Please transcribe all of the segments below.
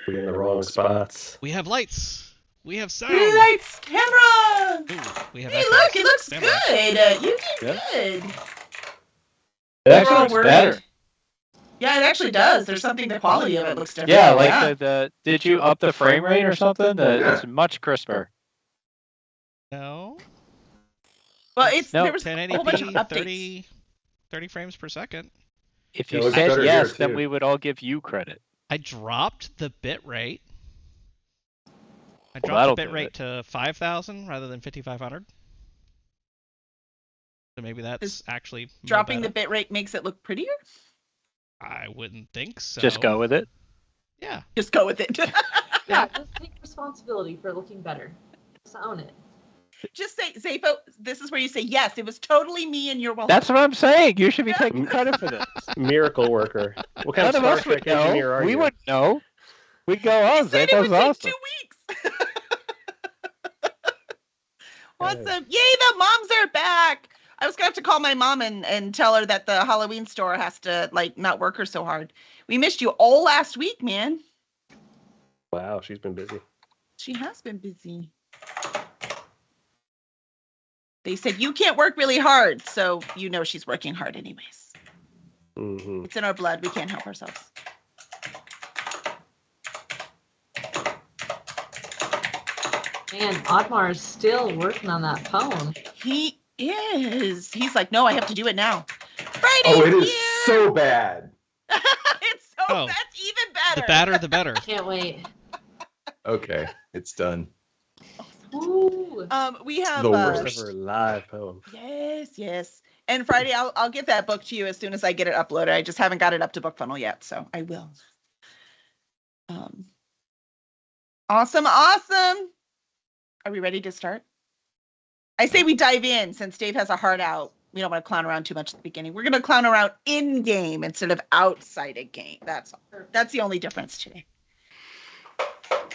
We in the wrong spots. We have lights. We have sound. Lights, camera. Ooh, we have Hey, echoes. look, it looks Stand by. good. You did Yeah. good. It We're actually all looks worried. better. Yeah, it actually does. There's something, the quality of it looks different. Yeah, like the did you up the frame rate or something? It's much crisper. No. Well, No. there was a whole bunch of 1080p, updates. 30 frames per second. If Yeah, it you looks said better yes, here, then too. we would all give you credit. I dropped the bit rate. I Well, dropped that'll the bit do rate it. to 5,000 rather than 5,500. So maybe that's actually more Dropping the better. bit rate makes it look prettier? I wouldn't think so. Just go with it. Yeah. Just go with it. Yeah, just take responsibility for looking better. Just own it. Just say, Zafo, this is where you say, yes, it was totally me and you're welcome. That's what I'm saying. You should be taking credit for this. Miracle worker. What kind None of of Star us would Trek engineer know. are We you? wouldn't know. We'd go, oh, said it would Zafo's take awesome. 2 weeks. Awesome. Yay, the moms are back. I was going to have to call my mom and tell her that the Halloween store has to, like, not work her so hard. We missed you all last week, man. Wow, she's been busy. She has been busy. They said, you can't work really hard, so you know she's working hard anyways. Mm-hmm. It's in our blood. We can't help ourselves. Man, Oddmar is still working on that poem. He is. He's like, no, I have to do it now. Friday. Oh, it is so bad. It's so, Oh. that's even better. The badder, the better. Can't wait. Okay, it's done. Ooh. We have The First worst. ever live poem. Yes. And Friday, I'll get that book to you as soon as I get it uploaded. I just haven't got it up to BookFunnel yet, so I will. Awesome. Are we ready to start? I say we dive in since Dave has a heart out. We don't want to clown around too much at the beginning. We're going to clown around in game instead of outside a game. That's all. That's the only difference today.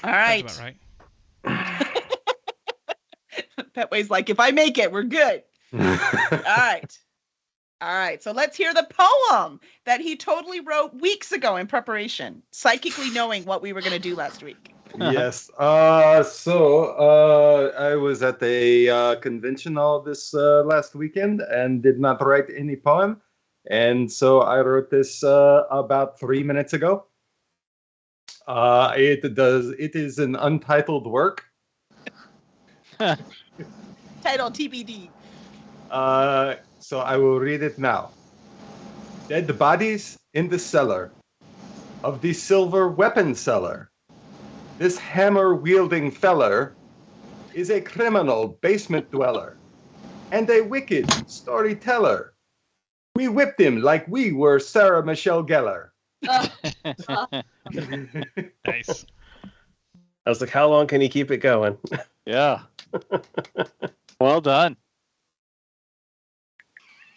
All right. That's about right. Petway's like, if I make it, we're good. All right. So let's hear the poem that he totally wrote weeks ago in preparation, psychically knowing what we were going to do last week. Yes. So I was at a convention all this last weekend and did not write any poem. And so I wrote this about 3 minutes ago. It is an untitled work. Title TBD. So I will read it now. Dead bodies in the cellar of the silver weapon seller. This hammer-wielding feller is a criminal basement dweller and a wicked storyteller. We whipped him like we were Sarah Michelle Gellar. Nice. I was like, how long can he keep it going? Yeah. Well done.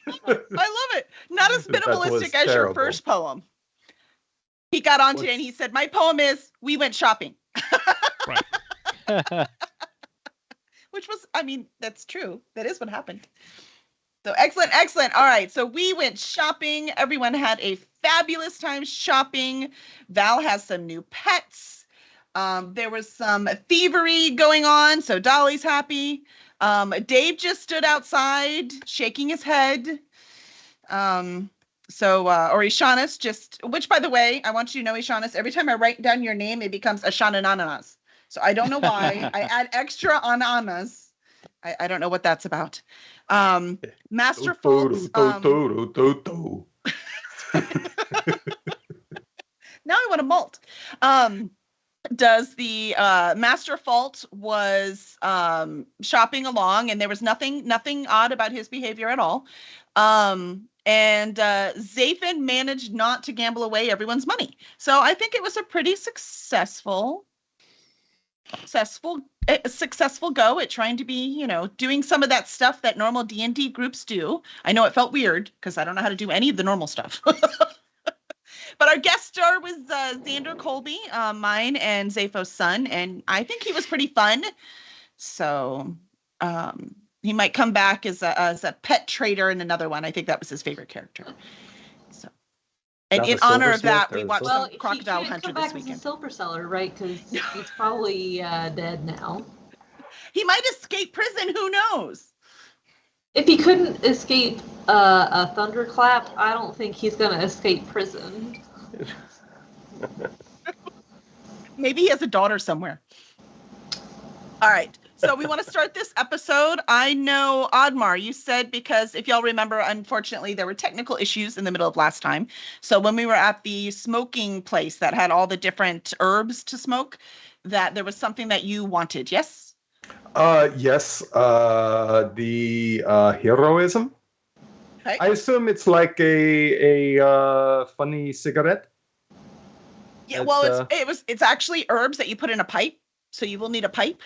I love it. Not as That was minimalistic as your terrible. first poem. He got on today and he said, my poem is, we went shopping. Right. Which was, I mean, that's true. That is what happened. So excellent. All right. So we went shopping. Everyone had a fabulous time shopping. Val has some new pets. There was some thievery going on. So Dolly's happy. Dave just stood outside shaking his head. Or Ishanis just, which by the way, I want you to know, Ishanis, every time I write down your name, it becomes Ashanananas. So I don't know why. I add extra ananas. I don't know what that's about. Master Foltz. Now I want to malt. Does the Master Fault was shopping along, and there was nothing odd about his behavior at all. And Zafin managed not to gamble away everyone's money. So I think it was a pretty successful go at trying to be, doing some of that stuff that normal D&D groups do. I know it felt weird because I don't know how to do any of the normal stuff. But our guest star was Xander Colby, mine and Zafo's son, and I think he was pretty fun. So he might come back as a pet trader in another one. I think that was his favorite character. So And Not in the honor of silversmith that, or we the watched silver- Well, some Crocodile he can't Hunter come this back as a weekend. silver seller, right? Because he's probably dead now. He might escape prison. Who knows? If he couldn't escape a thunderclap, I don't think he's gonna escape prison. Maybe he has a daughter somewhere. All right. So we want to start this episode. I know, Oddmar, you said, because if y'all remember, unfortunately, there were technical issues in the middle of last time. So when we were at the smoking place that had all the different herbs to smoke, that there was something that you wanted, yes? Yes. The heroism. Okay. I assume it's like a funny cigarette. Yeah, It's, well, it's actually herbs that you put in a pipe. So you will need a pipe,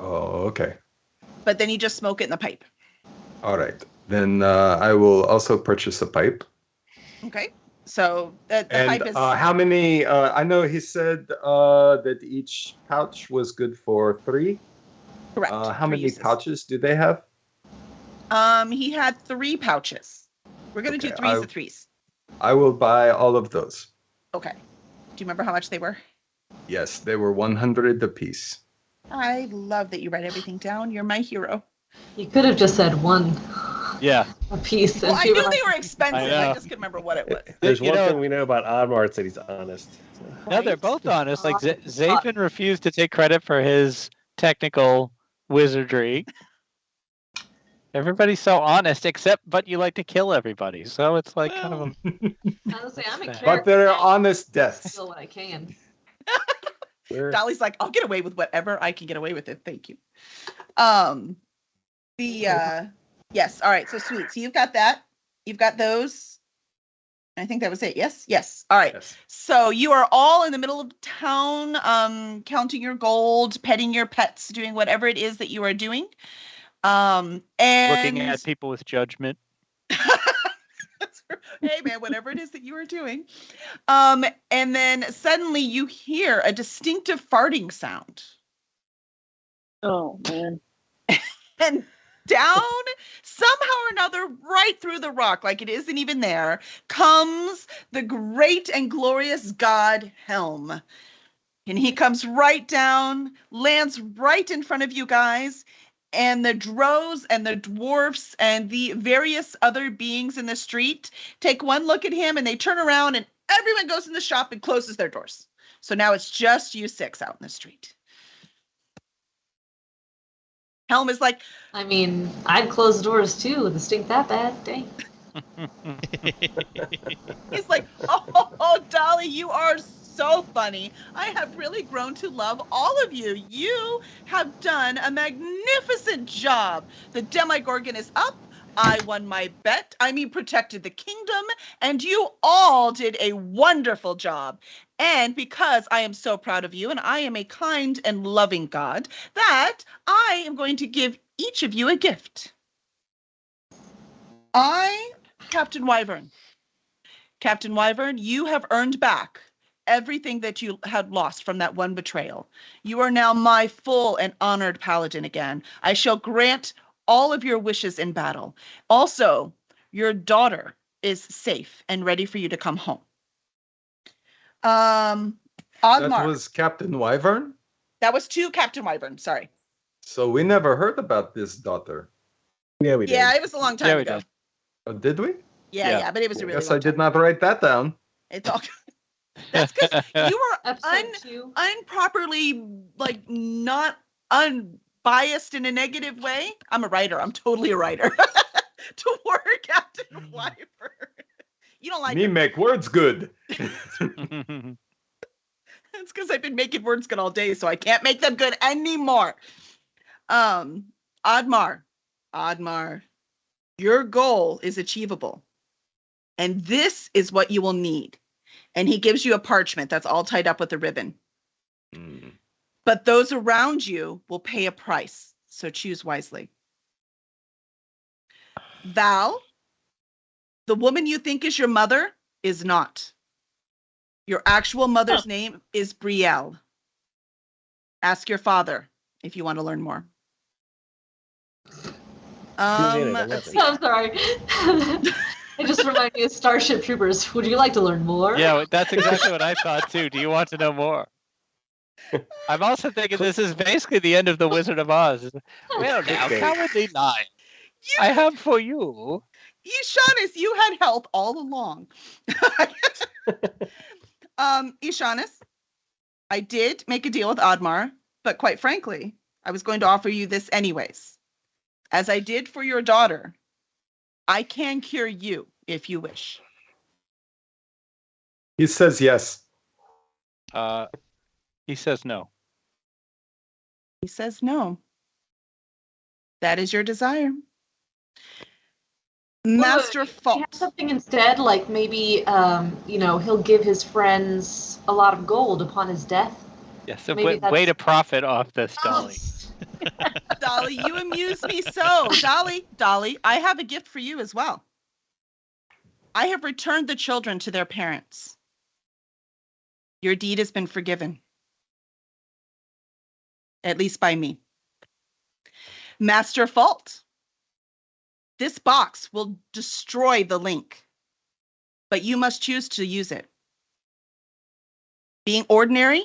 Oh, okay. but then you just smoke it in the pipe. All right. Then I will also purchase a pipe. Okay. So the And pipe is how many? I know he said that each pouch was good for 3. correct. How 3 many uses. pouches do they have? He had 3 pouches. We're gonna do Okay, 3s of 3s. I will buy all of those. Okay. Do you remember how much they were? Yes, they were 100 apiece. I love that you write everything down. You're my hero. You could have just said 1 Yeah. a piece. Well, And I she knew was they were expensive. I know. just couldn't remember what it was. There's You one know- thing we know about Oddmar, it's that he's honest. So. No, they're Right? both honest. Like Oh, Zafin refused to take credit for his technical wizardry. Everybody's so honest, but you like to kill everybody. So it's like kind of a Honestly, I'm a But character. But they're I honest deaths. steal what I can. We're- Dolly's like, I'll get away with whatever I can get away with it. Thank you. Yes. All right. So sweet. So you've got that. You've got those. I think that was it. Yes. Yes. All right. Yes. So you are all in the middle of town, counting your gold, petting your pets, doing whatever it is that you are doing. And looking at people with judgment. hey man, whatever it is that you are doing. And then suddenly you hear a distinctive farting sound. Oh man. And down, somehow or another, right through the rock, like it isn't even there, comes the great and glorious god Helm. And he comes right down, lands right in front of you guys. And the drows and the dwarfs and the various other beings in the street take one look at him and they turn around and everyone goes in the shop and closes their doors. So now it's just you 6 out in the street. Helm is like, I mean, I'd close the doors too if it stink that bad. Dang. he's like, oh, Dolly, you are so funny. I have really grown to love all of you. You have done a magnificent job. The Demigorgon is up. I won my bet. Protected the kingdom. And you all did a wonderful job. And because I am so proud of you and I am a kind and loving God, that I am going to give each of you a gift. Captain Wyvern. Captain Wyvern, you have earned back everything that you had lost from that one betrayal. You are now my full and honored paladin again. I shall grant all of your wishes in battle. Also, your daughter is safe and ready for you to come home. Oddmar. That was Captain Wyvern? That was to Captain Wyvern, sorry. So we never heard about this daughter. Yeah, we did. Yeah, it was a long time Yeah, we ago. did. Oh, did we? Yeah, but it was a really Guess long I did time not ago. write that down. It's all That's because you were Episode 2. unproperly, like, not unbiased in a negative way. I'm a writer. I'm totally a writer. To work, Captain Wyvern. You don't like Me it. make words good. It's because I've been making words good all day, so I can't make them good anymore. Oddmar, your goal is achievable. And this is what you will need. And he gives you a parchment that's all tied up with a ribbon. Mm. But those around you will pay a price. So choose wisely. Val, the woman you think is your mother is not. Your actual mother's name is Brielle. Ask your father if you want to learn more. Who's in it? Let's see. I'm sorry. It just reminded me of Starship Troopers. Would you like to learn more? Yeah, that's exactly what I thought too. Do you want to know more? I'm also thinking this is basically the end of the Wizard of Oz. Well, now, Okay. Cowardly Lion, I have for you. Ishanis, you had help all along. Ishanis, I did make a deal with Admar, but quite frankly, I was going to offer you this anyways. As I did for your daughter, I can cure you if you wish. He says yes. He says no. He says no. That is your desire. Master Do you Fault. have something instead, like maybe, he'll give his friends a lot of gold upon his death? Yes, a Maybe way that's- to profit off this, Dolly. Dolly, you amuse me so. Dolly, I have a gift for you as well. I have returned the children to their parents. Your deed has been forgiven. At least by me. Master Fault. This box will destroy the link, but you must choose to use it. Being ordinary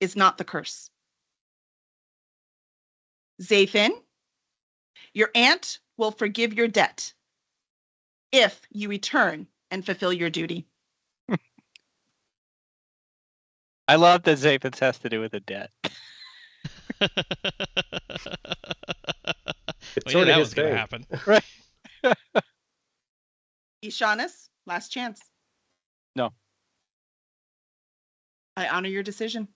is not the curse. Zathan, your aunt will forgive your debt if you return and fulfill your duty. I love that Zaphis has to do with a debt. It's We sort knew of that his was going to thing. happen. Ishanis, last chance. No. I honor your decision.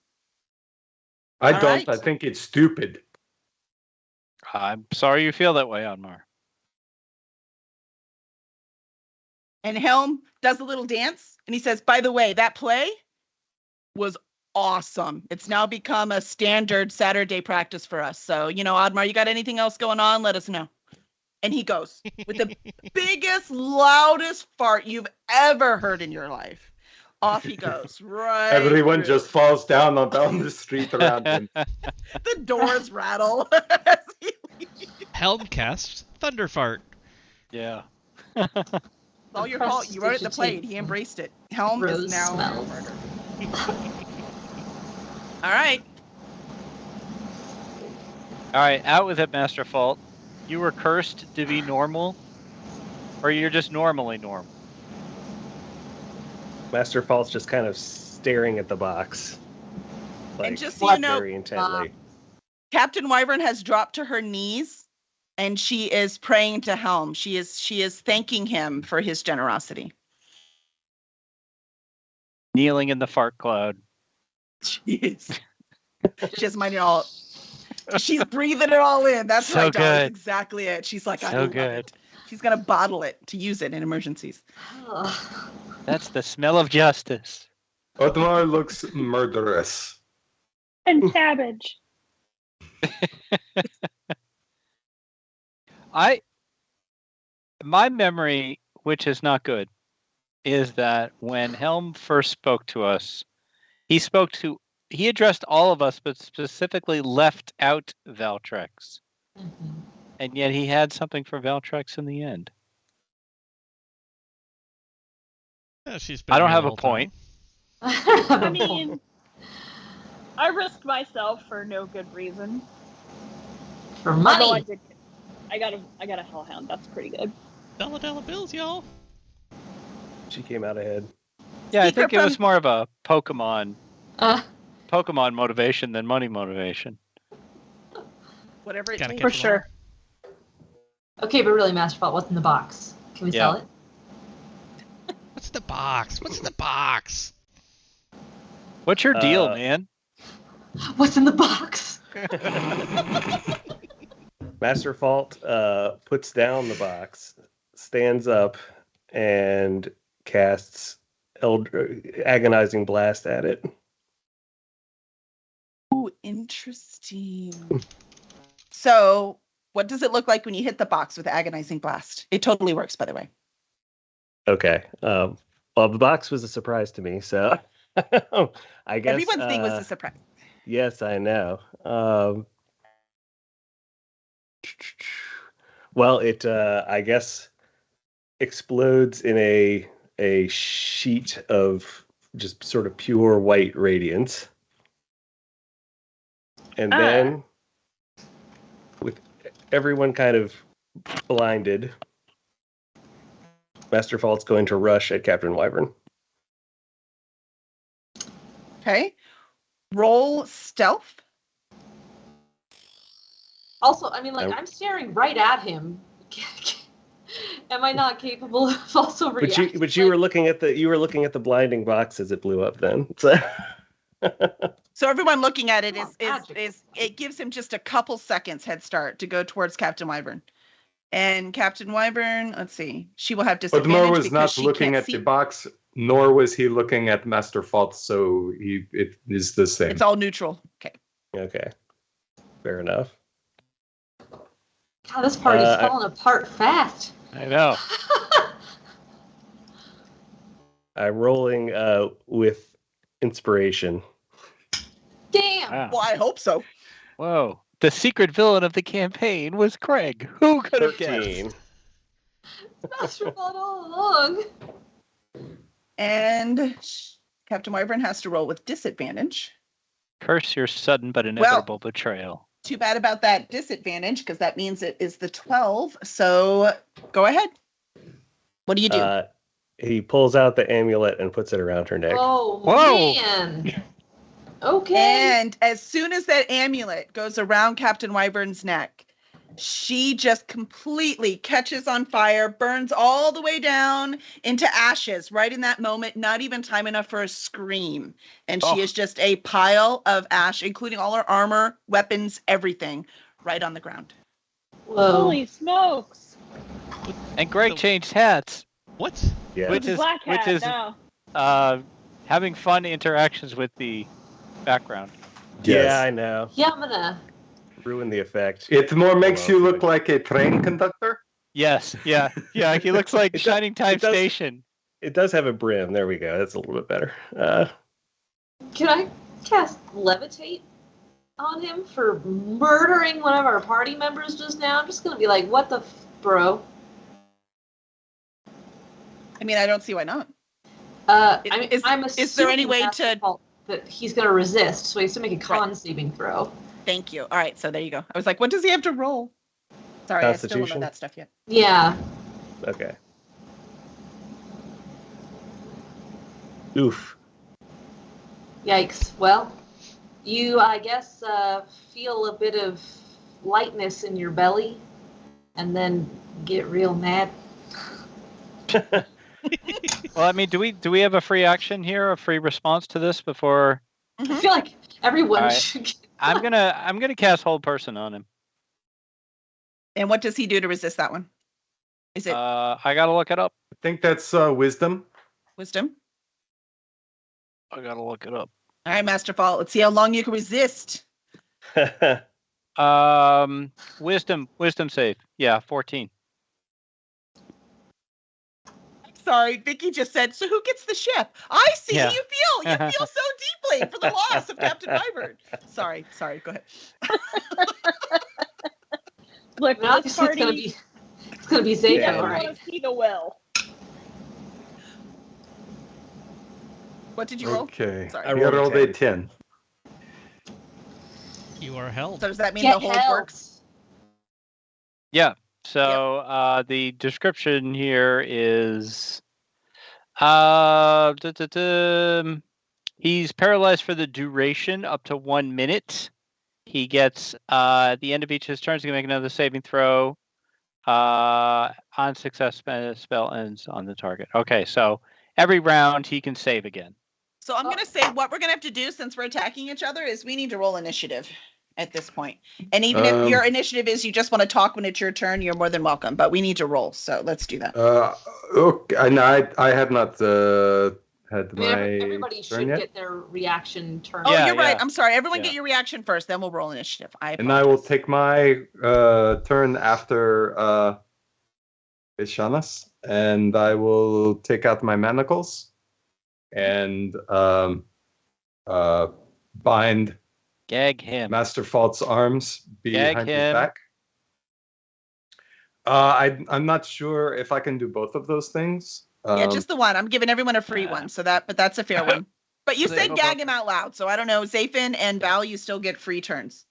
I All don't. right. I think it's stupid. I'm sorry you feel that way, Anmar. And Helm does a little dance and he says, by the way, that play was awesome. It's now become a standard Saturday practice for us. So, Admar, you got anything else going on? Let us know. And he goes with the biggest, loudest fart you've ever heard in your life. Off he goes. Right. Everyone through. just falls down the street around him. The doors rattle. as he leaves. Helm casts Thunderfart. Yeah. It's all your fault. You wrote it in the plate. He embraced it. Helm Rose is now smell. murder. All right. All right, out with it, Master Fault. You were cursed to be normal, or you're just normally normal? Master Fault's just kind of staring at the box. And just so you know, very intently. Captain Wyvern has dropped to her knees and she is praying to Helm. She is thanking him for his generosity. Kneeling in the fart cloud. She is. She's minding all. She's breathing it all in. That's So right, Dolly. That's good. exactly it. She's like, I So love good. it. She's gonna bottle it to use it in emergencies. Ugh. That's the smell of justice. Otmar looks murderous. And cabbage. My memory, which is not good, is that when Helm first spoke to us, he addressed all of us, but specifically left out Valtrex. Mhm. And yet he had something for Valtrex in the end. Yeah, she's been I don't here have the a whole point. I mean, I risked myself for no good reason. For Although money. I got a hellhound. That's pretty good. time. Dollar bills, y'all. She came out ahead. Yeah, I Secret think it was from- more of a Pokemon motivation than money motivation. Whatever it Gotta takes. catch For 'em all. sure. Okay, but really, Master Fault, what's in the box? Can we sell it? What's the box? What's the box? What's your deal, Uh, man? What's in the box? Master Fault puts down the box, stands up, and casts agonizing blast at it. Ooh, interesting. So, what does it look like when you hit the box with agonizing blast? It totally works, by the way. Okay. Well, the box was a surprise to me, so I guess Everyone's thing was a surprise. Yes, I know. Well, it I guess explodes in a sheet of just sort of pure white radiance. And then, with everyone kind of blinded, Master Fault's going to rush at Captain Wyvern. Okay. Roll stealth. Also, I mean, like, I- I'm staring right at him. Am I not capable of also reacting? But you were looking at the blinding box as it blew up. Then, so So everyone looking at it Oh, is magical. it gives him just a couple seconds head start to go towards Captain Wyvern. And Captain Wyvern, let's see, she will have But disadvantage Moore was because not she looking can't at see. the box, nor was he looking at Master Fault, so it is the same. It's all neutral. Okay. okay, fair enough. God, this party's I- falling apart fast. I know. I'm rolling with inspiration. Damn. Wow. Well, I hope so. Whoa. The secret villain of the campaign was Craig. Who could have guessed? 13. Master Fault all along. And Captain Wyvern has to roll with disadvantage. Curse your sudden but inevitable betrayal. Too bad about that disadvantage because that means it is the 12. So go ahead. What do you do? He pulls out the amulet and puts it around her neck. Oh, Whoa. man. Okay. And as soon as that amulet goes around Captain Wyvern's neck, she just completely catches on fire, burns all the way down into ashes right in that moment, not even time enough for a scream. And she Oh. is just a pile of ash, including all her armor, weapons, everything, right on the ground. Whoa. Holy smokes! And Greg So- changed hats, What? Yeah. Which is- Black hat which is- now. having fun interactions with the background. Yeah, I know. Yeah, I'm gonna. Ruin the effect. It more makes Hold on, you look like a train conductor. Yes, yeah. He looks like It does- Shining Time it does- Station. It does have a brim. There we go. That's a little bit better. Can I cast levitate on him for murdering one of our party members just now? I'm just gonna be like, what the bro? I mean, I don't see why not. I Is- mean, is- I'm is there any assuming way that's to- the fault that he's gonna resist, so he has to make a con Right. saving throw. Thank you. All right, so there you go. I was like, what does he have to roll? Sorry, I still don't know Constitution? that stuff yet. Yeah. Okay. Oof. Yikes. Well, you, I guess, feel a bit of lightness in your belly, and then get real mad. Well, I mean, do we have a free action here, a free response to this before? I feel like everyone Alright. should. I'm gonna cast Hold Person on him. And what does he do to resist that one? Is it I gotta look it up. I think that's wisdom. wisdom? I gotta look it up. All right, Master Fault. Let's see how long you can resist. Wisdom save. Yeah, 14. Sorry, Vicky just said, so who gets the ship? I see Yeah. you feel so deeply for the loss of Captain Wyvern. Sorry, go ahead. Look, Now this obviously party. it's gonna be Zayto, Yeah. I right? want to see the will. What did you roll? Okay. Sorry. I I rolled a rolled a 10. 10. You are held. So does that mean Get the hold held. works? Yeah. So the description here is he's paralyzed for the duration up to 1 minute. He gets at the end of each of his turns, he can make another saving throw. On success, spell ends on the target. Okay, so every round he can save again. So I'm going to say what we're going to have to do since we're attacking each other is we need to roll initiative at this point. And even if your initiative is you just want to talk when it's your turn, you're more than welcome. But we need to roll. So let's do that. Okay, and I have not had I mean, my everybody turn should yet. get their reaction turn. Oh, Yeah, you're right. yeah. I'm sorry. Everyone Yeah. get your reaction first. Then we'll roll initiative. And I will apologize. take my turn after Ishanas, and I will take out my manacles and bind Gag him. Master Fault's arms behind his him. back. I'm not sure if I can do both of those things. Yeah, just the one. I'm giving everyone a free one, but that's a fair one. But you said gag him out loud, so I don't know. Zafin and Val, you still get free turns.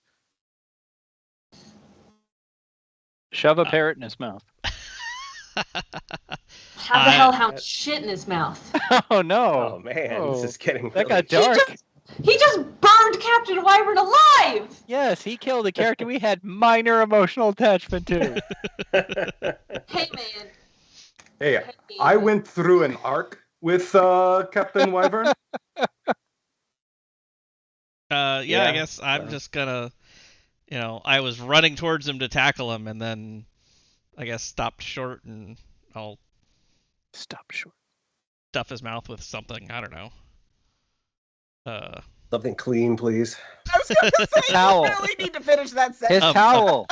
Shove a parrot in his mouth. Have the hellhound shit in his mouth. Oh no! Oh man, this is getting that really... got dark. He just burned Captain Wyvern alive! Yes, he killed a character we had minor emotional attachment to. Hey, man. Hey, I went through an arc with Captain Wyvern. I guess I'm just gonna, I was running towards him to tackle him, and then I guess stopped short, and I'll stop short. Stuff his mouth with something. I don't know. Something clean, please. I was going to say, towel. You really need to finish that sentence. His towel.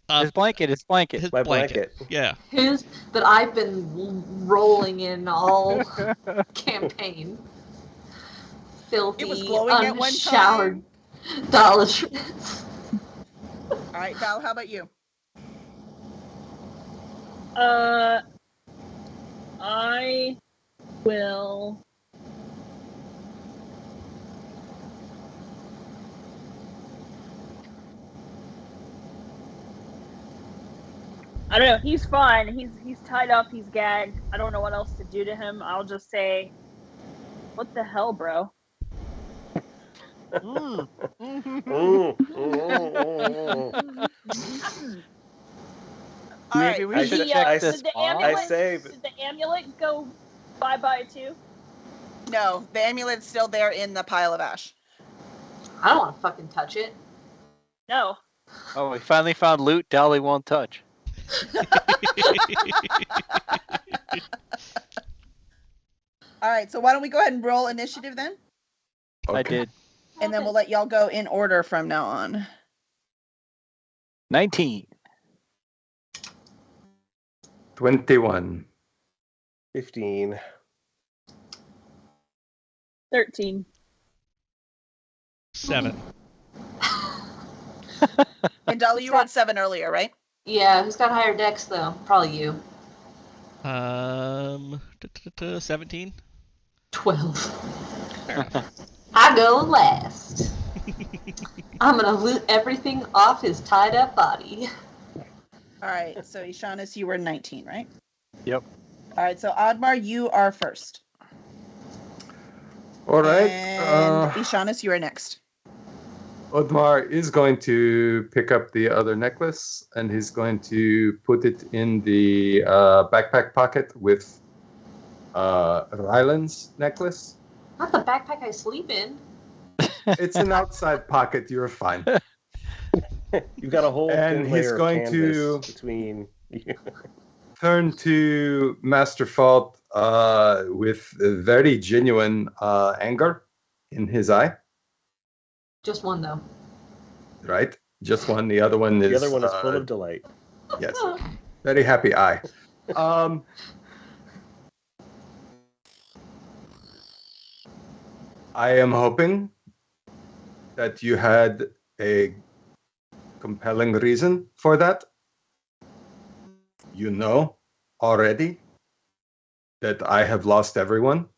His blanket. His My blanket. Yeah. His that I've been rolling in all campaign. Filthy, It was glowing at one unshowered dollar shreds. All right, Val, how about you? I will. I don't know. He's fine. He's tied up. He's gagged. I don't know what else to do to him. I'll just say, "What the hell, bro?" All Maybe right. we should check this. Did the Did the amulet go bye-bye too? No, the amulet's still there in the pile of ash. I don't want to fucking touch it. No. Oh, we finally found loot Dolly won't touch. All right, so why don't we go ahead and roll initiative then? I did. And then we'll let y'all go in order from now on. 19. 21. 15. 13. 7. And Dolly, you rolled 7 earlier, right? Yeah, who's got higher decks though? Probably you. 17. 12. I go last. I'm gonna loot everything off his tied up body. All right, so Ishanis, you were 19, right? Yep. All right, so Admar, you are first. All right. And Ishanis, you are next. Odmar is going to pick up the other necklace and he's going to put it in the backpack pocket with Ryland's necklace. Not the backpack I sleep in. It's an outside pocket. You're fine. You've got a whole And thin he's layer going of to- canvas between you. Turn to Master Fault with a very genuine anger in his eye. Just one though. Right? Just one. The other one is The other one is full of delight. yes, very happy eye. I am hoping that you had a compelling reason for that. You know already that I have lost everyone.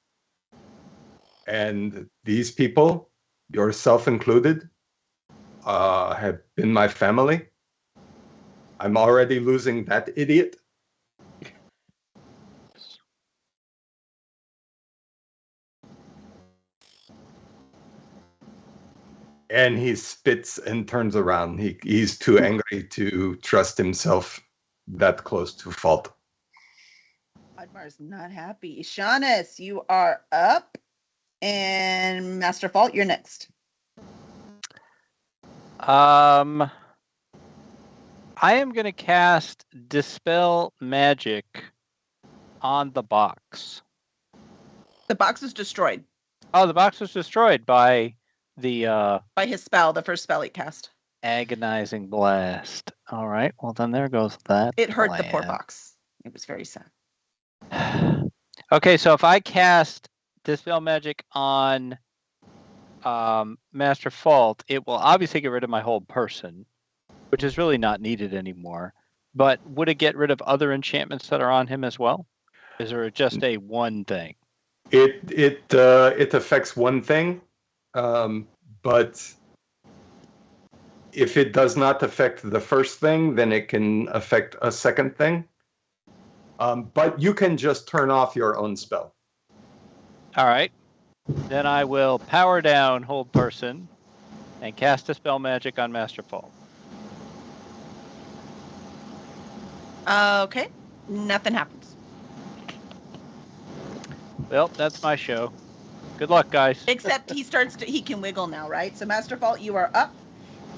And these people, yourself included, have been my family. I'm already losing that idiot. And he spits and turns around. He's too angry to trust himself that close to Fault. Admar's not happy. Ishanis, you are up. And Master Fault, you're next. I am going to cast Dispel Magic on the box. The box is destroyed Oh, the box was destroyed by the by his spell, the first spell he cast. Agonizing Blast. All right, well then there goes that. It hurt the poor plan. box. It was very sad. Okay, so if I cast Dispel Magic on Master Fault, it will obviously get rid of my whole person, which is really not needed anymore. But would it get rid of other enchantments that are on him as well? Is there just a one thing? It affects one thing, but if it does not affect the first thing, then it can affect a second thing. But you can just turn off your own spell. All right. Then I will power down Hold Person and cast a spell magic on Masterfall. Okay. Nothing happens. Well, that's my show. Good luck, guys. Except he can wiggle now, right? So Masterfall, you are up.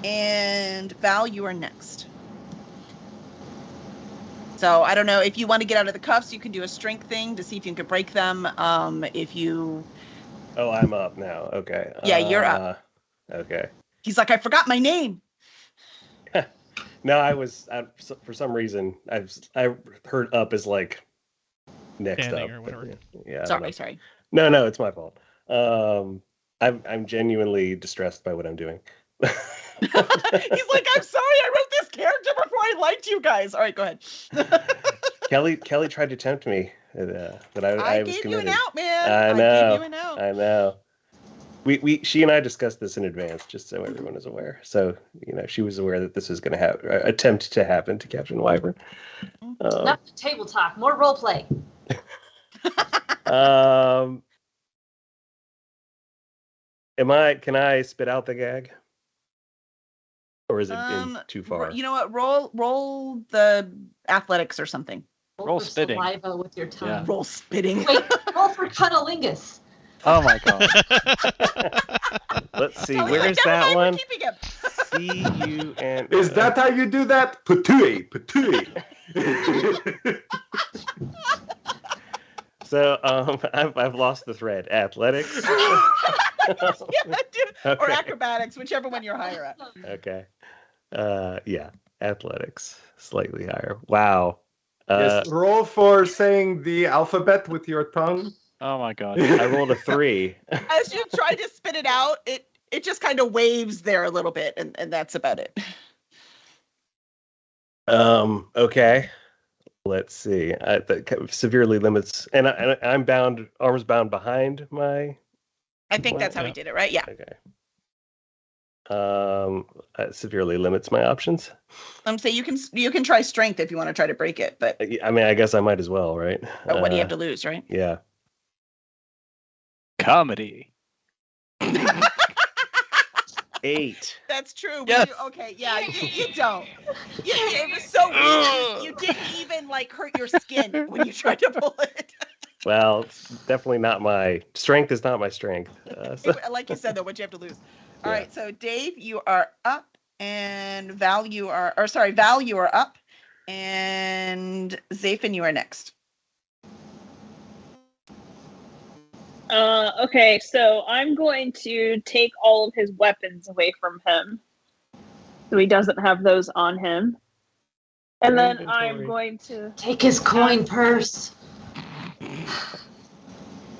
And Val, you are next. So I don't know if you want to get out of the cuffs, you can do a strength thing to see if you can break them. If you... Oh, I'm up now. Okay. Yeah, you're up. Okay. He's like, I forgot my name. No, for some reason, I heard up as like next Standing up. or whatever. Yeah. Sorry. No, it's my fault. I'm genuinely distressed by what I'm doing. He's like, I'm sorry, I wrote this character before I liked you guys. All right, go ahead. Kelly tried to tempt me, but I was gave committed. you an out, man. I know. I gave you an out. I know. She and I discussed this in advance, just so everyone is aware. So she was aware that this was going to attempt to happen to Captain Wyvern. Enough table talk. More role play. Can I spit out the gag? Or is it in too far? You know what? Roll the athletics or something. Roll for spitting. Saliva with your tongue. Yeah. Roll spitting. Wait, roll for cunnilingus. Oh my god. Let's see. Kelly's Where like, is "Never that mind, we're one? keeping him." C-U-N. Is that how you do that? Patui. So I've lost the thread. Athletics. Yeah, dude. Or Okay. acrobatics, whichever one you're higher at. Okay. Yeah. Athletics. Slightly higher. Wow. Yes, roll for saying the alphabet with your tongue. Oh my god. I rolled a 3. As you try to spit it out, it just kind of waves there a little bit, and that's about it. Okay. Let's see. That severely limits, and I'm bound, arms bound behind my. I think that's how we did it, right? Yeah. Okay. It severely limits my options. So you can try strength if you want to try to break it, but I mean, I guess I might as well, right? what do you have to lose, right? Yeah. Comedy. 8. That's true. Yes. Okay, yeah, you don't. It was so weird. You didn't even hurt your skin when you tried to pull it. Well, it's definitely not my strength. Is not my strength. Like you said, though, what you have to lose. All Yeah. right, so Dave, you are up, and Val, you are up, and Zafin, you are next. Okay, so I'm going to take all of his weapons away from him, so he doesn't have those on him. And then I'm going to Take his coin purse.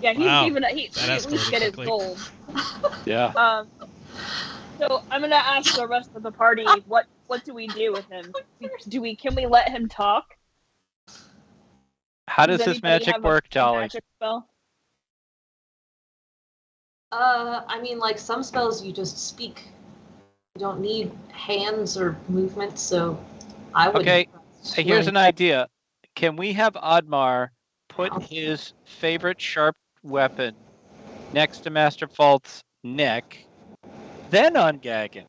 yeah, he's Wow. he That at least escalated get his quickly. gold. Yeah. So I'm gonna ask the rest of the party what do we do with him? Can we let him talk? How does this anybody magic have a work, Dolly? Magic spell? I mean, like some spells you just speak. You don't need hands or movement, so I would. Okay, hey, here's an idea. Can we have Oddmar put his favorite sharp weapon next to Master Fault's neck, then ungag him?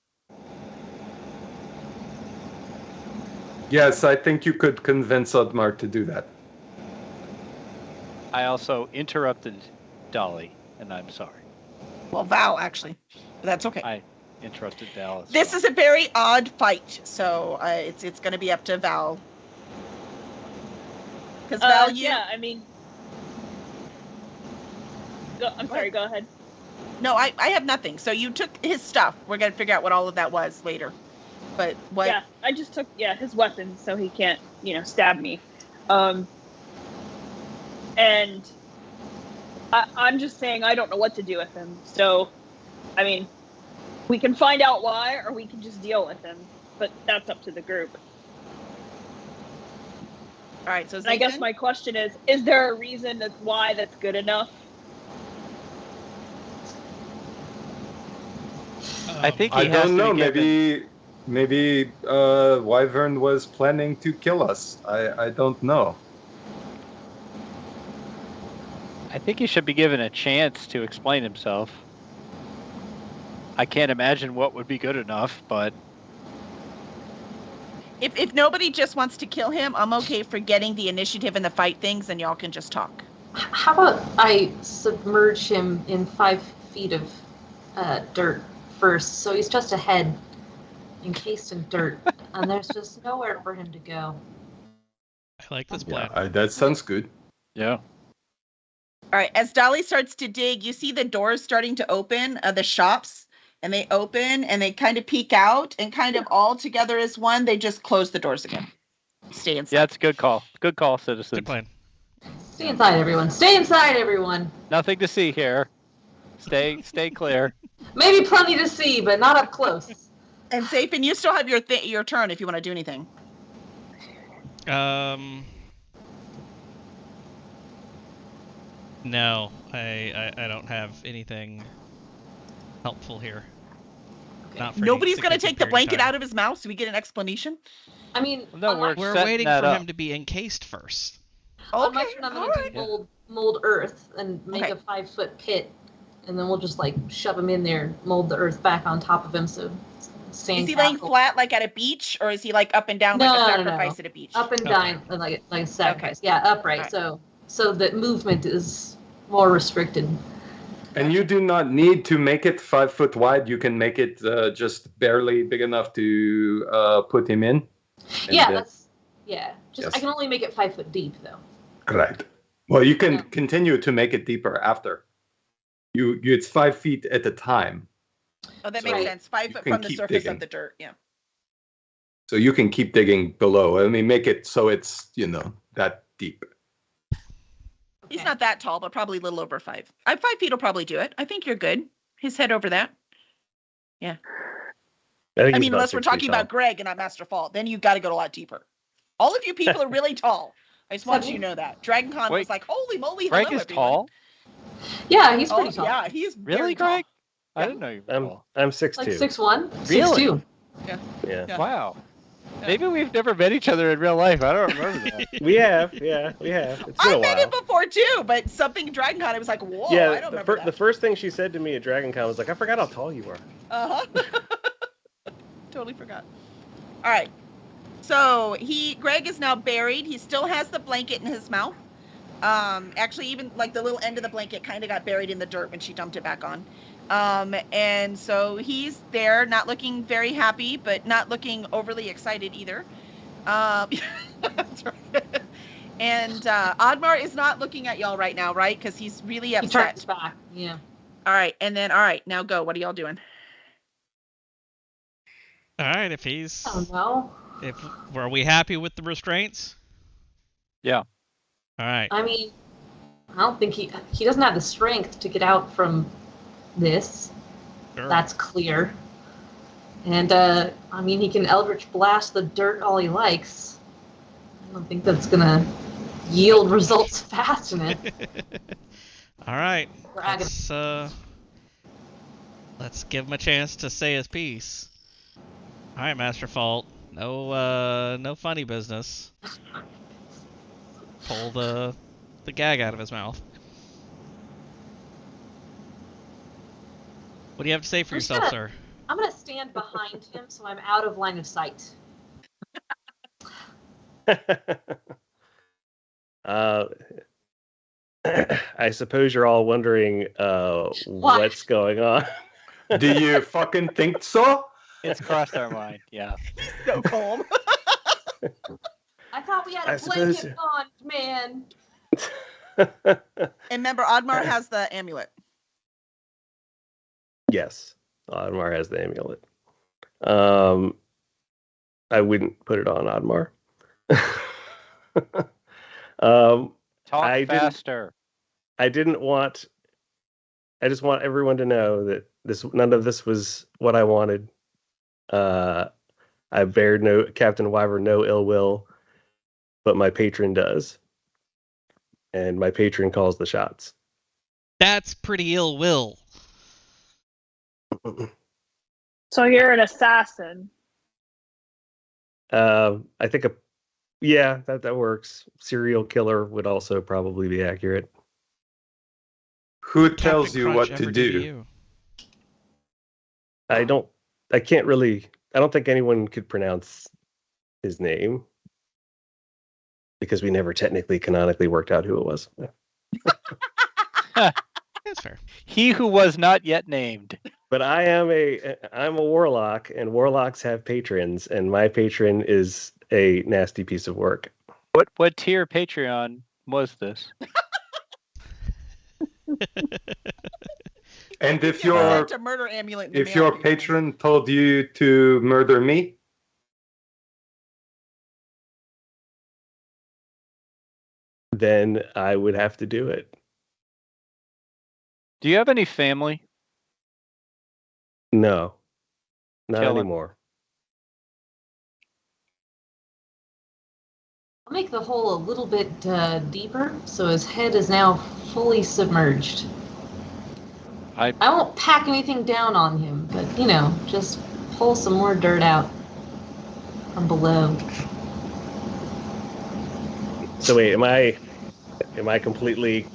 Yes, I think you could convince Oddmar to do that. I also interrupted Dolly, and I'm sorry. Well, Val, actually. But that's okay. I interrupted Val. as This well. is a very odd fight, so it's going to be up to Val. Because Val, yeah, I mean, I'm sorry. Go ahead. No, I have nothing. So you took his stuff. We're going to figure out what all of that was later. But what? Yeah, I just took his weapons so he can't stab me. And I'm just saying I don't know what to do with him. So, I mean, we can find out why, or we can just deal with him. But that's up to the group. All right, so I guess Zathan? my question is there a reason that's why that's good enough? I think he I has don't to know. be given- Maybe Wyvern was planning to kill us. I don't know. I think he should be given a chance to explain himself. I can't imagine what would be good enough, but If nobody just wants to kill him, I'm okay for getting the initiative and the fight things, and y'all can just talk. How about I submerge him in 5 feet of dirt first, so he's just a head encased in dirt, and there's just nowhere for him to go. I like this plan. Yeah, that sounds good. yeah. All right, as Dolly starts to dig, you see the doors starting to open, the shops, and they open and they kind of peek out, and kind of all together as one, they just close the doors again. Stay inside. Yeah, it's a good call. Good call, citizens. Good plan. Stay inside, everyone. Stay inside, everyone. Nothing to see here. Stay clear. Maybe plenty to see, but not up close. And Zapin, you still have your turn if you want to do anything. No, I don't have anything helpful here. Okay. Not for any Nobody's going to significant take the period of blanket time. out of his mouth so we get an explanation? I mean, No, unless, We're setting waiting that for up. him to be encased first. unless Okay, I'm all going right. to mold earth and make Okay. a 5-foot pit, and then we'll just like shove him in there, mold the earth back on top of him, so sand Is he laying castle. flat like at a beach, or is he like up and down No, like a no, no, sacrifice no. at a beach? Up and Okay. down, like a sacrifice. Yeah, upright. Alright. So that movement is more restricted. And you do not need to make it 5 foot wide. You can make it just barely big enough to put him in. And Yeah, then- that's Just Yes. I can only make it 5 foot deep though. Right. Well, you can Yeah. continue to make it deeper after. You it's 5 feet at a time, Oh, that So makes sense. 5 you foot can from the keep surface digging. of the dirt. Yeah. so you can keep digging below. I mean, make it so it's that deep. He's Okay. not that tall, but probably a little over 5. 5 feet will probably do it. I think you're good. His head over that. think I he's mean, about unless we're 6 feet talking about Greg and not Master Fault, then you got to go a lot deeper. All of you people are really tall. I just want you to know that. Dragon Con was Wait. like, holy moly, Greg hello, is everyone. tall? Yeah, he's Oh, pretty tall. yeah, he is Really, very tall. Greg? I Yeah. didn't know you were I'm tall. I'm 6'2". Like 6'1", Really? 6'2". Yeah. Yeah. Wow. Yeah. Maybe we've never met each other in real life. I don't remember that. We have. It's been I a met while. him before too, but something Dragon Con, I was like, whoa, I Yeah, don't the, remember the that. first thing she said to me at Dragon Con was like, I forgot how tall you were. Uh-huh. Totally forgot. All right. So Greg is now buried. He still has the blanket in his mouth. Actually, even like the little end of the blanket kind of got buried in the dirt when she dumped it back on. And so he's there, not looking very happy, but not looking overly excited either. That's right. And Oddmar is not looking at y'all right now, right? Because he's really He upset. turns back. Yeah. All right, and then all right, now go. What are y'all doing? All right, if he's Oh no. were we happy with the restraints? Yeah. All right. I mean, I don't think he doesn't have the strength to get out from this. Sure. That's clear. And I mean, he can Eldritch blast the dirt all he likes. I don't think that's gonna yield results fast enough. All right. Dragon. Let's give him a chance to say his piece. All right, Master Fault. No funny business. Pull the gag out of his mouth. What do you have to say for I'm just yourself, gonna- sir? I'm gonna stand behind him so I'm out of line of sight. I suppose you're all wondering what's going on. Do you fucking think so? It's crossed our mind. Yeah. So calm. I thought we had I a suppose- blanket bond, man. And remember, Oddmar has the amulet. Yes, Oddmar has the amulet. I wouldn't put it on Oddmar. Talk I didn't- faster. I just want everyone to know that none of this was what I wanted. I bared Captain Wyvern no ill will. but my patron does. And my patron calls the shots. That's pretty ill will. So you're an assassin. I think that works. Serial killer would also probably be accurate. Who tells Captain you Crunch what to ever did do? you? I don't think anyone could pronounce his name because we never technically canonically worked out who it was. That's fair. He who was not yet named. But I'm a warlock, and warlocks have patrons, and my patron is a nasty piece of work. What tier Patreon was this? And if You your sent a murder amulet in the if mail, your people. patron told you to murder me, then I would have to do it. Do you have any family? No, not Kill him. anymore. I'll make the hole a little bit deeper, so his head is now fully submerged. I won't pack anything down on him, but, just pull some more dirt out from below. So wait, am I completely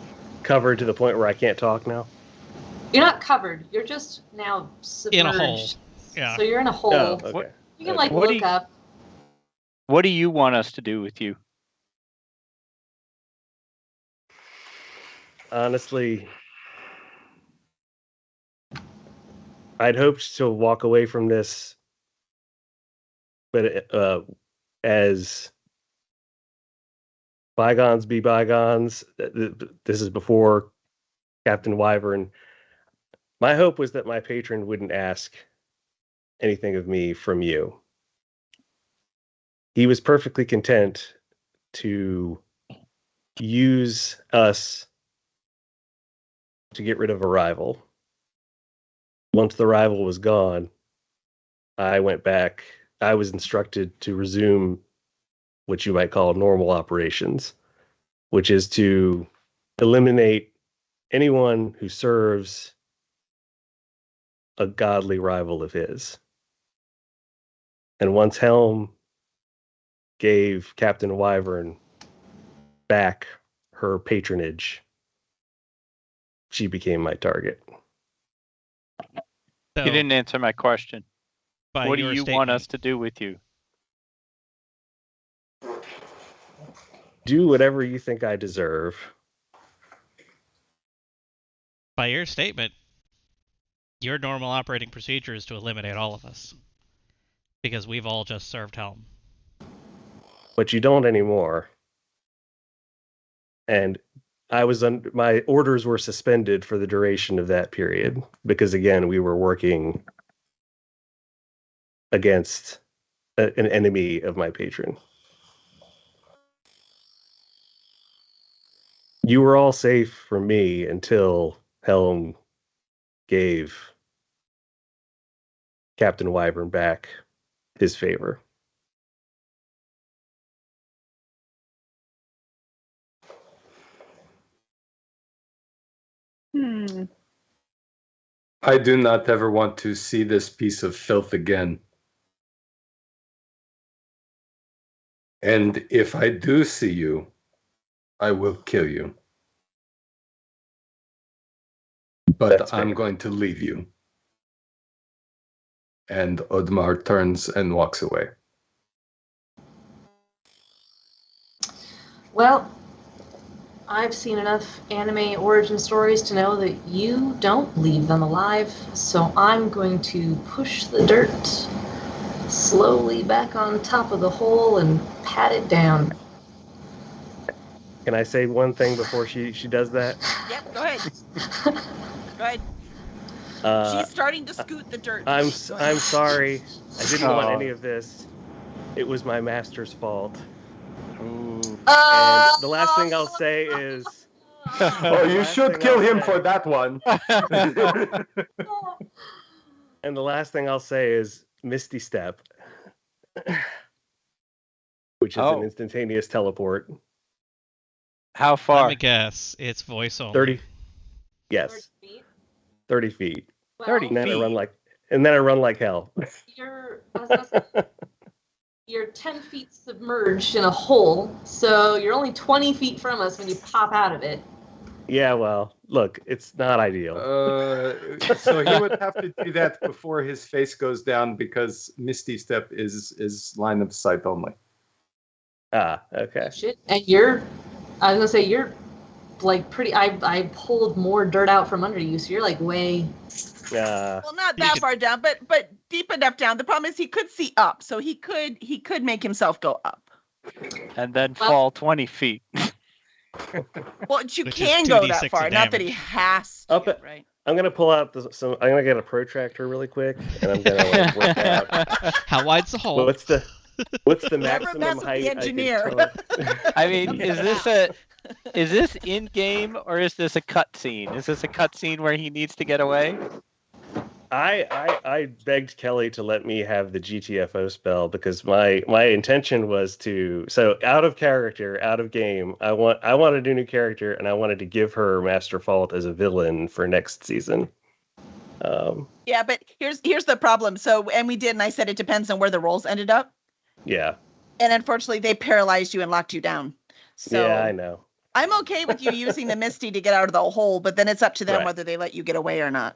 covered to the point where I can't talk now? You're not covered. You're just now submerged. In a hole. Yeah. So you're in a hole. Oh, okay. You can, Okay. look up. What do you want us to do with you? Honestly, I'd hoped to walk away from this, but as bygones be bygones, this is before Captain Wyvern. My hope was that my patron wouldn't ask anything of me from you. He was perfectly content to use us to get rid of a rival. Once the rival was gone, I went back. I was instructed to resume what you might call normal operations, which is to eliminate anyone who serves a godly rival of his. And once Helm gave Captain Wyvern back her patronage, she became my target. So, You didn't answer my question. by What do your you want statement- us to do with you? Do whatever you think I deserve. By your statement, your normal operating procedure is to eliminate all of us. Because we've all just served Helm. But you don't anymore. And my orders were suspended for the duration of that period because, again, we were working against an enemy of my patron. You were all safe for me until Helm gave Captain Wyvern back his favor. I do not ever want to see this piece of filth again. And if I do see you, I will kill you. But That's I'm fair. going to leave you. And Odmar turns and walks away. Well, I've seen enough anime origin stories to know that you don't leave them alive, so I'm going to push the dirt slowly back on top of the hole and pat it down. Can I say one thing before she does that? Yep, go ahead. Go ahead. Uh, She's starting to scoot the dirt. I'm Go ahead. sorry. I didn't want Oh. any of this. It was my master's fault. Ooh. And the last thing I'll say is, Oh, you Last should thing kill I'll him say. for that one. and the last thing I'll say is Misty Step, which is an instantaneous teleport. How far? Let me guess. It's voice only. 30. Yes. 30 feet? 30 feet. Well, 30 And then feet. I run like hell. I was gonna say, you're 10 feet submerged in a hole, so you're only 20 feet from us when you pop out of it. Yeah, well, look, it's not ideal. So he would have to do that before his face goes down because Misty Step is line of sight only. Ah, okay. Shit. And I was gonna say, you're like pretty. I pulled more dirt out from under you, so you're like way. Well, not that far down, but deep enough down. The problem is he could see up, so he could make himself go up. And then fall 20 feet. Well, you Which can is go 2d6 that far. of Not that he damage. has to, Up it- right? I'm gonna pull out I'm gonna get a protractor really quick, and I'm gonna like, work out How wide's the hole? what's the Never maximum mess with height the I could engineer. go? I mean, is this in game or is this a cutscene? Is this a cutscene where he needs to get away? I begged Kelly to let me have the GTFO spell because my intention was out of character, out of game. I wanted a new character, and I wanted to give her Master Fault as a villain for next season. Yeah, but here's the problem. So, and we did, and I said it depends on where the rolls ended up. Yeah. And unfortunately, they paralyzed you and locked you down. So Yeah, I know. I'm okay with you using the Misty to get out of the hole, but then it's up to them Right. whether they let you get away or not.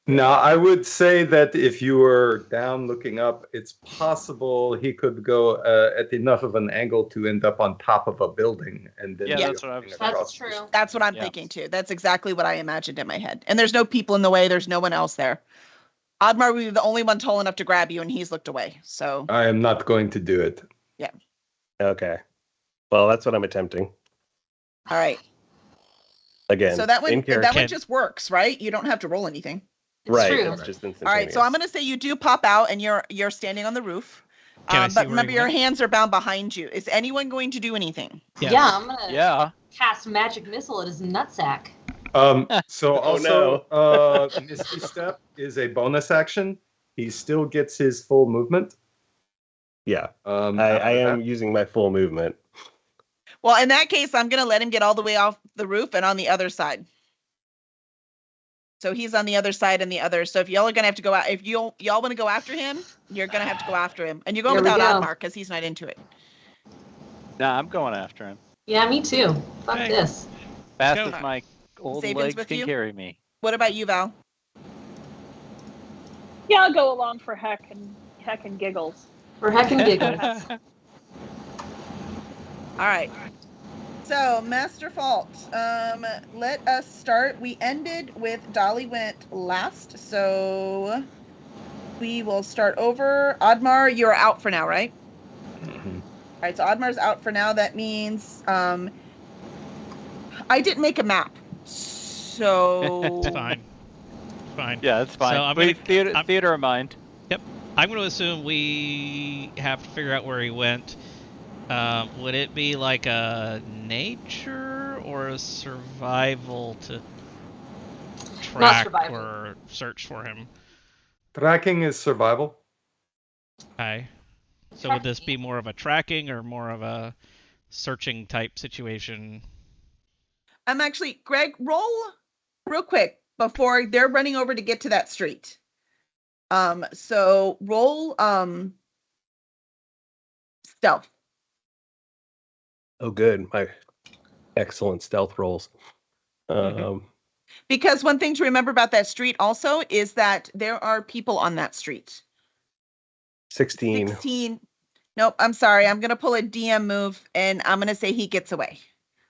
Now, I would say that if you were down looking up, it's possible he could go at enough of an angle to end up on top of a building. And then Yeah, do that's a what I thing was- That's across the true. street. That's what I'm Yeah. thinking too. That's exactly what I imagined in my head. And there's no people in the way. There's no one else there. Oddmar would be the only one tall enough to grab you, and he's looked away. So I am not going to do it. Okay. Well, that's what I'm attempting. all right. Again, So that in one character. just works, right? You don't have to roll anything. It's Right. true. It's just instantaneous. All right. So I'm gonna say you do pop out, and you're standing on the roof. Can I see But where remember, he your went? hands are bound behind you. Is anyone going to do anything? Yes. Yeah, I'm gonna Yeah. cast magic missile at his nutsack. So Oh, also, Misty Step is a bonus action. He still gets his full movement. Yeah. I I am using my full movement. Well, in that case, I'm gonna let him get all the way off the roof and on the other side. So he's on the other side and the other. So if y'all are gonna have to go out, if y'all want to go after him, you're gonna have to go after him, and you're going Here we without go. Oddmar because he's not into it. Nah, I'm going after him. Yeah, me too. Fuck Okay. this. Fast go. as my old Savings legs with can you? carry me. What about you, Val? Yeah, I'll go along for heck and giggles. For heck and giggles. All right. So, Master Fault. Let us start. We ended with Dolly went last, so we will start over. Oddmar, you're out for now, right? Mhm. All right, so Oddmar's out for now. That means I didn't make a map, so It's fine. It's fine. Yeah, it's fine. So I'm We- gonna- theater of mind. I'm going to assume we have to figure out where he went. Would it be like a nature or a survival to track survival. or search for him? Tracking is survival. Okay. So would this be more of a tracking or more of a searching type situation? I'm actually Greg. Roll real quick before they're running over to get to that street. So roll stealth. Oh, good. My excellent stealth rolls. Because one thing to remember about that street also is that there are people on that street. 16. 16. Nope, I'm sorry. I'm going to pull a DM move and I'm going to say he gets away.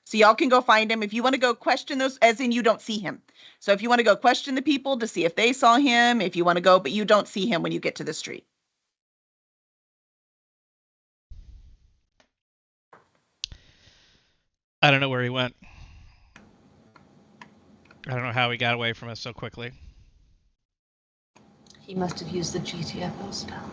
So y'all can go find him. If you want to go question those, as in you don't see him. So if you want to go question the people to see if they saw him, if you want to go, but you don't see him when you get to the street. I don't know where he went. I don't know how he got away from us so quickly. He must have used the GTFO spell.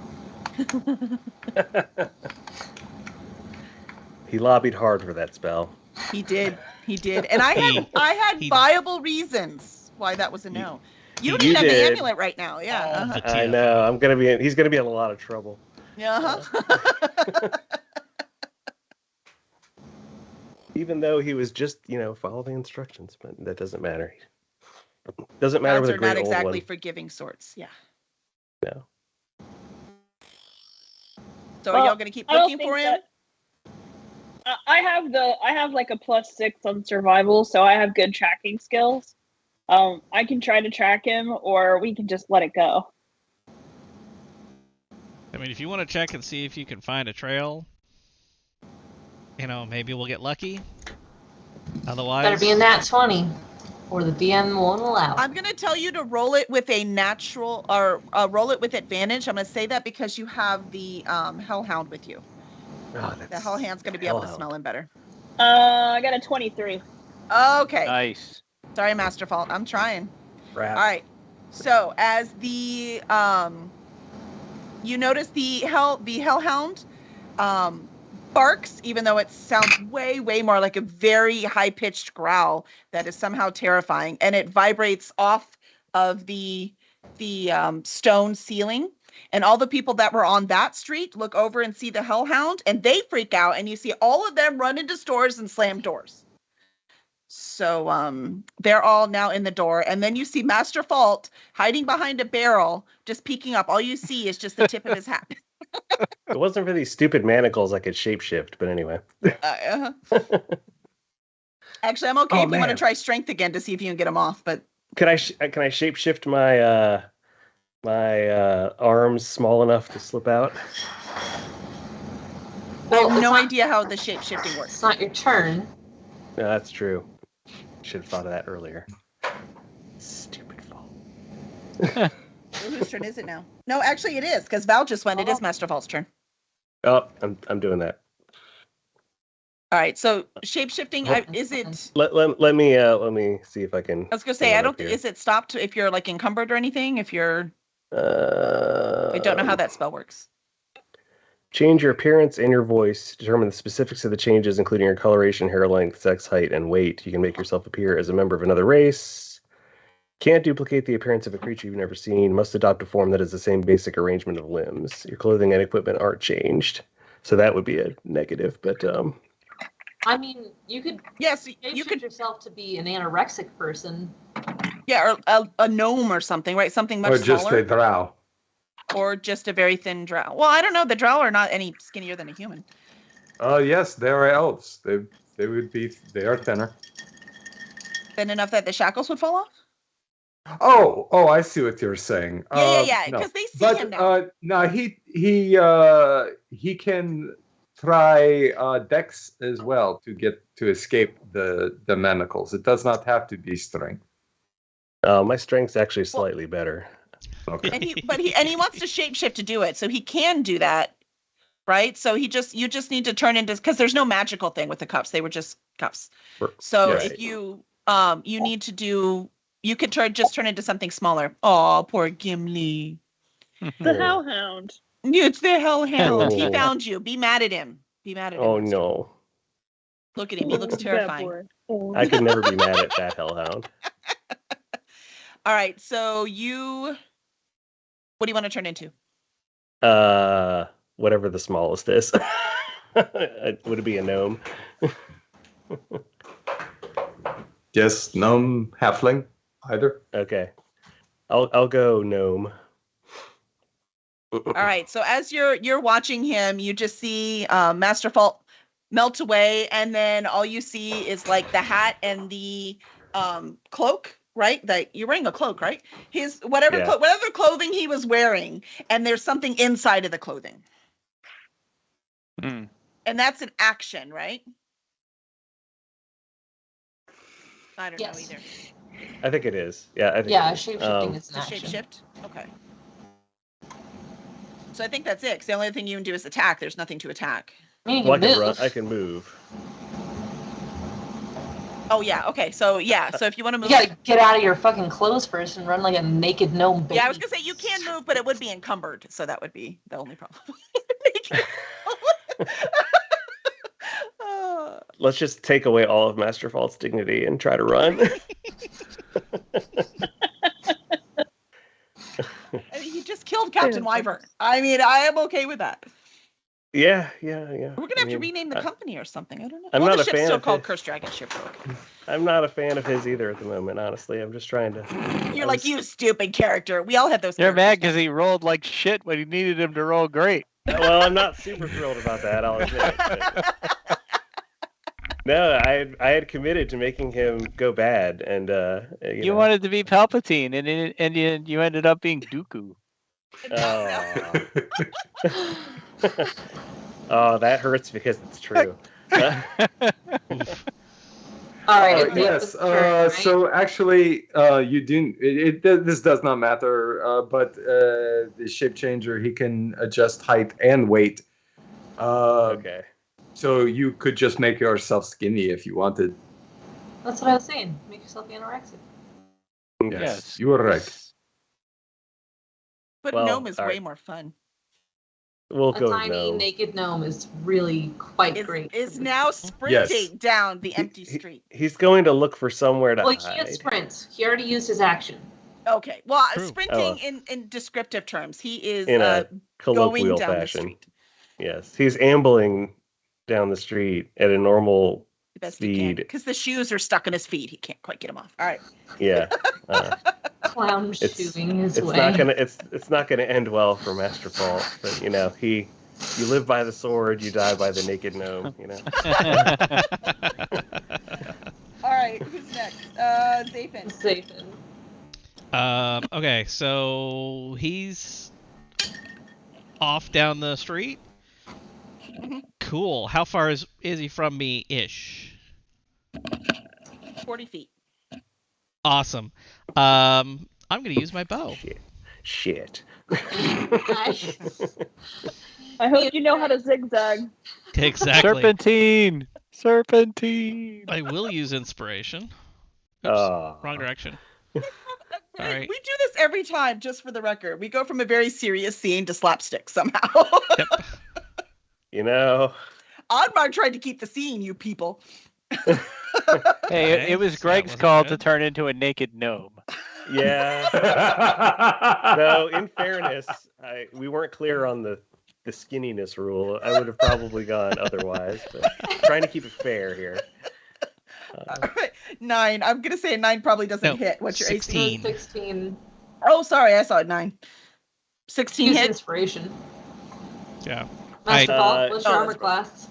He lobbied hard for that spell. He did. He did. And I had he- viable reasons why that was a no. You don't You even have the did. amulet right now. Yeah. All Uh-huh. the I TF. know. He's gonna be in a lot of trouble. Uh-huh. Even though he was just, follow the instructions, but that doesn't matter. Doesn't matter Gods with a are great not old exactly one. forgiving sorts. Yeah. No. So Well, are y'all gonna keep I don't looking think for him? I have like a +6 on survival, so I have good tracking skills. I can try to track him, or we can just let it go. I mean, if you want to check and see if you can find a trail, maybe we'll get lucky. Otherwise, Better be a nat 20, or the DM won't allow. I'm gonna tell you to roll it with a natural or roll it with advantage. I'm gonna say that because you have the Hellhound with you. Oh, The Hellhound's gonna be able to smell him better. I got a 23. Okay. Nice. Sorry, Master Fault. I'm trying. Crap. All right. So as the you notice the Hellhound barks, even though it sounds way more like a very high-pitched growl that is somehow terrifying, and it vibrates off of the stone ceiling. And all the people that were on that street look over and see the Hellhound, and they freak out, and you see all of them run into stores and slam doors. So they're all now in the door, and then you see Master Fault hiding behind a barrel, just peeking up. All you see is just the tip of his hat. If it wasn't for these stupid manacles, I could shapeshift, but anyway. Actually, I'm okay Oh, if you want to man. try strength again to see if you can get him off, but Can I shapeshift my my arms small enough to slip out? I have it's no not- idea how the shape-shifting works. It's not your turn. No, that's true. Should have thought of that earlier. Stupid Fault. Well, whose turn is it now? No, actually it is, because Val just went. It is Master Fault's turn. Oh, I'm doing that. All right, so shape-shifting, is it... Let me see if I can. I was going to say, I don't think... Is it stopped if you're, like, encumbered or anything? If you're... I don't know how that spell works. Change your appearance and your voice. Determine the specifics of the changes, including your coloration, hair length, sex, height, and weight. You can make yourself appear as a member of another race. Can't duplicate the appearance of a creature you've never seen. Must adopt a form that has the same basic arrangement of limbs. Your clothing and equipment aren't changed. So that would be a negative, but I mean, you could Yes, you shapeshift could... yourself to be an anorexic person. Yeah, or a gnome or something, right? Something much Or just smaller. a drow. Or just a very thin drow. Well, I don't know. The drow are not any skinnier than a human. Yes, they are elves. They are thinner. Thin enough that the shackles would fall off? Oh, I see what you're saying. Yeah, no. because they see But him now. no, he can try Dex as well to escape the manacles. It does not have to be strength. my strength's actually slightly better. Okay. And he wants to shapeshift to do it, so he can do that, right? So you just need to turn into, because there's no magical thing with the cuffs. They were just cuffs. So Yes. if you need to do, you could just turn into something smaller. Oh, poor Gimli. The Hellhound. It's the Hellhound. He Oh. found you. Be mad at him. Be mad at him. Oh Master. no. Look at him. He looks Bad terrifying. boy. Oh. I could never be mad at that hellhound. All right. So what do you want to turn into? Whatever the smallest is. Would it be a gnome? Yes, gnome, halfling, either. Okay. I'll go gnome. All right. So as you're watching him, you just see Master Fault melt away, and then all you see is like the hat and the cloak, right? That you're wearing a cloak, right? His whatever clothing he was wearing, and there's something inside of the clothing. Hmm. And that's an action, right? I don't know Yes. either. I think it is. Yeah, I think Yeah, it is. shapeshifting is The an action. shapeshift? Okay. So I think that's it, 'cause the only thing you can do is attack. There's nothing to attack. I mean, you Well, I can can move. run. I can move. Oh, yeah. Okay. So, yeah. So if you want to move. You gotta get out of your fucking clothes first and run like a naked gnome baby. Yeah, I was going to say you can move, but it would be encumbered. So that would be the only problem. Let's just take away all of Master Fault's dignity and try to run. I mean, he just killed Captain Wyvern. I mean, I am okay with that. Yeah. We're gonna have to rename the company or something. I don't know. I'm well, not the a ship's fan still of called his. Curse Dragon Ship. Okay. I'm not a fan of his either at the moment. Honestly, I'm just trying to. You're like, you stupid character. We all have those. You're mad characters. because he rolled like shit when he needed him to roll great. Well, I'm not super thrilled about that. I'll admit. But... No, I had committed to making him go bad, and you wanted to be Palpatine, and you ended up being Dooku. Oh, that hurts because it's true. All right. Yes. So actually, you do. This does not matter. But the shape changer, he can adjust height and weight. Okay. So you could just make yourself skinny if you wanted. That's what I was saying. Make yourself anorexic. Yes, you were right. But Well, gnome is all way right. more fun. We'll A go tiny gnome. naked gnome is really quite great. Is now sprinting down the empty street. He's going to look for somewhere to Well, he hide. can't sprint. He already used his action. Okay. Well, True. sprinting in descriptive terms, he is In a going colloquial down the fashion. street. Yes, he's ambling down the street at a normal The best he can. speed. Because the shoes are stuck in his feet. He can't quite get them off. All right. Yeah. Clown It's- shooing his It's way. not gonna it's not gonna end well for Master Fault, but you live by the sword, you die by the naked gnome, All right. Who's next? Zaphin. Zaphin. Okay, so he's off down the street. Mhm. Cool. How far is he from me ish? 40 feet. Awesome. I'm gonna use my bow. Shit. I hope you know how to zigzag. Exactly. Serpentine. I will use inspiration. Oops, Oh. wrong direction. All right. We do this every time, just for the record. We go from a very serious scene to slapstick somehow. Yep. Oddmark tried to keep the scene, you people. Hey, Okay, it was so that Greg's wasn't call good. to turn into a naked gnome. Yeah. No, in fairness, we weren't clear on the skinniness rule. I would have probably gone otherwise, but trying to keep it fair here. All right. 9. I'm going to say 9 probably doesn't No, hit. What's your 16. 16. Oh, sorry. I saw it 9. 16 Use hit. inspiration. Yeah. Master I- Ball, what's your oh, armor that's class?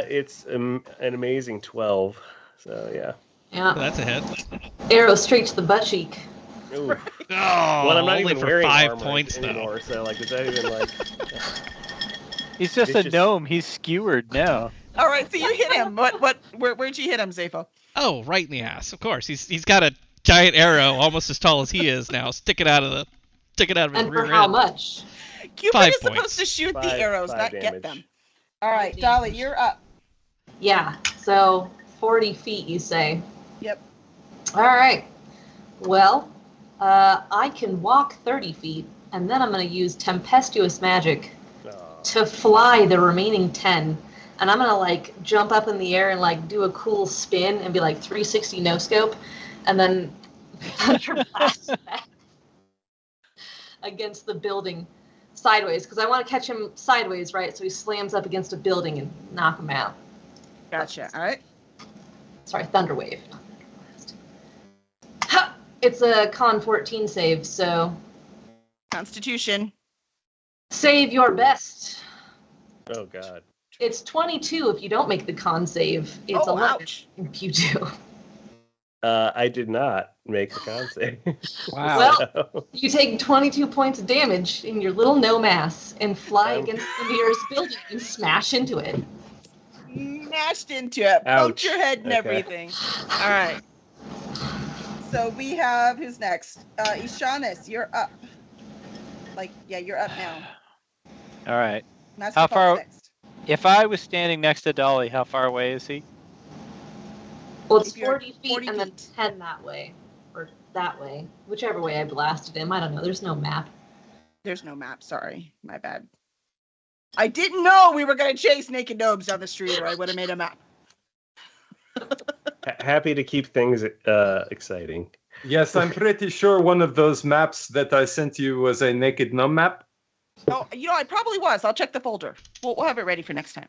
It's an amazing 12. So yeah. Yeah. That's a hit. Arrow straight to the butt cheek. Ooh. Oh, Well, I'm not only even for wearing 5 armor points anymore, though. so like, is that even like? He's just It's a just- gnome. He's skewered now. All right. So you hit him. Where'd you hit him, Zapho? Oh, right in the ass. Of course. He's got a giant arrow almost as tall as he is now, sticking out of his And for rear how end. much? Cupid 5 is supposed points. to shoot the 5 arrows, not damage. get them. All right, Five Dolly, damage. you're up. Yeah. So 40 feet, you say? Yep. All right. Well, I can walk 30 feet, and then I'm going to use tempestuous magic Oh. to fly the remaining 10. And I'm going to like jump up in the air and like do a cool spin and be like 360 no scope, and then thunder blast back against the building sideways, because I want to catch him sideways, right? So he slams up against a building and knock him out. Gotcha. All right. Sorry, thunder wave. not thunder blast. Ha! It's a con 14 save, so Constitution. save your best. Oh God. It's 22 if you don't make the con save. It's 11 ouch. if you do. I did not make the con save. Wow. Well, you take 22 points of damage in your little gnome ass and fly against the nearest building and smash into it. Smashed into it. Bumped Ouch. your head and Okay. everything. All right. So we have, who's next? Ishanis, you're up. You're up now. All right. Master How Fault's far- next. If I was standing next to Dolly, how far away is he? Well, it's If you're 40 feet 40 and then feet. 10 that way. Or that way. Whichever way I blasted him. I don't know. There's no map. There's no map. Sorry. My bad. I didn't know we were going to chase naked gnomes down the street, or I would have made a map. Happy to keep things exciting. Yes, I'm pretty sure one of those maps that I sent you was a naked gnome map. Oh, I probably was. I'll check the folder. We'll have it ready for next time.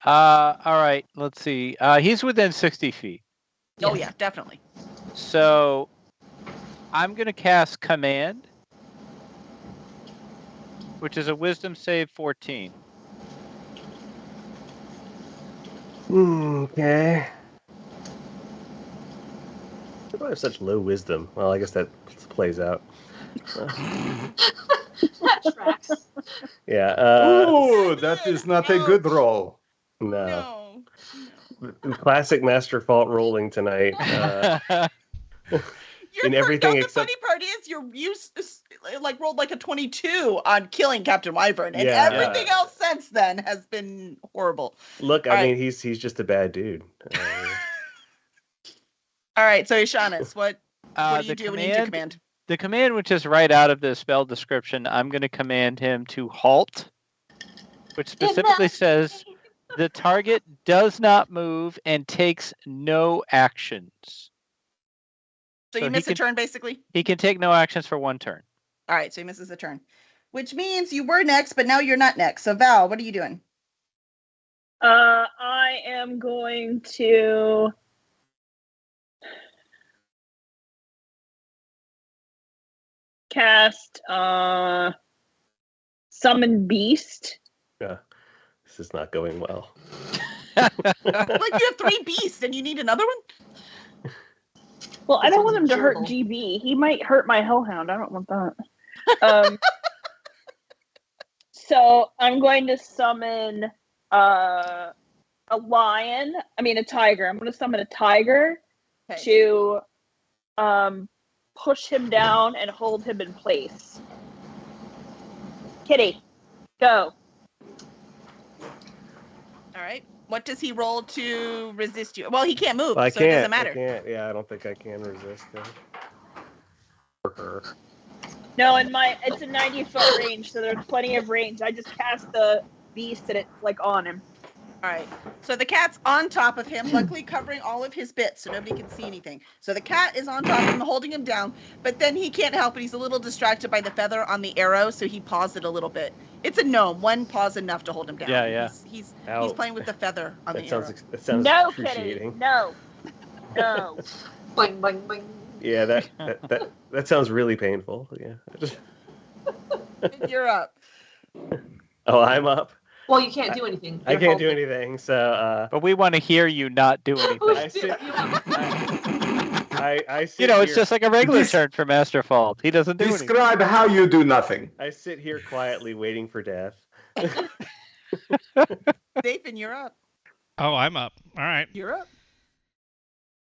All right. Let's see. He's within 60 feet. Oh Yes. yeah, definitely. So I'm going to cast Command, which is a Wisdom save 14. Okay. Why do I have such low wisdom? Well, I guess that plays out. That tracks. Yeah. Ooh, that is not a good roll. No. No. Classic Master Fault rolling tonight. Your In everything the except- funny part is you rolled like a 22 on killing Captain Wyvern, and Yeah. everything else since then has been horrible. Look, All I right. mean, he's just a bad dude. All right, so Ishanis, what do you the do when you do command? The command, which is right out of the spell description, I'm going to command him to halt, which specifically says the target does not move and takes no actions. So so you he miss a can- turn, basically? He can take no actions for 1 turn. All right, so he misses a turn. Which means you were next, but now you're not next. So Val, what are you doing? I am going to cast Summon Beast. This is not going well. Like you have 3 beasts and you need another one? Well, I This don't want him one's to hurt gerbil. GB. He might hurt my Hellhound. I don't want that. So I'm going to summon a lion. I mean a tiger. I'm going to summon a tiger Okay. to push him down and hold him in place. Kitty, go. All right. What does he roll to resist you? Well, he can't move, I so can't. it doesn't matter. I can't. Yeah, I don't think I can resist him. Or her. No, it's a 90-foot range, so there's plenty of range. I just cast the beast and it's like on him. All right. So the cat's on top of him, luckily covering all of his bits so nobody can see anything. So the cat is on top of him, holding him down, but then he can't help it. He's a little distracted by the feather on the arrow, so he paused it a little bit. It's a gnome. 1 pause enough to hold him down. Yeah. He's Ow. playing with the feather on That the sounds. arrow. That sounds No, Kitty, excruciating. no. Boing, boing, boing. Yeah, that sounds really painful. Yeah. You're up. Oh, I'm up. Well, you can't do anything. I You're can't do holding. anything. So But we want to hear you not do anything. I sit. I sit It's here- just like a regular This- turn for Master Fault. He doesn't do anything. Describe how you do nothing. I sit here quietly waiting for death. Dathan, you're up. Oh, I'm up. All right. You're up.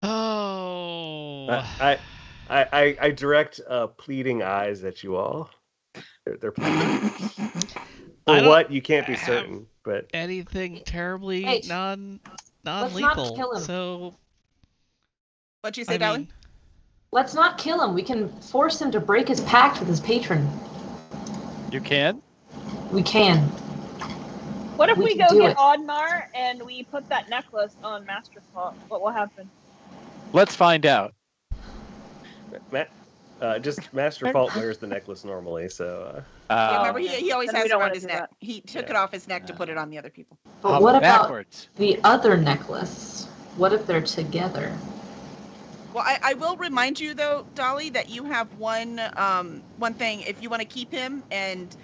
Oh. I direct pleading eyes at you all. They're pleading. For I don't what? You can't be have- certain, but Anything terribly Hey, non-lethal. not kill him. So What'd you say, I darling? mean, Let's not kill him. We can force him to break his pact with his patron. You can? We can. What if We we can go do get it. Oddmar and we put that necklace on Master Fault? What will happen? Let's find out. just Master Fault wears the necklace normally, so Yeah, remember, he always Then we has it don't around wanna his do neck. that. He took it off his neck to put it on the other people. But Hop what about backwards. the other necklace? What if they're together? Well, I will remind you though, Dolly, that you have one thing. If you want to keep him and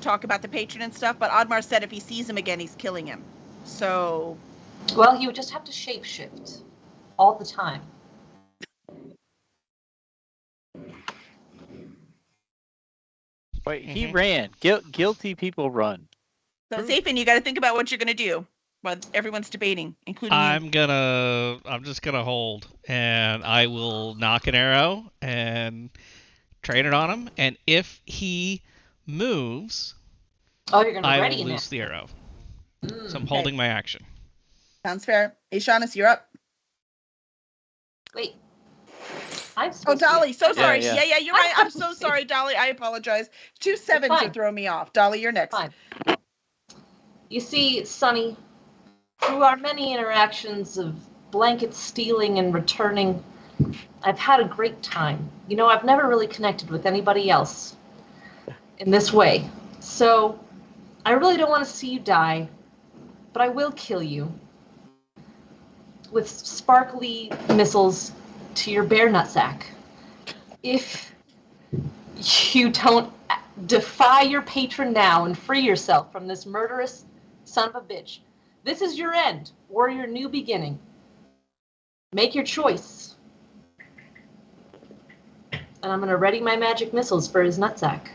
talk about the patron and stuff, but Oddmar said if he sees him again, he's killing him. So Well, he would just have to shapeshift all the time. Wait, he Mhm. ran. Guilty people run. So Zafin, you got to think about what you're gonna do. While everyone's debating, including you. I'm just gonna hold, and I will knock an arrow and train it on him. And if he moves, Oh, you're gonna I ready will him. loose the arrow. Mm. So I'm holding my action. Sounds fair. Ishanis, you're up. Wait. I'm Oh, supposed to be- Dolly, so sorry. yeah. Yeah, you're right. I'm so sorry, Dolly. I apologize. 2 sevens fine. are throwing me off. Dolly, you're next. Fine. You see, Sonny, through our many interactions of blanket stealing and returning, I've had a great time. I've never really connected with anybody else. in this way. So I really don't want to see you die, but I will kill you with sparkly missiles to your bare nutsack. If you don't defy your patron now and free yourself from this murderous son of a bitch, this is your end or your new beginning. Make your choice. And I'm going to ready my magic missiles for his nutsack.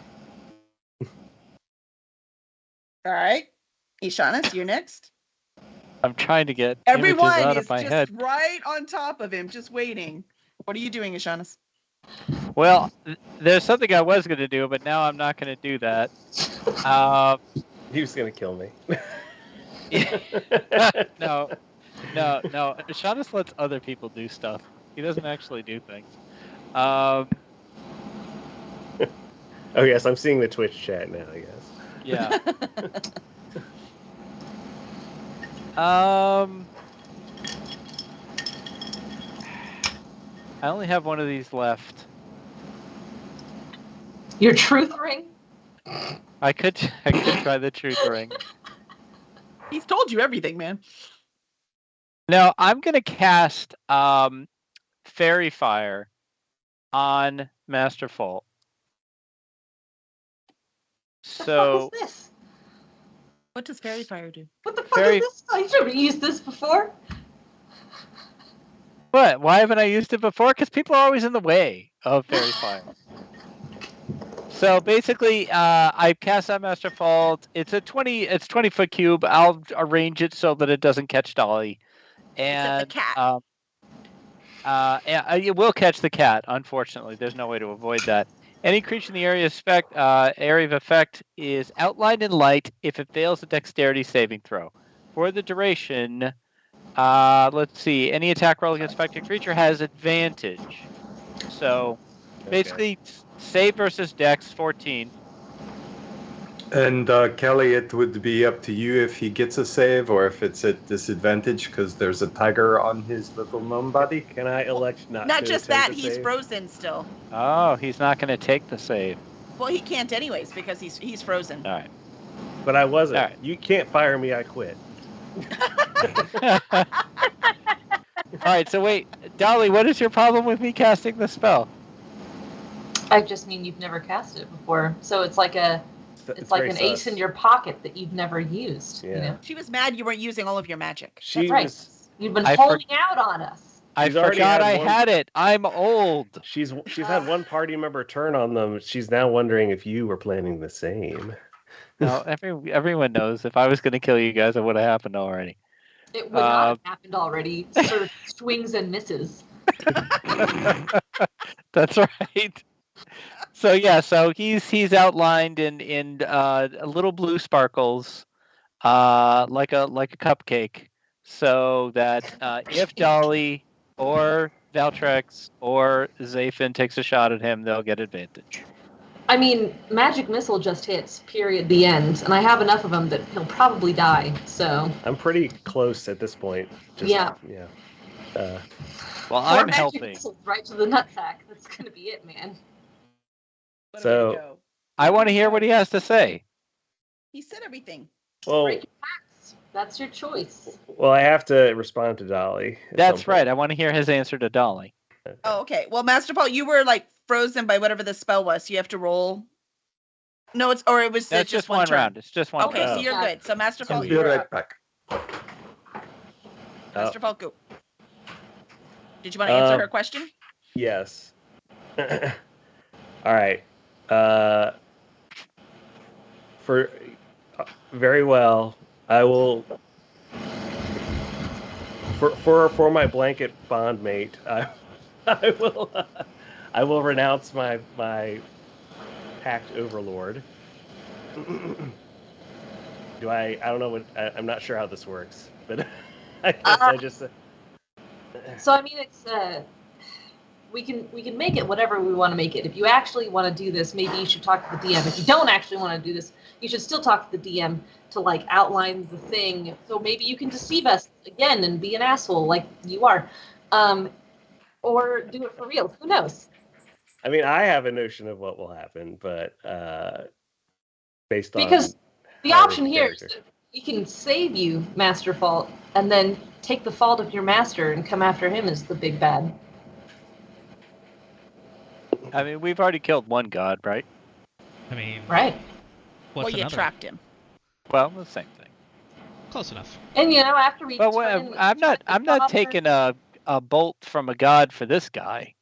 All right. Ishanis, you're next. I'm trying to get Everyone images out is of my just head. right on top of him, just waiting. What are you doing, Ishanis? Well, there's something I was going to do, but now I'm not going to do that. He was gonna kill me. No. Shaunus lets other people do stuff. He doesn't actually do things. Oh yes, I'm seeing the Twitch chat now. I guess. Yeah. I only have one of these left. Your truth ring? I could try the truth ring. He's told you everything, man. No, I'm gonna cast Fairy Fire on Masterful. What the So fuck is this? What does Fairy Fire do? What the fuck Fairy- is this? I've never used this before. what? Why haven't I used it before? Because people are always in the way of Fairy Fire. So basically, I cast on Masterful. It's 20-foot cube. I'll arrange it so that it doesn't catch Dolly. And Except the cat. it will catch the cat. Unfortunately, there's no way to avoid that. Any creature in the area of effect is outlined in light if it fails a dexterity saving throw. For the duration, let's see. Any attack roll against affected creature has advantage. So basically, save versus dex 14. And Kelly, it would be up to you if he gets a save or if it's at disadvantage because there's a tiger on his little gnome body. Can I elect not? Not to just attempt that, to he's save? frozen still. Oh, he's not going to take the save. Well, he can't anyways because he's frozen. All right. But I wasn't. All right. You can't fire me. I quit. All right. So wait, Dolly, what is your problem with me casting the spell? I just mean you've never cast it before. So it's like it's like very an ace sus. in your pocket that you've never used. You Yeah. know? She was mad you weren't using all of your magic. She That's right. was. You've been I holding out on us. I She's already forgot had I one- had it. I'm old. She's had one party member turn on them. She's now wondering if you were planning the same. No, everyone knows if I was going to kill you guys, it would have happened already. It would not have happened already. Sir swings and misses. That's right. So yeah, so he's outlined in little blue sparkles, like a cupcake, so that if Dolly or Valtrex or Zafin takes a shot at him, they'll get advantage. I mean, magic missile just hits. Period. The end. And I have enough of them that he'll probably die. So. I'm pretty close at this point. Yeah. Yeah. Well, Four I'm magic helping. missiles right to the nutsack. That's gonna be it, man. What a way to So- go. I want to hear what he has to say. He said everything. Well, Break your backs. That's your choice. well, I have to respond to Dolly. at That's some right. point. I want to hear his answer to Dolly. Oh, okay. Well, Master Paul, you were like frozen by whatever the spell was. So you have to roll. No, it was That's just one turn. round. It's just one Okay, round. so you're Yeah. good. So Master I'll Paul, be you're right up. back. Master Paul, go. Did you want to answer her question? Yes. All right. Very well. I will. For my blanket bondmate, I will renounce my pact overlord. I don't know what I'm not sure how this works, but I guess I just. So I mean, it's we can make it whatever we want to make it. If you actually want to do this, maybe you should talk to the DM. If you don't actually want to do this, you should still talk to the DM to like outline the thing. So maybe you can deceive us again and be an asshole like you are, or do it for real. Who knows? I mean, I have a notion of what will happen, but based on Because the hiring option here is character. that we can save you, Master Fault, and then take the fault of your master and come after him as the big bad. I mean, we've already killed one god, right? I mean, Right. what's well, you another? trapped him. Well, the same thing. Close enough. And after we But turn in I'm not Goblin- taking a bolt from a god for this guy.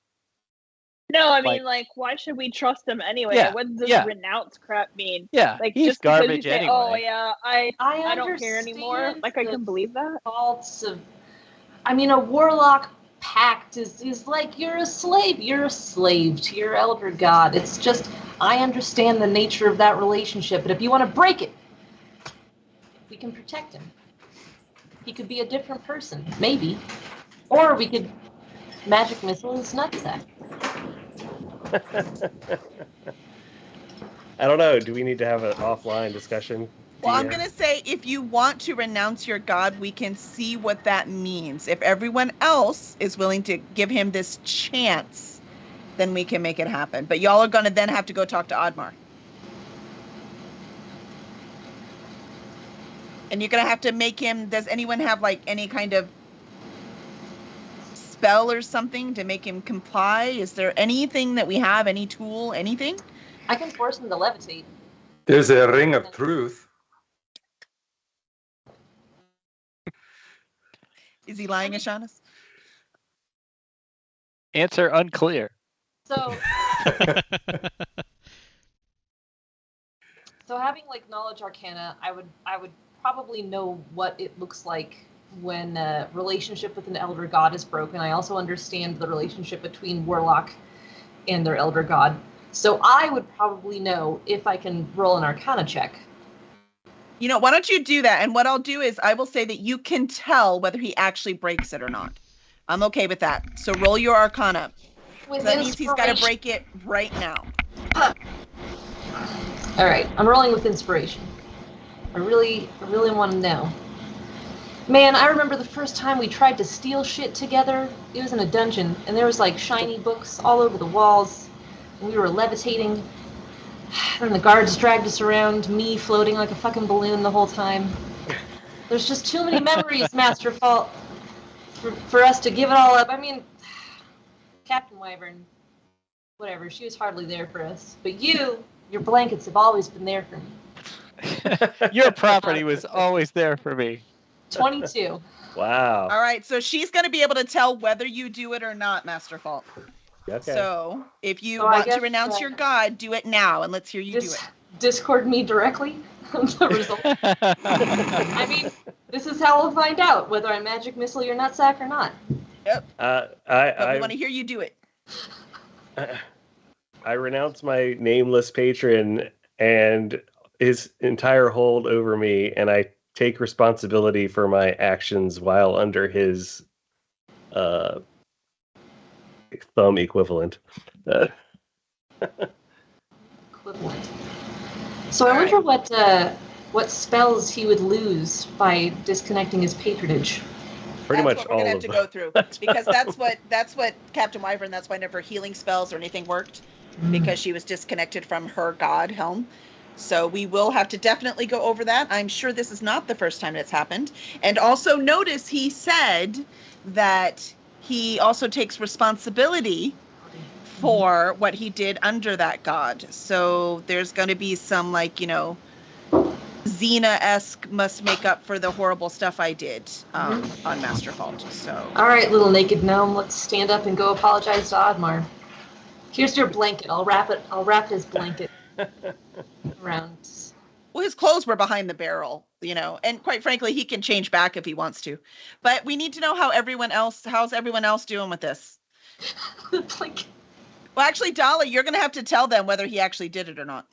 No, I mean, like, why should we trust him anyway? Yeah, What does yeah. renounce crap mean? Yeah, Like, he's just because you garbage say, anyway. oh, yeah, I don't care anymore. understand Like, I the can believe that. faults of, I mean, a warlock pact is like you're a slave. You're a slave to your elder god. It's just, I understand the nature of that relationship, but if you want to break it, we can protect him. He could be a different person, maybe. Or we could magic missile his nutsack. I don't know. Do we need to have an offline discussion? Well, I'm DM? going to say if you want to renounce your god, we can see what that means. If everyone else is willing to give him this chance, then we can make it happen. But y'all are going to then have to go talk to Oddmar. And you're going to have to make him, does anyone have like any kind of spell or something to make him comply? Is there anything that we have, any tool, anything? I can force him to levitate. There's a ring of truth. Is he lying, Ashanis? Answer unclear. So having like knowledge arcana, I would probably know what it looks like when a relationship with an elder god is broken. I also understand the relationship between warlock and their elder god. So I would probably know if I can roll an arcana check. Why don't you do that? And what I'll do is I will say that you can tell whether he actually breaks it or not. I'm okay with that. So roll your arcana. With That means he's got to inspiration- break it right now. All right, I'm rolling with inspiration. I really want to know. Man, I remember the first time we tried to steal shit together. It was in a dungeon, and there was like shiny books all over the walls. And we were levitating. And the guards dragged us around, me floating like a fucking balloon the whole time. There's just too many memories, Master Fault, for us to give it all up. I mean, Captain Wyvern, whatever, she was hardly there for us. But your blankets have always been there for me. Your property was always there for me. 22. Wow. All right. So she's going to be able to tell whether you do it or not, Master Fault. Okay. So if you So I want to guess, renounce your god, do it now, and let's hear you do it. Discord me directly the result. I mean, this is how we'll find out whether I magic missile your nutsack or not. But we I want to hear you do it. I renounce my nameless patron and his entire hold over me, and I take responsibility for my actions while under his thumb equivalent. Equivalent. So I wonder what spells he would lose by disconnecting his patronage. Pretty That's much what we're all gonna of have to them. go through because that's what Captain Wyvern. That's why never healing spells or anything worked because she was disconnected from her god Helm. So we will have to definitely go over that. I'm sure this is not the first time it's happened. And also notice he said that he also takes responsibility for what he did under that god. So there's going to be some Xena-esque must make up for the horrible stuff I did on Master Fault. So All right, little naked gnome, let's stand up and go apologize to Oddmar. Here's your blanket. I'll wrap his blanket around. well, his clothes were behind the barrel, and quite frankly, he can change back if he wants to. But we need to know how's everyone else doing with this? The blanket. Well, actually, Dolly, you're going to have to tell them whether he actually did it or not.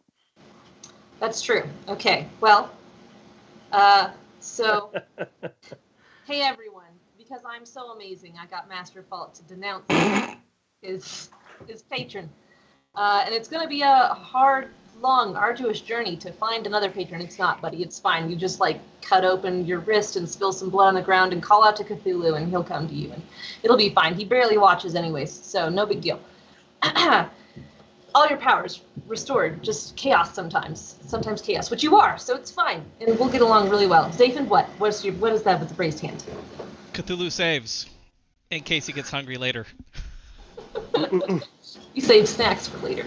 That's true. Okay. Well, so, hey everyone, because I'm so amazing, I got Master Fault to denounce his patron. And it's going to be a hard, long, arduous journey to find another patron. It's not, buddy. It's fine. You just cut open your wrist and spill some blood on the ground and call out to Cthulhu and he'll come to you and it'll be fine. He barely watches anyways, so no big deal. all your powers restored. Just chaos sometimes. Sometimes chaos, which you are, so it's fine. And we'll get along really well. Zathan, what? What is that with the raised hand? Cthulhu saves, in case he gets hungry later. You save snacks for later.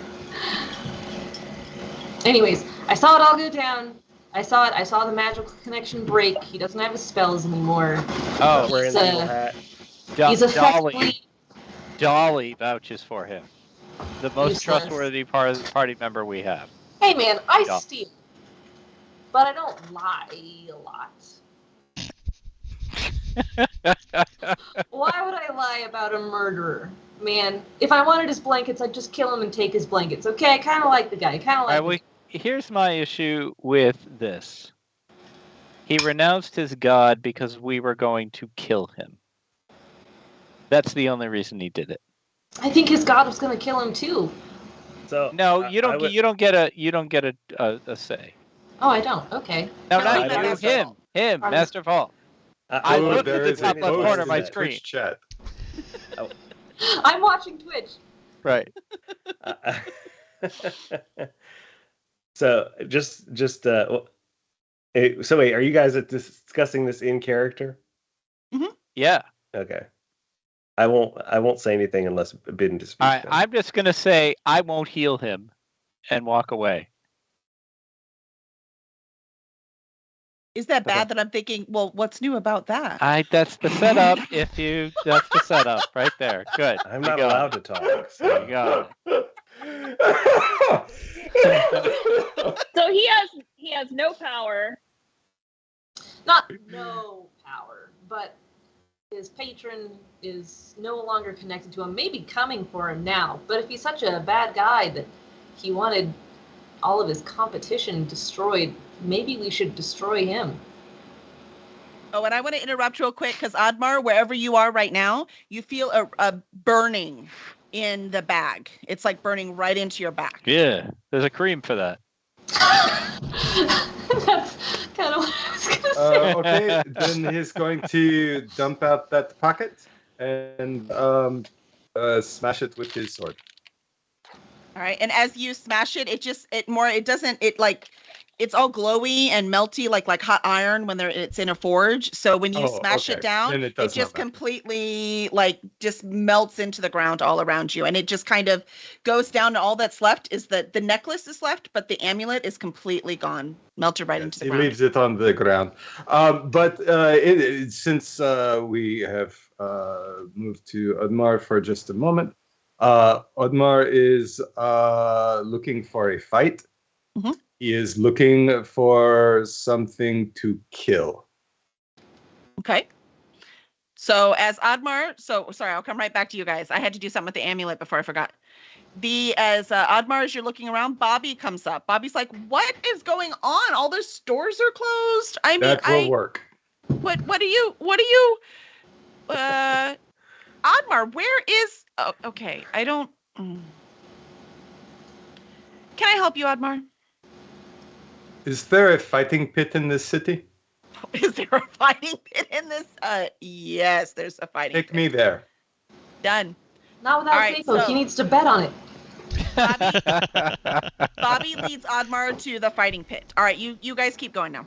Anyways, I saw it all go down. I saw it. I saw the magical connection break. He doesn't have his spells anymore. Oh, Wearing the little hat. He's effectively... Dolly vouches for him. The most Useless. trustworthy party member we have. Hey man, I Yeah. steal. But I don't lie a lot. Why would I lie about a murderer? Man, if I wanted his blankets, I'd just kill him and take his blankets. Okay, I kind of like the guy. I kind of like Here's my issue with this. He renounced his god because we were going to kill him. That's the only reason he did it. I think his god was going to kill him too. So No, I- you don't. I would- You don't get a say. Oh, I don't. Okay. No, No, not I you. don't. Him, I'm- Master of Hall. I Oh, looked there at the is a top left post corner of in my the screen. Twitch chat. I'm watching Twitch. Right. So so wait, are you guys discussing this in character? Yeah. Okay. I won't say anything unless bidden to speak. then. I'm just gonna say I won't heal him, and walk away. Is that bad that I'm thinking, well, what's new about that? That's the setup. That's the setup right there. Good. I'm You not got allowed to talk. So. You got it. So he has no power. Not no power, but his patron is no longer connected to him. Maybe coming for him now, but if he's such a bad guy that he wanted all of his competition destroyed, maybe we should destroy him. Oh, and I want to interrupt real quick because Admar, wherever you are right now, you feel a burning in the bag. It's like burning right into your back. Yeah. There's a cream for that. That's kind of what I was gonna say. Okay, then he's going to dump out that pocket and smash it with his sword. All right. And as you smash it, it's all glowy and melty like hot iron when it's in a forge. So when you smash it okay. down, Then it does just not matter. completely just melts into the ground all around you. And it just kind of goes down, and all that's left is the necklace is left, but the amulet is completely gone, melted right into the He ground. leaves it on the ground. But since we have moved to Odmar for just a moment, Odmar is looking for a fight. Mhm. He is looking for something to kill. Okay. So as Admar, sorry, I'll come right back to you guys. I had to do something with the amulet before I forgot. Admar, as you're looking around, Bobby comes up. Bobby's like, "What is going on? All the stores are closed." I mean, That will work. What do you? Admar, where is? Oh, okay, I don't. Can I help you, Admar? Is there a fighting pit in this city? Is there a fighting pit in this? Yes, there's a fighting Take pit. me there. Done. Not without All right, Zapo. so- He needs to bet on it. Bobby leads Admar to the fighting pit. All right, you guys keep going now.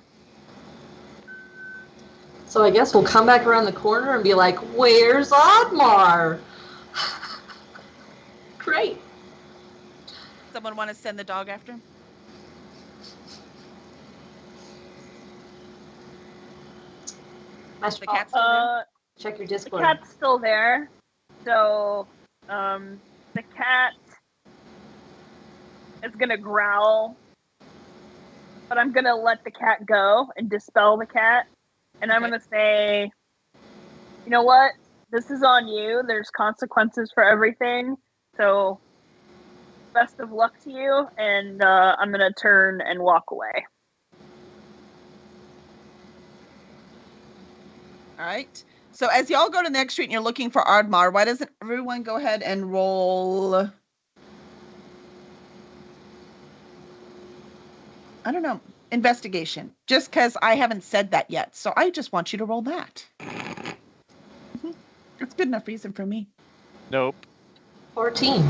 So I guess we'll come back around the corner and be like, "Where's Admar?" Great. Someone want to send the dog after him? Master The Paul, cat's still there? check your The Discord. cat's still there. So the cat is gonna growl. But I'm gonna let the cat go and dispel the cat. And I'm Okay. gonna say, you know what? This is on you. There's consequences for everything. So best of luck to you. And I'm gonna turn and walk away. All right. So as y'all go to the next street and you're looking for Admar, why doesn't everyone go ahead and roll? I don't know. Investigation. Just because I haven't said that yet. So I just want you to roll that. It's good enough reason for me. Nope. 14.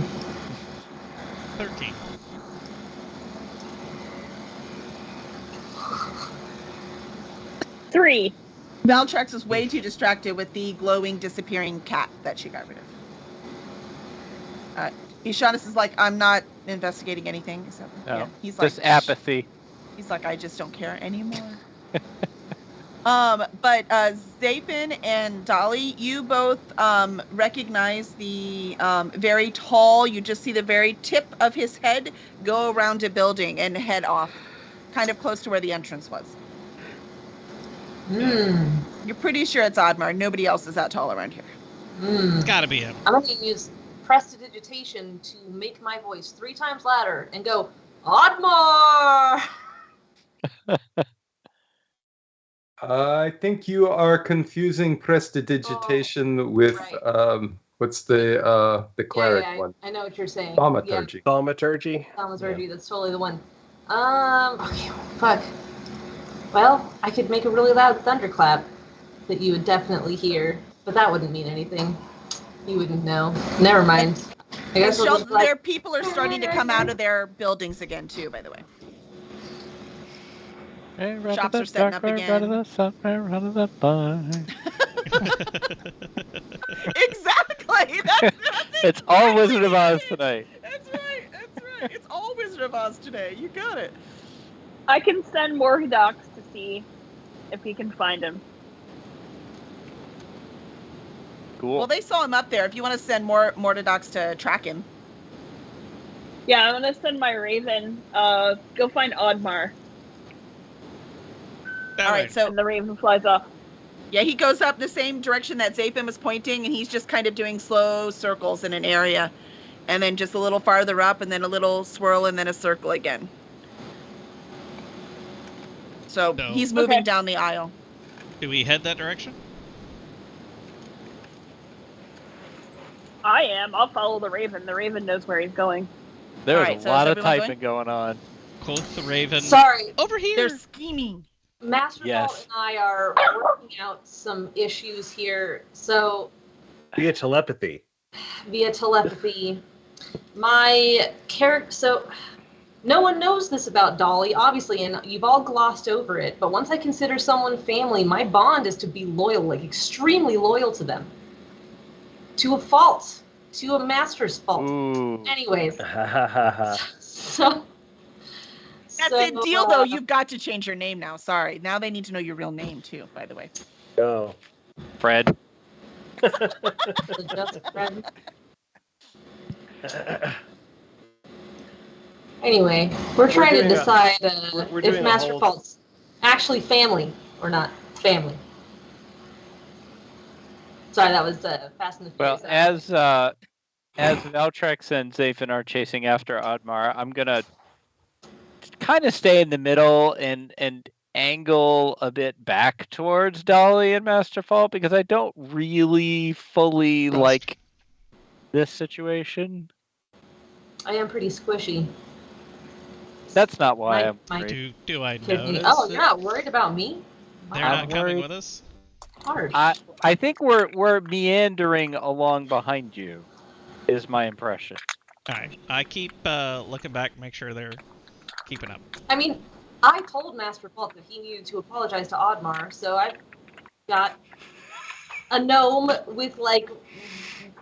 13. Three. Valtrex is way too distracted with the glowing, disappearing cat that she got rid of. Ishanis is like, I'm not investigating anything. So, No, yeah. He's like, just apathy. He's like, I just don't care anymore. But Zapin and Dolly, you both recognize the very tall, you just see the very tip of his head go around a building and head off, kind of close to where the entrance was. You're pretty sure it's Oddmar. Nobody else is that tall around here. It's gotta be him. I'm going to use prestidigitation to make my voice 3 times louder and go, Oddmar! I think you are confusing prestidigitation with right. What's the cleric yeah, one? I know what you're saying. Thaumaturgy. Thaumaturgy. Thaumaturgy, that's totally the one. Okay, fuck. Well, I could make a really loud thunderclap that you would definitely hear, but that wouldn't mean anything. You wouldn't know. Never mind. I guess we'll just Their people are starting to come out of their buildings again too, by the way. Shops are setting up again. Exactly. That's It's all Wizard of Oz tonight. That's right. It's all Wizard of Oz today. You got it. I can send Morgodox to see if he can find him. Cool. Well, they saw him up there. If you want to send more Morgodox to track him. Yeah, I'm gonna send my Raven. Go find Oddmar. That All way. right, so And the Raven flies off. yeah, he goes up the same direction that Zapin was pointing, and he's just kind of doing slow circles in an area, and then just a little farther up, and then a little swirl, and then a circle again. So No. he's moving Okay. down the aisle. Do we head that direction? I am. I'll follow the Raven. The Raven knows where he's going. There's Alright, a so lot is of everyone typing going on. Quote the Raven. Sorry, Over here. They're scheming. Master Yes. Vault and I are working out some issues here. So, Via telepathy. via telepathy, my character. So, no one knows this about Dolly, obviously, and you've all glossed over it. But once I consider someone family, my bond is to be loyal, like extremely loyal to them. To a fault. To a master's fault. Ooh. Anyways, Ha ha ha ha. so. That's a deal, though. You've got to change your name now. Sorry. Now they need to know your real name, too, by the way. Oh. Fred. Just friends. Anyway, we're trying to doing a- decide we're if doing a Master whole- Fault's actually family or not family. Sorry, that was Fast and the Well, Furious. as Valtrex and Zaphin are chasing after Oddmar, I'm gonna kind of stay in the middle and angle a bit back towards Dolly and Master Fault because I don't really fully like this situation. I am pretty squishy. That's not why My- I'm my worried. Do I kidney- notice? Oh, it? you're not worried about me? They're I'm not coming worried. with us. Hard. I think we're meandering along behind you, is my impression. All right. I keep looking back, make sure they're keeping up. I mean, I told Master Fault that he needed to apologize to Oddmar, so I've got a gnome with like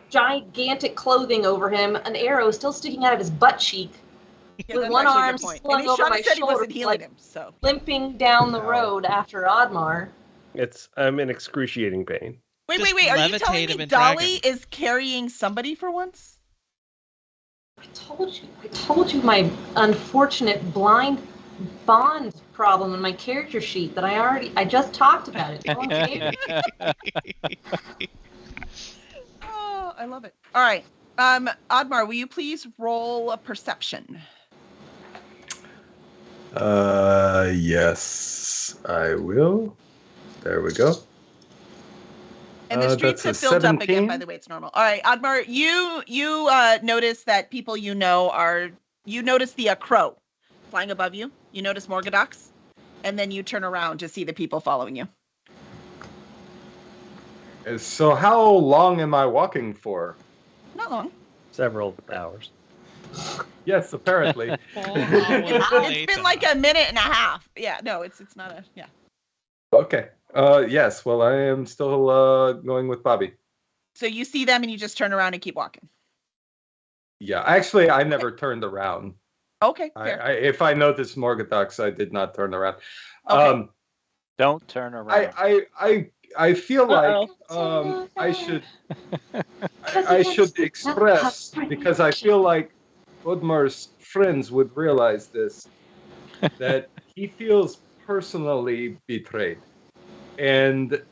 gigantic clothing over him, an arrow still sticking out of his butt cheek, Yeah, with that's one actually a arm good point. slung And over Shauna my said he shoulder, wasn't healing like him, so. limping down the Ow. road after Oddmar. I'm in excruciating pain. Wait. Just Are you levitate telling him me and drag Dolly is carrying somebody for once? I told you my unfortunate blind bond problem in my character sheet that I just talked about it. No one gave me. Oh, I love it. All right. Oddmar, will you please roll a perception? Yes, I will. There we go. And the streets that's have a filled up again, by 17. the way. It's normal. All right, Oddmar, you notice that people you know are. You notice the crow flying above you. You notice Morgodox, and then you turn around to see the people following you. So how long am I walking for? Not long. Several hours. Yes, apparently. It's been like a minute and a half. Yeah, no, it's not a yeah. Okay. Yes. Well, I am still going with Bobby. So you see them and you just turn around and keep walking. Yeah. Actually, I never turned around. Okay. Fair. If I noticed Morgoth's, I did not turn around. Okay. Don't turn around. I feel like I should express, because I feel like Udmar's friends would realize this, that he feels personally betrayed. And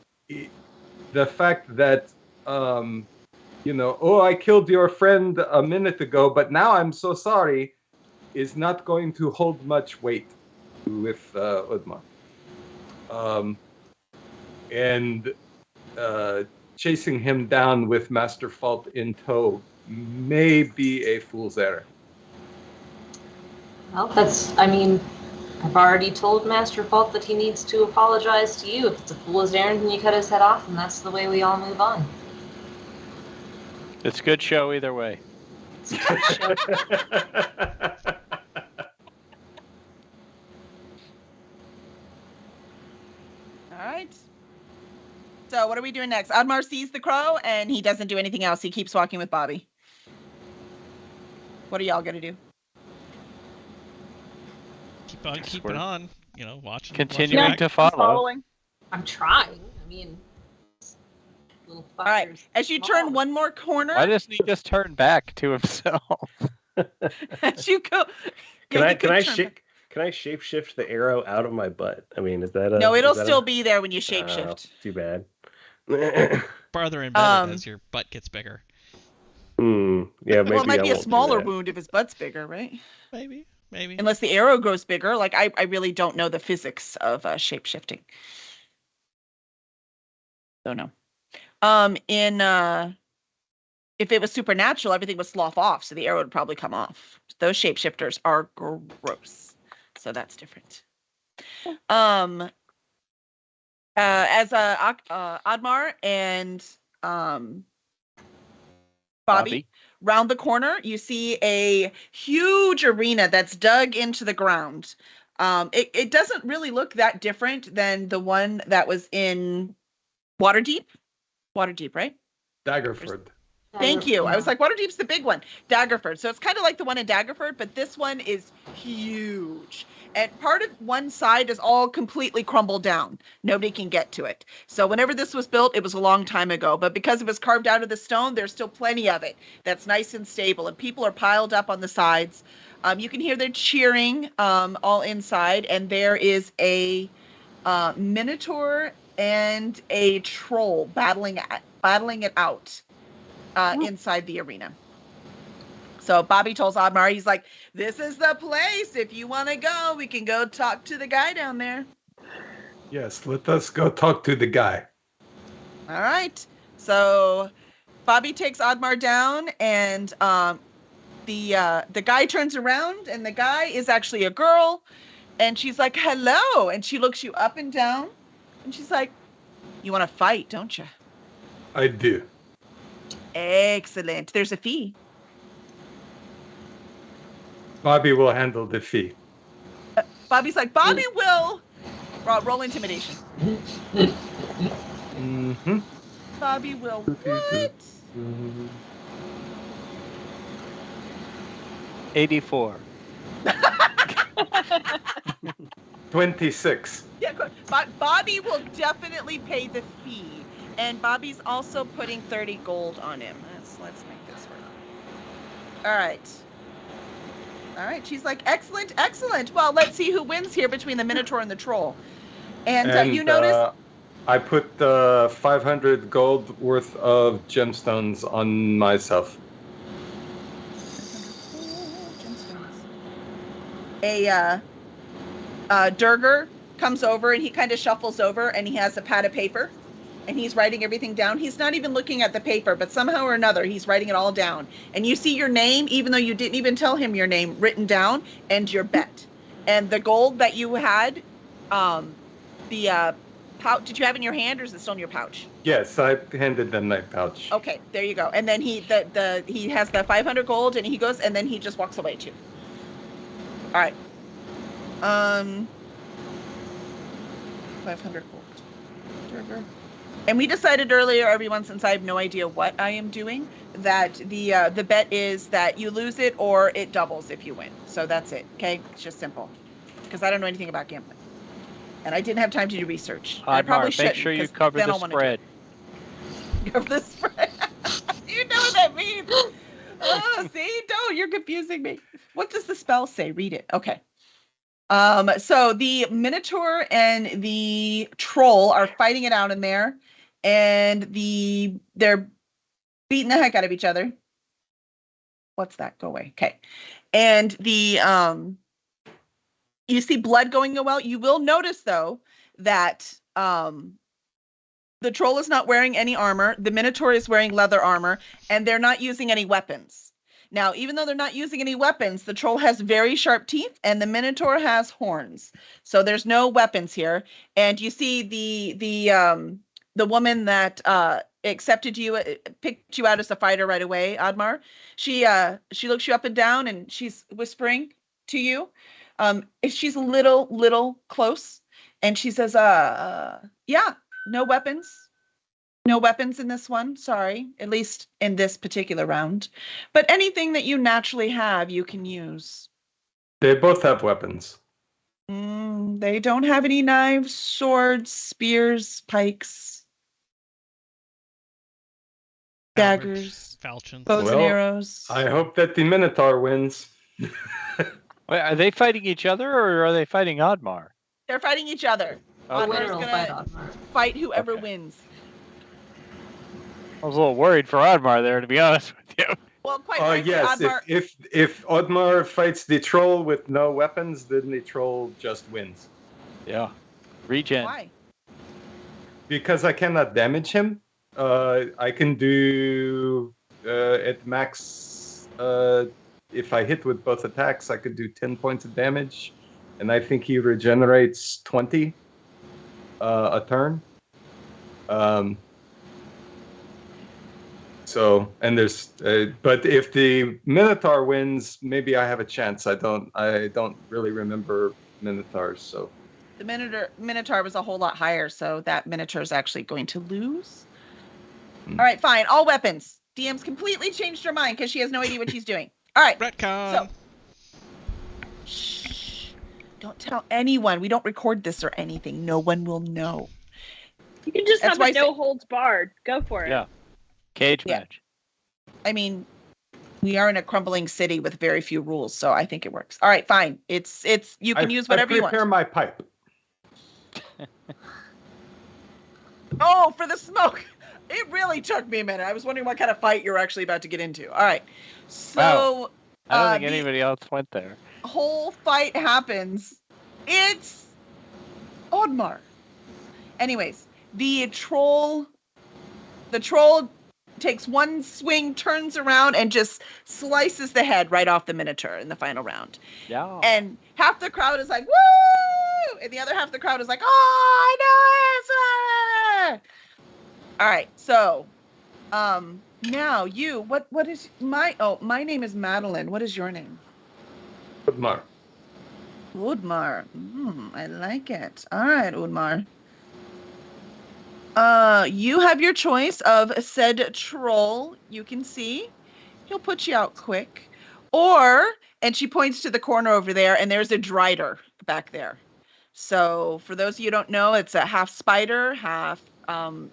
the fact that, I killed your friend a minute ago, but now I'm so sorry, is not going to hold much weight with Udmar. And chasing him down with Master Fault in tow may be a fool's errand. Well, I've already told Master Fault that he needs to apologize to you. If it's a fool's errand, then you cut his head off, and that's the way we all move on. It's a good show either way. All right. So what are we doing next? Admar sees the crow and he doesn't do anything else. He keeps walking with Bobby. What are y'all gonna do? Keep on keeping on. Watching. Continuing to follow. Following. I'm trying. Little All right. As you turn one more corner, Why doesn't he just turn back to himself? as you go, Can I shapeshift the arrow out of my butt? I mean, is that a No, it'll still be there when you shapeshift. Too bad. Farther embedded as your butt gets bigger. Yeah, maybe. Well, it might I be a won't do smaller that. wound if his butt's bigger, right? Maybe. Unless the arrow grows bigger. Like I really don't know the physics of shapeshifting. So no. If it was supernatural, everything would slough off, so the arrow would probably come off. Those shapeshifters are gross, so that's different. As Admar and Bobby round the corner, you see a huge arena that's dug into the ground. It doesn't really look that different than the one that was in Waterdeep. Waterdeep, right? Daggerford. Thank you. I was like, Waterdeep's the big one. Daggerford. So it's kind of like the one in Daggerford, but this one is huge. And part of one side is all completely crumbled down. Nobody can get to it. So whenever this was built, it was a long time ago. But because it was carved out of the stone, there's still plenty of it that's nice and stable. And people are piled up on the sides. You can hear them cheering all inside. And there is a minotaur and a troll battling it out inside the arena. So Bobby tells Admar, he's like, this is the place. If you want to go, we can go talk to the guy down there. Yes, let us go talk to the guy. All right. So Bobby takes Admar down, and the guy turns around, and the guy is actually a girl, and she's like, hello. And she looks you up and down, and she's like, you want to fight, don't you? I do. Excellent. There's a fee. Bobby will handle the fee. Bobby's like, Bobby will roll intimidation. Mm-hmm. Bobby will what? 84. 26. Yeah, good. Bobby will definitely pay the fee. And Bobby's also putting 30 gold on him. Let's make this work. All right. All right. She's like, excellent, excellent. Well, let's see who wins here between the Minotaur and the Troll. And you notice... I put 500 gold worth of gemstones on myself. Durger comes over and he kind of shuffles over and he has a pad of paper and he's writing everything down. He's not even looking at the paper, but somehow or another he's writing it all down. And you see your name, even though you didn't even tell him your name, written down, and your bet. And the gold that you had, the pouch? Did you have it in your hand, or is it still in your pouch? Yes, I handed them my pouch. Okay, there you go. And then he has the 500 gold, and he goes, and then he just walks away too. All right. 500 gold. And we decided earlier, everyone, since I have no idea what I am doing, that the bet is that you lose it or it doubles if you win. So that's it. Okay, it's just simple. Because I don't know anything about gambling, and I didn't have time to do research. I probably should. Make sure you cover the spread. Cover the spread. You know what that means. Oh, see, don't. You're confusing me. What does the spell say? Read it. Okay. So the Minotaur and the Troll are fighting it out in there, and they're beating the heck out of each other. What's that? Go away. Okay. And you see blood going away. You will notice though that the Troll is not wearing any armor. The Minotaur is wearing leather armor, and they're not using any weapons. Now, even though they're not using any weapons, the Troll has very sharp teeth, and the Minotaur has horns. So there's no weapons here. And you see the woman that accepted you, picked you out as a fighter right away, Admar. She looks you up and down, and she's whispering to you. She's a little close, and she says, "Yeah, no weapons." No weapons in this one, sorry, at least in this particular round. But anything that you naturally have, you can use. They both have weapons. They don't have any knives, swords, spears, pikes, daggers, falchions, bows and arrows. I hope that the Minotaur wins. Wait, are they fighting each other, or are they fighting Oddmar? They're fighting each other. Okay. Odmar's gonna fight whoever wins. I was a little worried for Oddmar there, to be honest with you. Well, quite frankly, yes. Oddmar... If Oddmar fights the Troll with no weapons, then the Troll just wins. Yeah. Regen. Why? Because I cannot damage him. I can do at max. If I hit with both attacks, I could do 10 points of damage, and I think he regenerates 20 a turn. So, and there's, but if the Minotaur wins, maybe I have a chance. I don't really remember Minotaurs, so. The Minotaur was a whole lot higher, so that Minotaur is actually going to lose. All right, fine. All weapons. DM's completely changed her mind because she has no idea what she's doing. All right. Retcon. So, shh. Don't tell anyone. We don't record this or anything. No one will know. You can just have a no holds barred. Go for it. Yeah. Cage match. I mean, we are in a crumbling city with very few rules, so I think it works. All right, fine. It's you can use whatever you want. Prepare my pipe. Oh, for the smoke. It really took me a minute. I was wondering what kind of fight you're actually about to get into. All right. So wow. I don't think anybody else went there. Whole fight happens. It's Oddmar. Anyways, the troll takes one swing, turns around, and just slices the head right off the Minotaur in the final round. Yeah. And half the crowd is like, woo! And the other half of the crowd is like, oh, I know it! All right, so now you, what is my name is Madeline. What is your name? Oddmar. Oddmar. I like it. All right, Oddmar. You have your choice of said troll. You can see he'll put you out quick, and she points to the corner over there, and there's a Drider back there. So for those of you who don't know, it's a half spider, half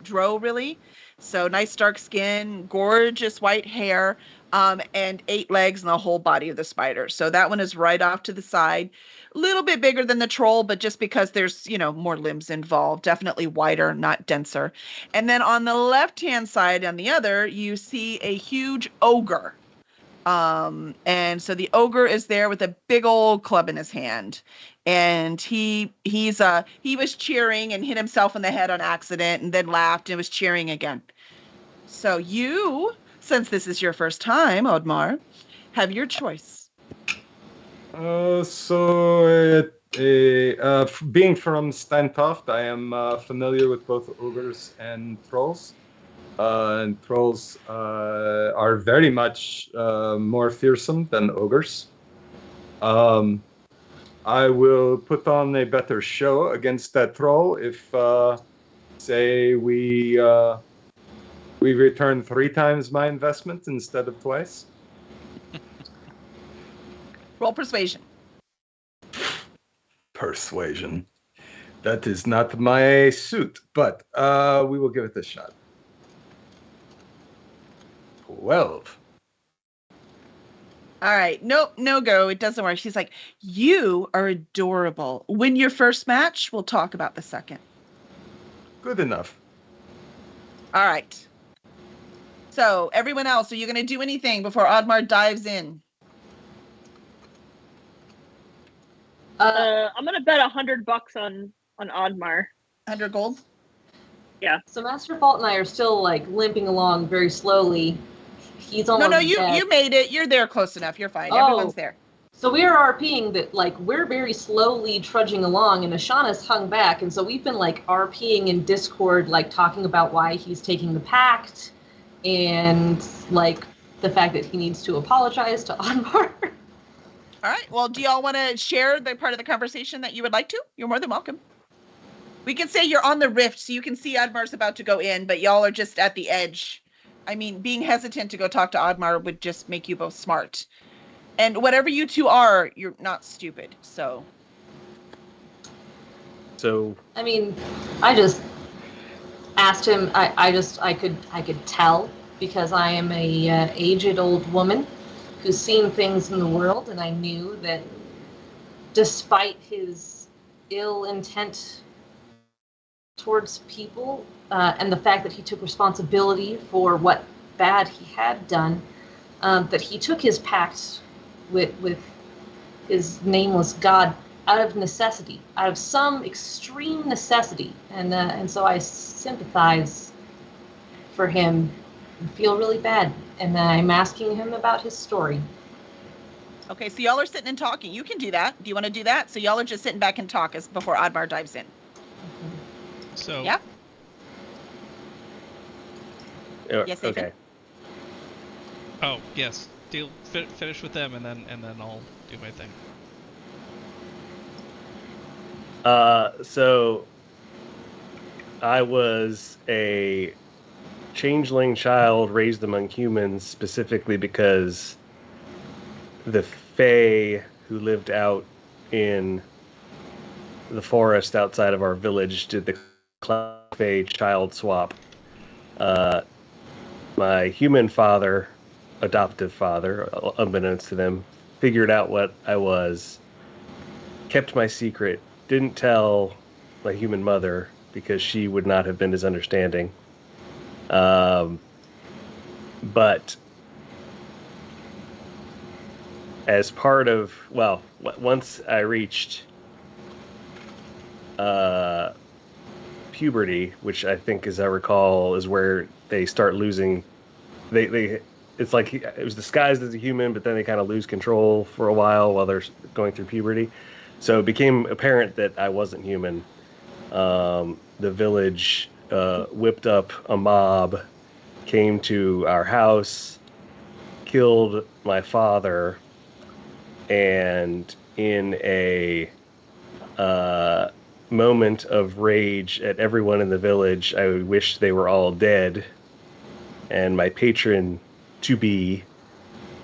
drow, really. So nice dark skin, gorgeous white hair, and 8 legs and the whole body of the spider. So that one is right off to the side. A little bit bigger than the troll, but just because there's, more limbs involved, definitely wider, not denser. And then on the left-hand side, on the other, you see a huge ogre. And so the ogre is there with a big old club in his hand. And he was cheering and hit himself in the head on accident and then laughed and was cheering again. So you, since this is your first time, Oddmar, have your choice. So Being from Steintoft, I am familiar with both ogres and trolls. And trolls are very much more fearsome than ogres. I will put on a better show against that troll if, say, we return 3 times my investment instead of twice. Roll persuasion. Persuasion. That is not my suit, but we will give it a shot. 12. All right. Nope, no go. It doesn't work. She's like, you are adorable. Win your first match. We'll talk about the second. Good enough. All right. So everyone else, are you going to do anything before Oddmar dives in? I'm gonna bet $100 on Oddmar. 100 gold? So Master Bolt and I are still like limping along very slowly. He's almost No, dead. you made it. You're there close enough. You're fine. Oh. Everyone's there. So we are RPing that, like, we're very slowly trudging along, and Ashana's hung back, and so we've been, like, RPing in Discord, like, talking about why he's taking the pact, and, like, the fact that he needs to apologize to Oddmar. All right. Well, do y'all want to share the part of the conversation that you would like to? You're more than welcome. We can say you're on the rift, so you can see Oddmar's about to go in, but y'all are just at the edge. I mean, being hesitant to go talk to Oddmar would just make you both smart. And whatever you two are, you're not stupid, so. So I mean, I just asked him. I could tell because I am a aged old woman who's seen things in the world, and I knew that despite his ill intent towards people and the fact that he took responsibility for what bad he had done, that he took his pact with his nameless god out of necessity, out of some extreme necessity, and so I sympathize for him and feel really bad, and I'm asking him about his story. Okay, so y'all are sitting and talking. You can do that. Do you want to do that? So y'all are just sitting back and talk as before Oddmar dives in. So Yeah. Yes, Nathan? okay. Oh yes, finish with them, and then I'll do my thing. So I was a changeling child raised among humans specifically because the Fae who lived out in the forest outside of our village did the Fae child swap. My human father, adoptive father, unbeknownst to them, figured out what I was, kept my secret, didn't tell my human mother because she would not have been as understanding. But as part of, well, once I reached puberty, which I think, as I recall, is where they start losing, it's like it was disguised as a human, but then they kind of lose control for a while they're going through puberty. So it became apparent that I wasn't human. The village whipped up a mob, came to our house, killed my father, and in a moment of rage at everyone in the village, I wished they were all dead. And my patron to be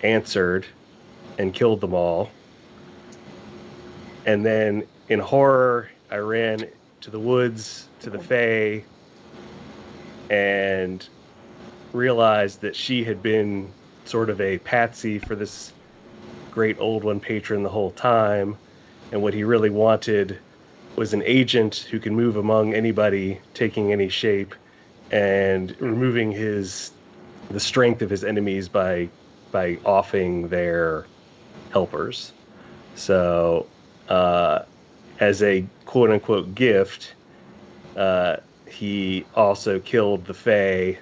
answered and killed them all. And then in horror, I ran to the woods, to the Fae, and realized that she had been sort of a patsy for this great old one patron the whole time. And what he really wanted was an agent who can move among anybody, taking any shape, and removing the strength of his enemies by offing their helpers. So as a quote-unquote gift, he also killed the Fae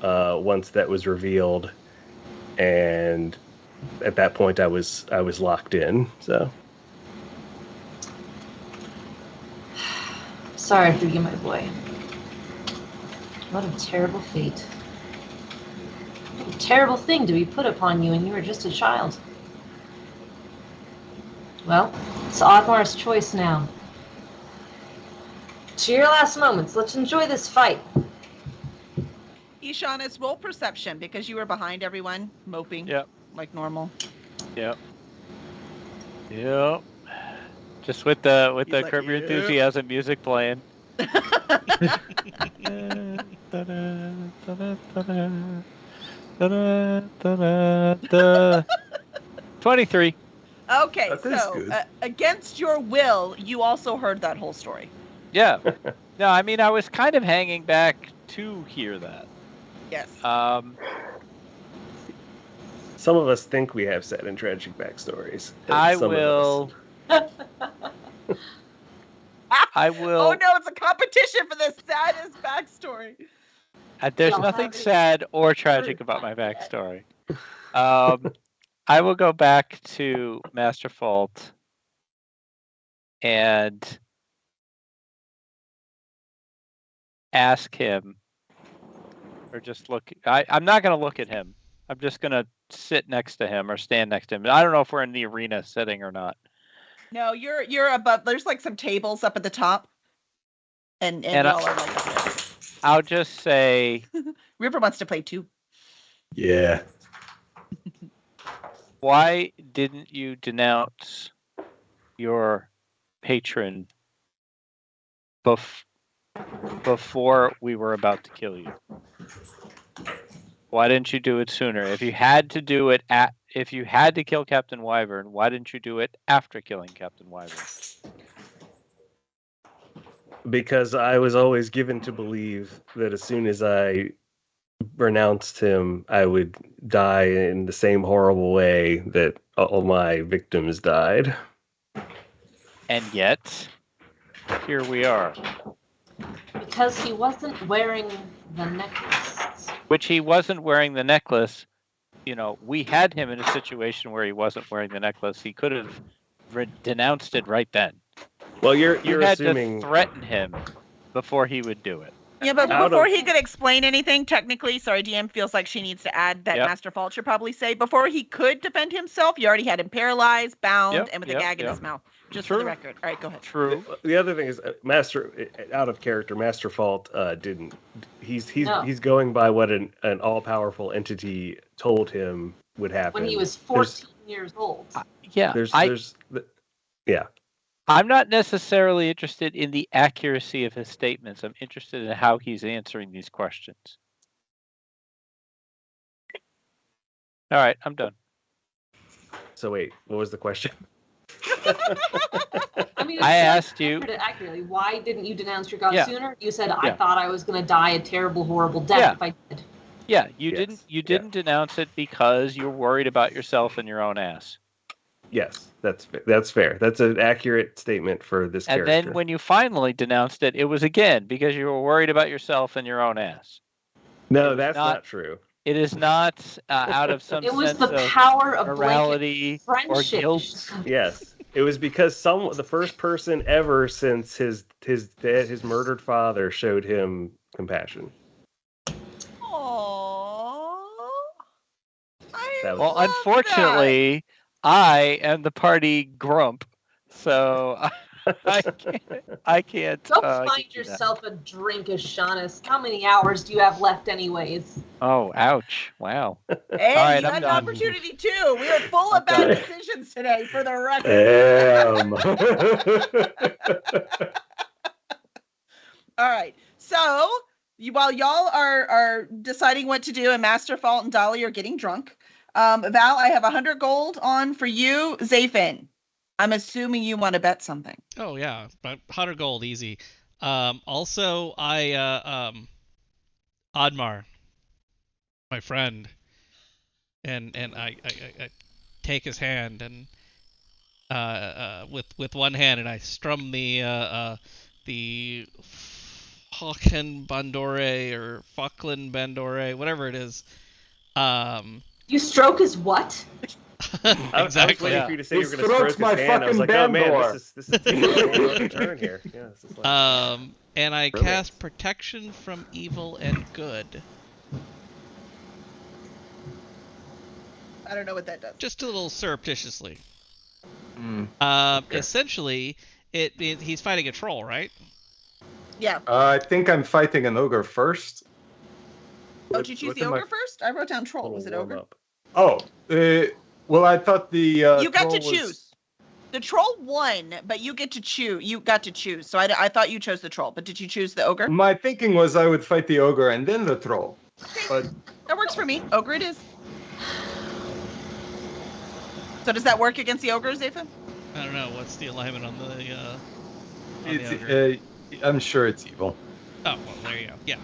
once that was revealed, and at that point I was locked in. So sorry for you, my boy. What a terrible fate. What a terrible thing to be put upon you when you were just a child. Well, it's Oddmar's choice now. To your last moments, let's enjoy this fight. Ishanis, roll perception because you were behind everyone, moping Yep. like normal. Yep. Just with the He's like, Curb Your "Yep." Enthusiasm music playing. 23. Okay, That is so good. against your will, you also heard that whole story. Yeah. No, I mean I was kind of hanging back to hear that. Yes. Some of us think we have sad and tragic backstories. and I some of us- will. I will. Oh no, it's a competition for the saddest backstory. There's Y'all nothing have it. sad or tragic about my backstory. I will go back to Master Fault and ask him, or just look. I'm not going to look at him. I'm just going to sit next to him or stand next to him. I don't know if we're in the arena setting or not. No, you're above. There's like some tables up at the top, and And y'all are like up there. I'll just say, River wants to play too. Yeah. why didn't you denounce your patron before we were about to kill you? Why didn't you do it sooner? If you had to do it if you had to kill Captain Wyvern, why didn't you do it after killing Captain Wyvern? Because I was always given to believe that as soon as I renounced him, I would die in the same horrible way that all my victims died. And yet, here we are. Because he wasn't wearing the necklace. Which he wasn't wearing the necklace. You know, we had him in a situation where he wasn't wearing the necklace. He could have denounced it right then. Well, you're You had assuming to threaten him before he would do it. Yeah, but Out before of- he could explain anything, technically, sorry, DM feels like she needs to add that Yep. Master Fault should probably say, before he could defend himself, you already had him paralyzed, bound, Yep, and with a yep, gag in yep. his mouth. Just for the True. record. All right, go ahead. True. the other thing is out of character. Master Fault didn't. He's No. he's going by what an all-powerful entity told him would happen. When he was 14 years old. Yeah, I'm not necessarily interested in the accuracy of his statements. I'm interested in how he's answering these questions. All right, I'm done. So wait, what was the question? I mean, I asked you. answered it accurately. Why didn't you denounce your god Yeah. sooner? You said, I Yeah. thought I was going to die a terrible, horrible death Yeah. if I did. Yeah, you Yes, didn't. You yeah. didn't denounce it because you're worried about yourself and your own ass. Yes, that's fair. That's an accurate statement for this And character. then when you finally denounced it, it was again because you were worried about yourself and your own ass. no, was that's not- not true. It is not out of some It was sense the of power of blanket morality or friendship. guilt. Yes, it was because the first person ever since his murdered father showed him compassion. Aww. That was- Well, unfortunately, I am the party grump, so I can't. Go give find you that. yourself a drink, Ashanis. How many hours do you have left, anyways? Oh, ouch! Wow. Hey, All right, you I'm had an done. opportunity too. We are full of I'm bad done. decisions today, for the record. Damn. All right. So while y'all are deciding what to do, and Master Fault and Dolly are getting drunk, Val, I have 100 gold on for you. Zafin, I'm assuming you want to bet something. Oh yeah, but 100 gold, easy. Also, Oddmar, my friend, and I take his hand and with one hand, and I strum the Falkland Bandore or Falkland Bandore, whatever it is. You stroke his what? I was Exactly. waiting for you to say you His were going to throat's stroke his my hand. I was like, fucking oh man, Bandor. this is taking a long turn here. Yeah, this is like, and I Brilliant. cast protection from evil and good. I don't know what that does. Just a little surreptitiously. Okay. Essentially, he's fighting a troll, right? Yeah. I think I'm fighting an ogre first. Oh, did you choose the ogre first? I wrote down troll. Was it ogre? Up. Oh, well, I thought the You got to troll was- choose. The troll won, but you get to choose. You got to choose. So I thought you chose the troll, but did you choose the ogre? My thinking was I would fight the ogre and then the troll. But That works for me. Ogre it is. So does that work against the ogre, Zephyr? I don't know. What's the alignment on the ogre? it's, I'm sure it's evil. Oh, well, there you go. Yeah.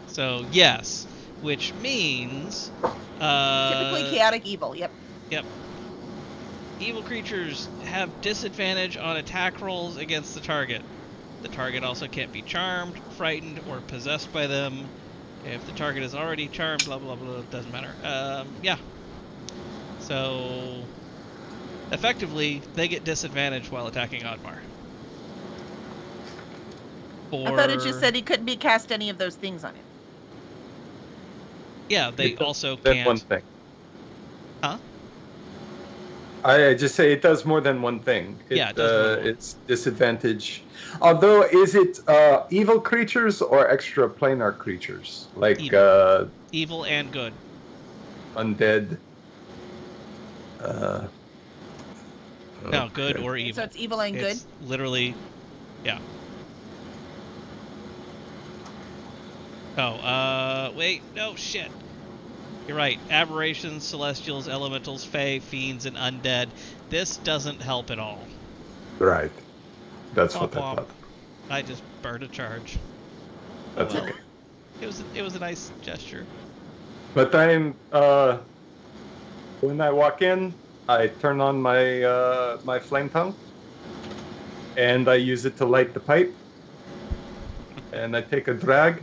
So, yes. Which means... Typically chaotic evil. Yep. Yep. Evil creatures have disadvantage on attack rolls against the target. The target also can't be charmed, frightened, or possessed by them. If the target is already charmed, blah, blah, blah, doesn't matter. Yeah. So, effectively, they get disadvantage while attacking Oddmar. I thought it just said he couldn't be cast any of those things on him. Yeah, they It also does can't... one thing. Huh? I just say it does more than one thing. Yeah, it does more than one. It's disadvantage. Although, is it evil creatures or extra planar creatures? Like Evil and good. undead? No, good okay. or evil. So it's evil and good? It's literally... Yeah. Oh, wait, no, shit. You're right. Aberrations, celestials, elementals, fae, fiends, and undead. This doesn't help at all. Right. That's Womp what I womp. thought. I just burned a charge. That's Well, okay. It was a nice gesture. But I'm when I walk in, I turn on my my flame tongue, and I use it to light the pipe. And I take a drag,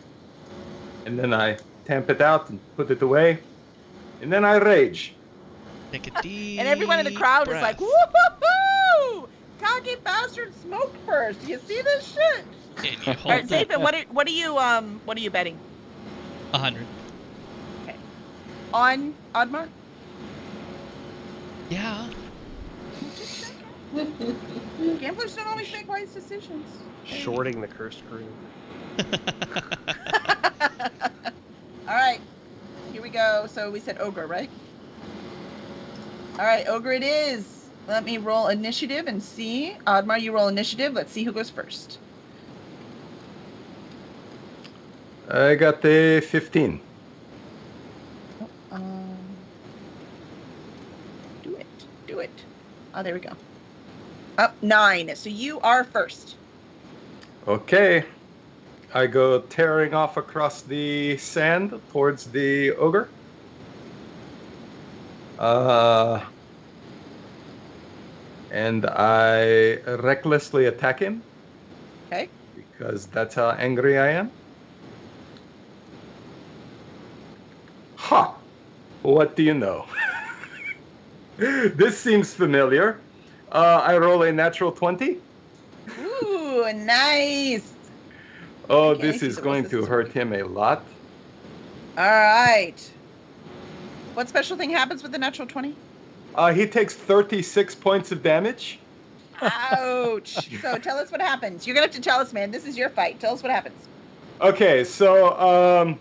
and then I tamp it out and put it away, and then I rage. Take a deep And everyone in the crowd breath. is like, woo-hoo-hoo! Cocky bastard smoked first. Do you see this shit? And you All hold right, that Zephyr, what are you betting? 100. On Oddmar? Yeah. Gamblers don't always make wise decisions. Shorting the cursed room. All right, here we go. So we said ogre, right? All right, ogre it is. Let me roll initiative and see. Oddmar, you roll initiative. Let's see who goes first. I got the 15. Do it. Oh, there we go. Up 9. So you are first. Okay. I go tearing off across the sand towards the ogre. And I recklessly attack him. Okay. Because that's how angry I am. Ha! What do you know? This seems familiar. I roll a natural 20. Ooh, nice. Oh, Okay, this is so going what's to this hurt him a lot. All right. What special thing happens with the natural 20? He takes 36 points of damage. Ouch. So tell us what happens. You're going to have to tell us, man. This is your fight. Tell us what happens. Okay, so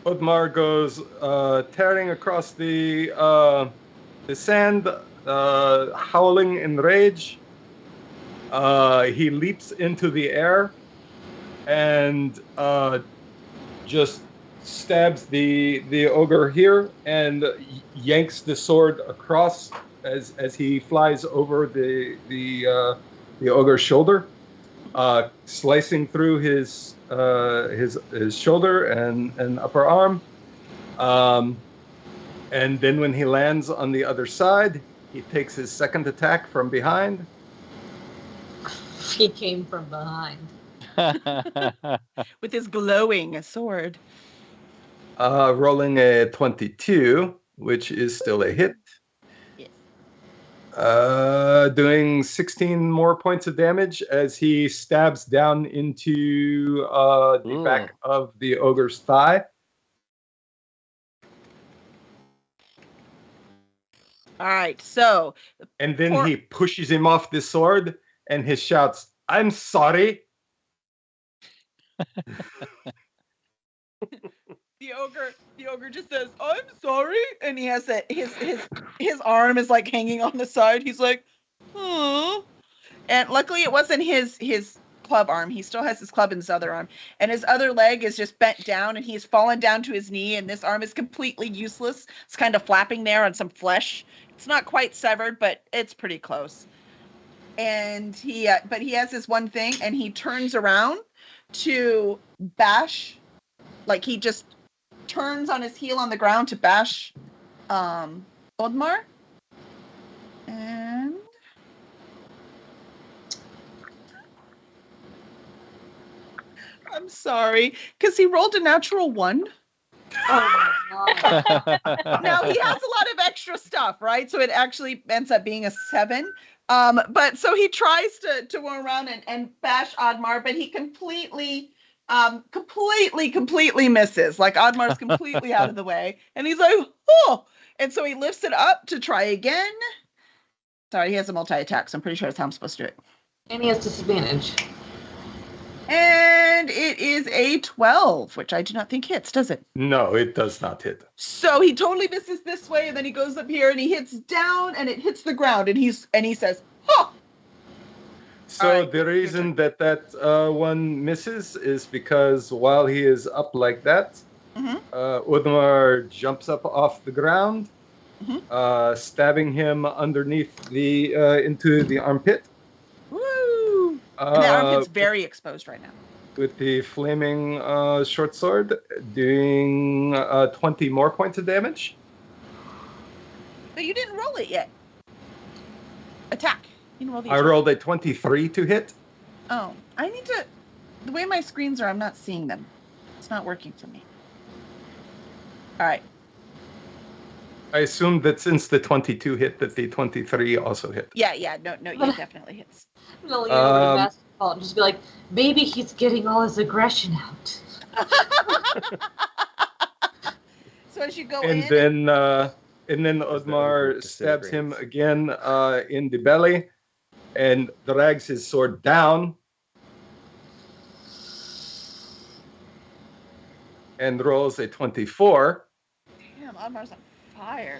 Oddmar goes tearing across the sand, howling in rage. He leaps into the air and just stabs the ogre here and yanks the sword across as he flies over the ogre's shoulder, slicing through his shoulder and upper arm. And then when he lands on the other side, he takes his second attack from behind. He came from behind. With his glowing sword. Rolling a 22, which is still a hit. Yes. Doing 16 more points of damage as he stabs down into the back of the ogre's thigh. All right, so And then he pushes him off the sword and he shouts, "I'm sorry." the ogre just says, "I'm sorry," and he has that his arm is like hanging on the side. He's like, "Oh," and luckily it wasn't his club arm. He still has his club in his other arm, and his other leg is just bent down, and he's fallen down to his knee, and this arm is completely useless. It's kind of flapping there on some flesh. It's not quite severed, but it's pretty close. And but he has this one thing, and he turns around to bash, like he just turns on his heel on the ground to bash Oddmar. And I'm sorry, because he rolled a natural 1. Oh my god. Now he has a lot of extra stuff, right? So it actually ends up being a 7. But so he tries to go around and bash Oddmar, but he completely misses. Like Oddmar's completely out of the way, and he's like, "Oh!" And so he lifts it up to try again. Sorry, he has a multi-attack, so I'm pretty sure that's how I'm supposed to do it. And he has disadvantage. And it is a 12, which I do not think hits, does it? No, it does not hit. So he totally misses this way, and then he goes up here and he hits down, and it hits the ground, and he says, "Huh." So All right. the reason that one misses is because while he is up like that, Oddmar jumps up off the ground, stabbing him underneath the into the armpit. Woo! And the armpit's very exposed right now. With the flaming short sword, doing 20 more points of damage. But you didn't roll it yet. Attack. You didn't roll the I attack. rolled a 23 to hit. Oh, I need to. The way my screens are, I'm not seeing them. It's not working for me. All right. I assume that since the 22 hit, that the 23 also hit. Yeah. No, it definitely hits. I'm gonna lean over to basketball and just be like, maybe he's getting all his aggression out. So as you go And in, then Oddmar stabs him again in the belly and drags his sword down and rolls a 24. damn, Oddmar's on fire.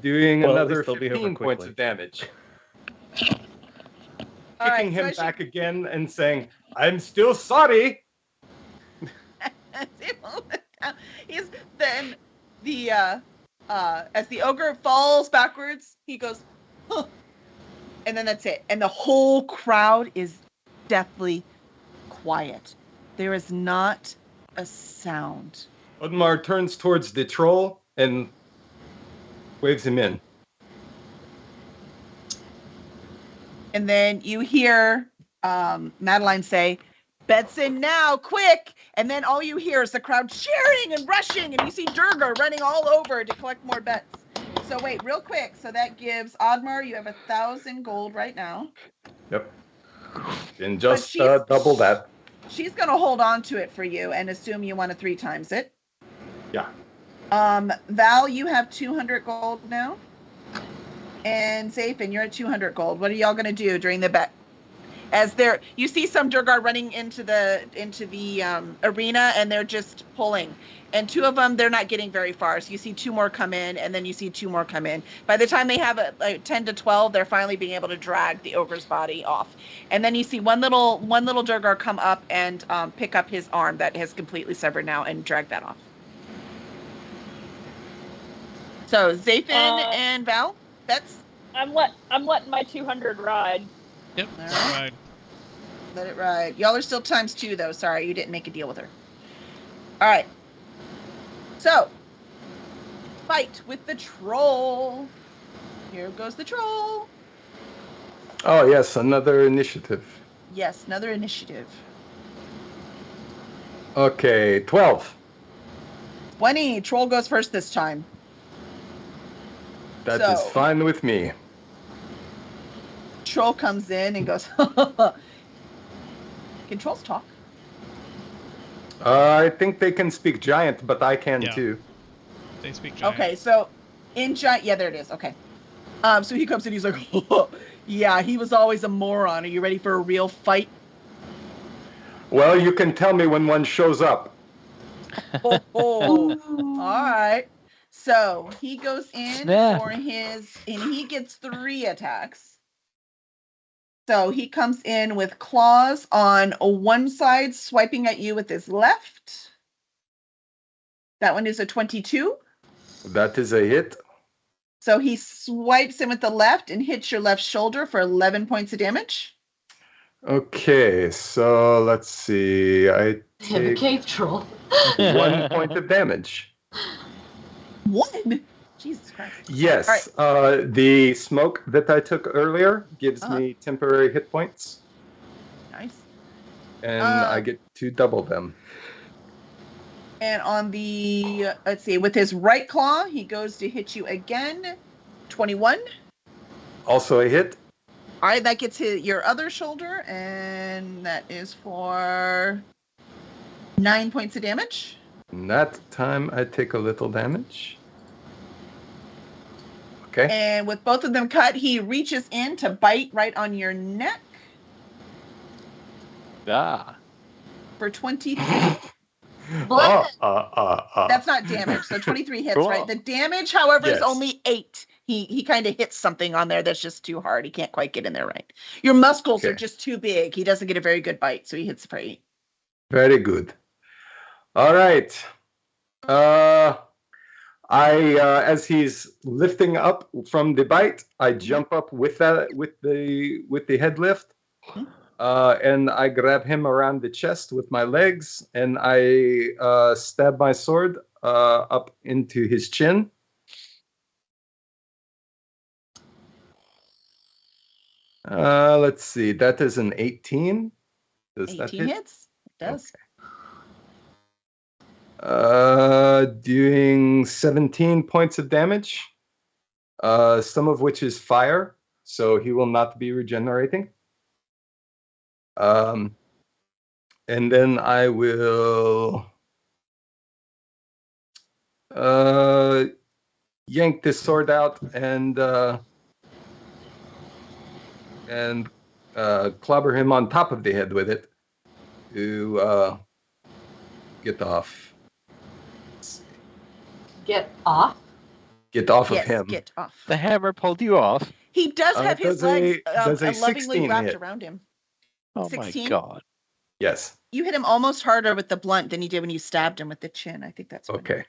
Doing Well, at another least they'll be over 15 points quickly. of damage. All right, Kicking so him as you- back again and saying, "I'm still sorry." He's then the as the ogre falls backwards, he goes, "Huh," and then that's it. And the whole crowd is deathly quiet. There is not a sound. Oddmar turns towards the troll and waves him in. And then you hear Madeline say, "Bets in now, quick!" And then all you hear is the crowd cheering and rushing, and you see Durgar running all over to collect more bets. So wait, real quick. So that gives Oddmar, you have 1,000 gold right now. Yep. And just she's- double that. She's gonna hold on to it for you and assume you want to 3 times it. Yeah. Val, you have 200 gold now. And Zafin, you're at 200 gold. What are y'all gonna do during the bet? As you see some Durgar running into the arena, and they're just pulling. And 2 of them, they're not getting very far. So you see 2 more come in, and then you see 2 more come in. By the time they have a 10 to 12, they're finally being able to drag the ogre's body off. And then you see one little Durgar come up and pick up his arm that has completely severed now and drag that off. So Zafin and Val, that's I'm letting my 200 ride. Yep. All All right. right. let it ride. Y'all are still ×2 though. Sorry, you didn't make a deal with her. All right. So, fight with the troll. Here goes the troll. Oh, yes, another initiative. Yes, another initiative. Okay, 12. 20. Troll goes first this time. That is So- fine with me. troll comes in and goes, can trolls talk? I think they can speak giant, but I can Yeah. too. They speak giant. Okay, so in giant, yeah, there it is. Okay. So he comes in, he's like, yeah, he was always a moron. Are you ready for a real fight? Well, you can tell me when one shows up. Oh, all right. So he goes in Snap. for his, and he gets 3 attacks. So he comes in with claws on one side, swiping at you with his left. That one is a 22. That is a hit. So he swipes in with the left and hits your left shoulder for 11 points of damage. Okay, so let's see. I Yeah, the take cave troll. 1 point of damage. 1? Jesus Christ. Yes, All the smoke that I took earlier gives me temporary hit points, Nice. and I get to double them. And on the, let's see, with his right claw, he goes to hit you again. 21. Also a hit. All right, that gets hit your other shoulder, and that is for 9 points of damage. And that time I take a little damage. Okay. And with both of them cut, he reaches in to bite right on your neck Ah. for 23. What? That's not damage. So 23 hits, Cool. right? The damage, however, is Yes. only 8. He kind of hits something on there that's just too hard. He can't quite get in there right. Your muscles are Okay. just too big. He doesn't get a very good bite, so he hits for 8. Very good. All right. As he's lifting up from the bite, I jump up with the head lift, and I grab him around the chest with my legs, and I stab my sword up into his chin. Let's see. That is an 18. Does that 18 hit? hits? It does. Doing 17 points of damage, some of which is fire, so he will not be regenerating. And then I will yank this sword out and clobber him on top of the head with it to get off. Get off? Get off Yes, of him. get off. The hammer pulled you off. He does have his does a- legs does a lovingly 16 wrapped hit. around him. Oh 16? my god. Yes. You hit him almost harder with the blunt than you did when you stabbed him with the chin. I think that's what Okay.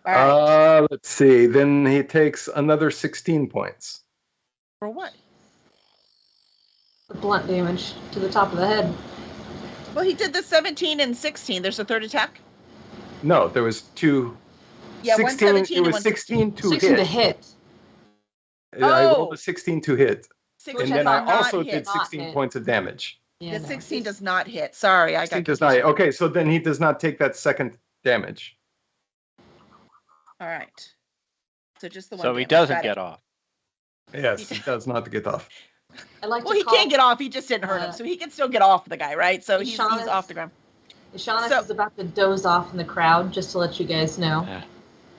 All right. Let's see. Then he takes another 16 points. For what? The blunt damage to the top of the head. Well, he did the 17 and 16. There's a third attack. No, there was two. Yeah, 16, 117 it and was 116. 16 to 16 hit. to hit. I rolled Oh. a 16 to hit. 16 And does then I not also hit. did Not 16 hit. points of damage. Yeah, The no. 16 does not hit. Sorry, I 16 got does not hit. confused. Okay, so then he does not take that second damage. All right. So just the one. So he damage. doesn't Got it. get off. Yes, he does not get off. I like Well, to he call can't get off. He just didn't hurt him, so he can still get off the guy, right? So he's Shaunus- off the ground. Shaunus So- is about to doze off in the crowd, just to let you guys know.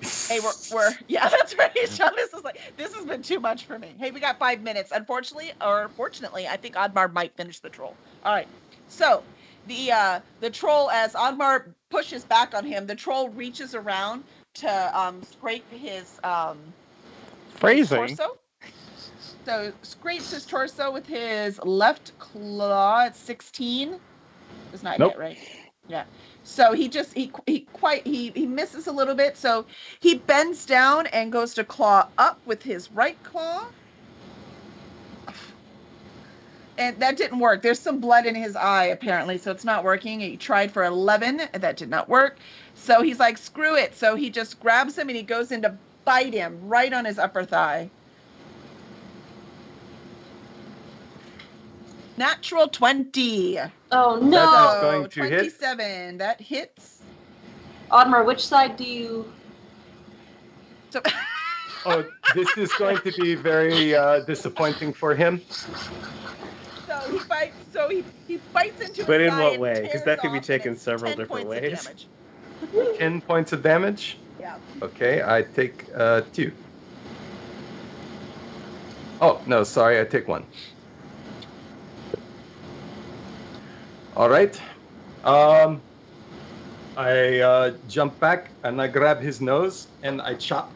Hey, we're yeah, that's right. Shaunus is like, this has been too much for me. Hey, we got 5 minutes. Unfortunately, or fortunately, I think Oddmar might finish the troll. All right. So the troll, as Oddmar pushes back on him, the troll reaches around to scrape his Phrasing. torso. So scrapes his torso with his left claw at 16. Does not Nope. hit, right? Yeah. So he misses a little bit. So he bends down and goes to claw up with his right claw. And that didn't work. There's some blood in his eye, apparently, so it's not working. He tried for 11, and that did not work. So he's like, screw it. So he just grabs him, and he goes in to bite him right on his upper thigh. Natural 20. Oh That no! is going to hit. 27. That hits. Audemars, which side do you? So Oh, this is going to be very disappointing for him. So he bites. So he bites into. But his in thigh what and way? Because tears that could be off, and taken it's several 10 different points of ways. damage. 10 points of damage. Yeah. Okay, I take 2. Oh, no, sorry, I take 1. All right. I jump back and I grab his nose and I chop.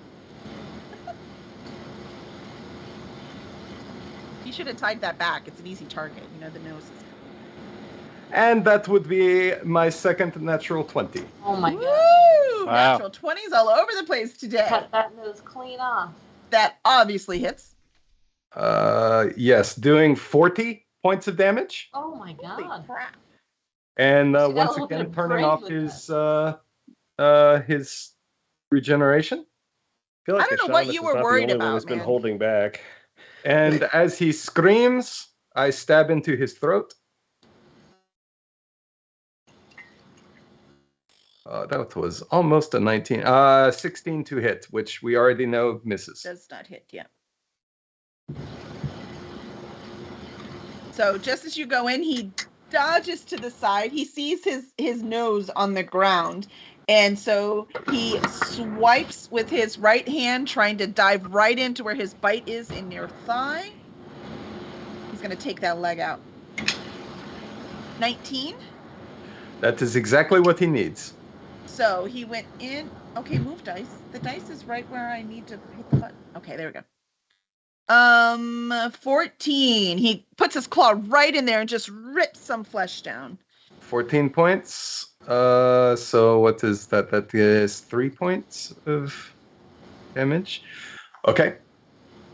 You should have tied that back. It's an easy target. You know, the nose is. And that would be my second natural 20. Oh my god. Woo! Wow. Natural 20s all over the place today. Cut that nose clean off. That obviously hits. Yes, doing 40 points of damage. Oh my Holy god. crap. And So you got a once little bit again, of turning brain off with his regeneration. I feel like I don't know what Ashamus you is were not the worried only one about, that's been man. holding back. And as he screams, I stab into his throat. That was almost a 19. 16 to hit, which we already know misses. Does not hit, yeah. So just as you go in, he dodges to the side. He sees his nose on the ground. And so he swipes with his right hand, trying to dive right into where his bite is in your thigh. He's going to take that leg out. 19. That is exactly what he needs. So he went in. Okay, move dice. The dice is right where I need to hit the button. Okay, there we go. 14. He puts his claw right in there and just rips some flesh down. 14 points. So what is that? That is 3 points of damage. Okay.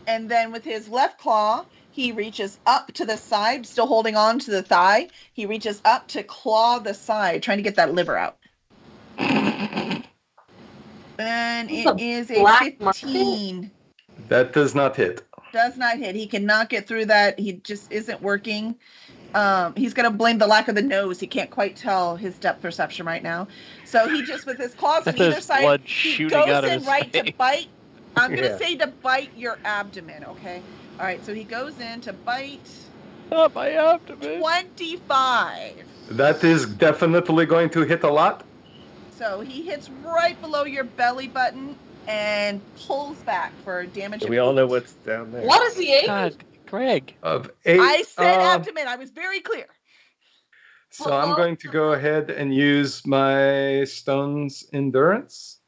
And then with his left claw, he reaches up to the side, still holding on to the thigh. He reaches up to claw the side, trying to get that liver out. And it is a black 15. That does not hit. Does not hit. He cannot get through that. He just isn't working. He's going to blame the lack of the nose. He can't quite tell his depth perception right now. So he just, with his claws on There's either side, blood he shooting goes out of in his right to face. bite. I'm going to Yeah. say to bite your abdomen, okay? All right, so he goes in to bite Not my abdomen. 25. That is definitely going to hit a lot. So he hits right below your belly button and pulls back for damage. We all know what's down there. What is the aim? God, Greg. Of 8. I said abdomen. I was very clear. So I'm going to go ahead and use my Stone's Endurance.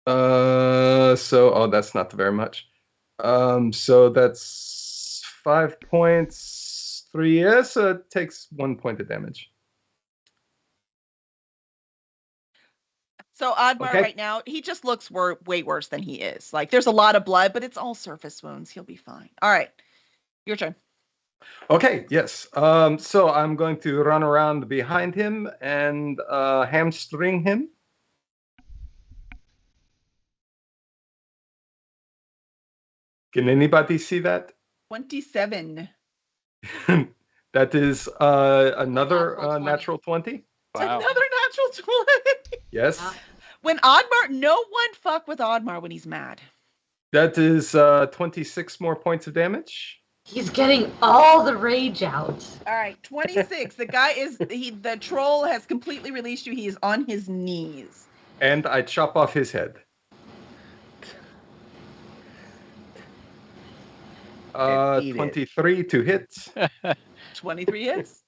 That's not very much. So that's 5 points, 3. Yeah, so it takes 1 point of damage. So Oddmar Okay. right now, he just looks way worse than he is. Like there's a lot of blood, but it's all surface wounds. He'll be fine. All right, your turn. Okay, yes. So I'm going to run around behind him and hamstring him. Can anybody see that? 27. That is another Natural 20. natural 20. Wow. Another natural 20. Yes. Wow. When Oddmar, no one fuck with Oddmar when he's mad. That is 26 more points of damage. He's getting all the rage out. All right, 26. The guy is the troll has completely released you. He is on his knees. And I chop off his head. And eat it. 23 to hit. 23 hits.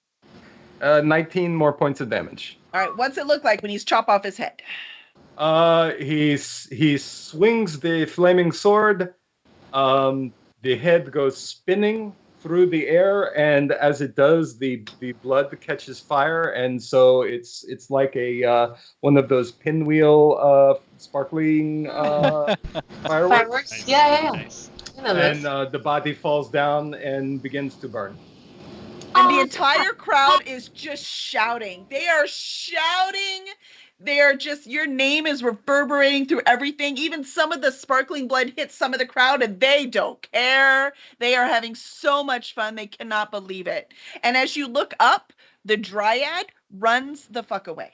19 more points of damage. All right, what's it look like when he's chop off his head? He swings the flaming sword. The head goes spinning through the air, and as it does, the blood catches fire, and so it's like a one of those pinwheel sparkling fireworks. Fireworks? Yeah. Nice. I know this. And the body falls down and begins to burn. And Oh, the entire crowd is just shouting. They are shouting. They are just, your name is reverberating through everything. Even some of the sparkling blood hits some of the crowd and they don't care. They are having so much fun. They cannot believe it. And as you look up, the dryad runs the fuck away.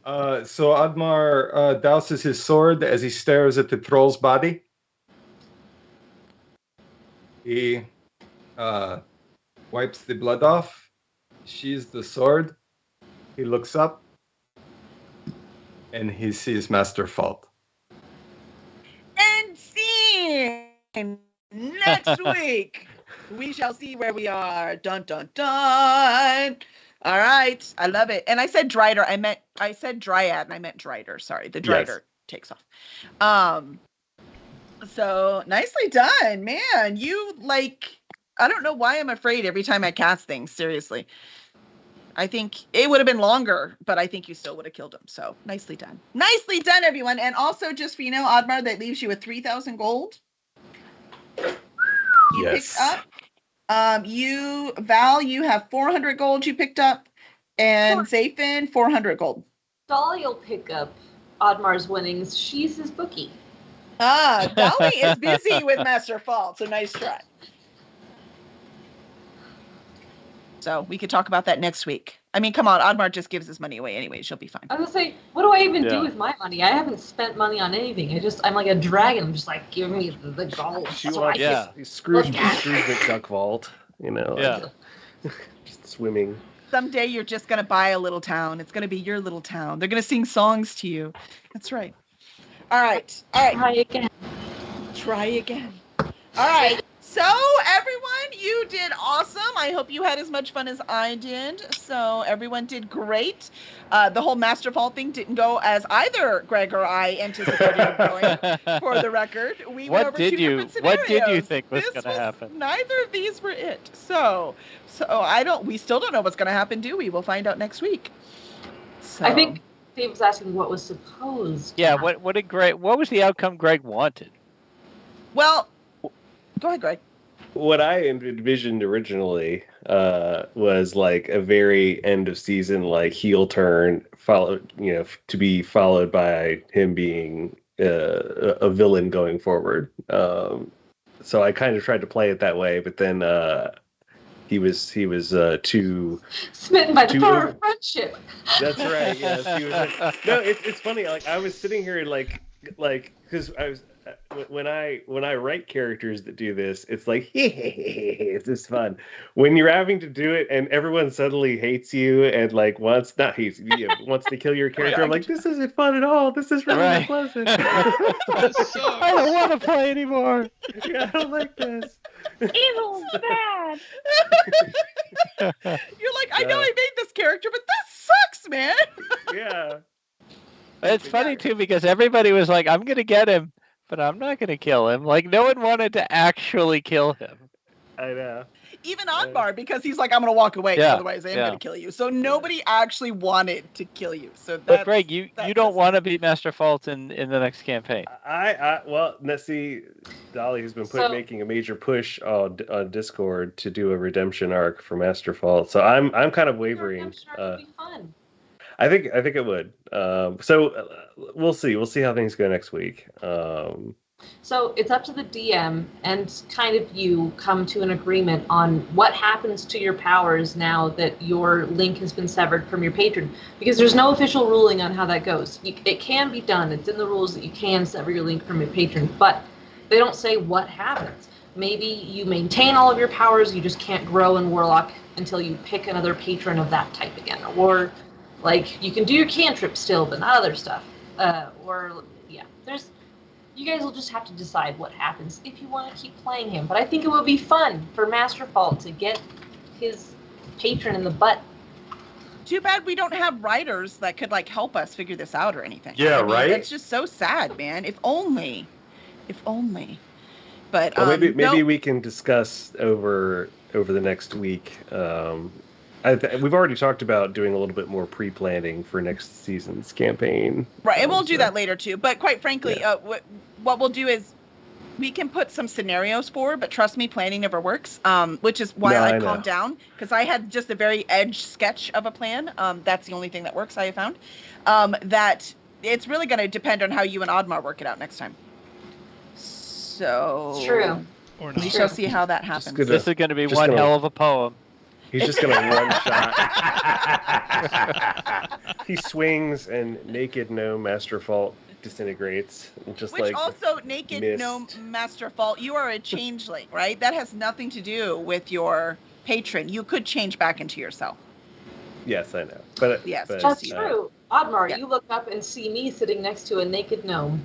So Admar douses his sword as he stares at the troll's body. He wipes the blood off, sheathes the sword. He looks up, and he sees Master Fault. And scene! Next week, we shall see where we are. Dun, dun, dun. All right. I love it. And I said Drider. I said Dryad, and I meant Drider. Sorry. The Drider takes off. So nicely done, man. You I don't know why I'm afraid every time I cast things. Seriously. I think it would have been longer, but I think you still would have killed him. So nicely done. Nicely done, everyone. And also, just for Admar, that leaves you with 3,000 gold. You picked up. Val, you have 400 gold you picked up. And Zafin, 400 gold. Dolly will pick up Admar's winnings. She's his bookie. Dolly is busy with Master Fault, so nice try. So we could talk about that next week. I mean, come on, Admar just gives his money away anyway. She'll be fine. I was gonna say, what do I even do with my money? I haven't spent money on anything. I'm like a dragon. I'm just like, give me the gold. Scrooge McDuck vault, just swimming. Someday you're just gonna buy a little town. It's gonna be your little town. They're gonna sing songs to you. That's right. All right. Try again. All right. So, everyone, you did awesome. I hope you had as much fun as I did. So, everyone did great. The whole Master Fault thing didn't go as either Greg or I anticipated it going, for the record. We went over two different scenarios. What did you think was going to happen? Neither of these were it. So we still don't know what's going to happen, do we? We'll find out next week. So. I think Dave was asking what was supposed to happen. What was the outcome Greg wanted? Well, go ahead, Greg. What I envisioned originally was like a very end of season heel turn, to be followed by him being a villain going forward. So I kind of tried to play it that way, but then he was too smitten by the power of friendship. That's right. Yes, he was. No, it's funny. I was sitting here because I was. When I write characters that do this, it's like, this is fun. When you're having to do it and everyone suddenly hates you and wants to kill your character, I'm like, this isn't fun at all. This is really unpleasant. I don't want to play anymore. Yeah, I don't like this. Evil's bad. You're like, I know I made this character, but this sucks, man. Yeah. It's funny too because everybody was like, I'm gonna get him. But I'm not going to kill him. No one wanted to actually kill him. I know. Even Admar, because he's like, I'm going to walk away, otherwise I am going to kill you. So nobody actually wanted to kill you. But Greg, you don't want to be Master Fault in the next campaign. Let's see. Dolly has been making a major push on Discord to do a redemption arc for Master Fault. So I'm kind of wavering. Redemption arc would be fun. I think it would. So we'll see. We'll see how things go next week. So it's up to the DM and kind of you come to an agreement on what happens to your powers now that your link has been severed from your patron. Because there's no official ruling on how that goes. It can be done. It's in the rules that you can sever your link from your patron. But they don't say what happens. Maybe you maintain all of your powers. You just can't grow in Warlock until you pick another patron of that type again. Or... you can do your cantrip still, but not other stuff. You guys will just have to decide what happens if you want to keep playing him. But I think it would be fun for Master Fault to get his patron in the butt. Too bad we don't have writers that could help us figure this out or anything. Yeah, right? It's just so sad, man. If only. But maybe we can discuss over the next week. We've already talked about doing a little bit more pre-planning for next season's campaign. Right, and we'll do that later too. But quite frankly, what we'll do is we can put some scenarios forward, but trust me, planning never works, which is why I calmed down, because I had just a very edge sketch of a plan. That's the only thing that works, I have found. That it's really going to depend on how you and Admar work it out next time. So... It's true. We shall see how that happens. This is going to be one hell of a poem. He's just gonna one shot. He swings, and naked gnome Master Fault disintegrates. Just Which like also, naked mist. gnome Master Fault, you are a changeling, right? That has nothing to do with your patron. You could change back into yourself. Yes, I know. But Yes, but, That's just- true. Oddmar, yeah. you look up and see me sitting next to a naked gnome.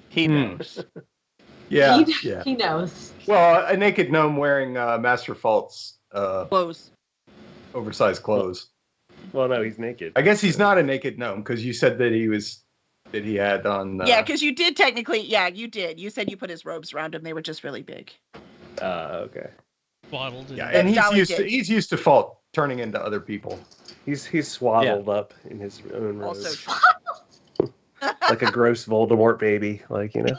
He knows. Yeah, he, yeah. he knows. Well, a naked gnome wearing Master Fault's Close. oversized clothes. Well, no, he's naked. I guess he's not a naked gnome because you said that he had on. Yeah, because you did technically. Yeah, you did. You said you put his robes around him. They were just really big. Okay. Bottled in Yeah, there. and he's Dolly used did. to Fault turning into other people. He's swaddled up in his own robes. Also, Like a gross Voldemort baby, like, you know.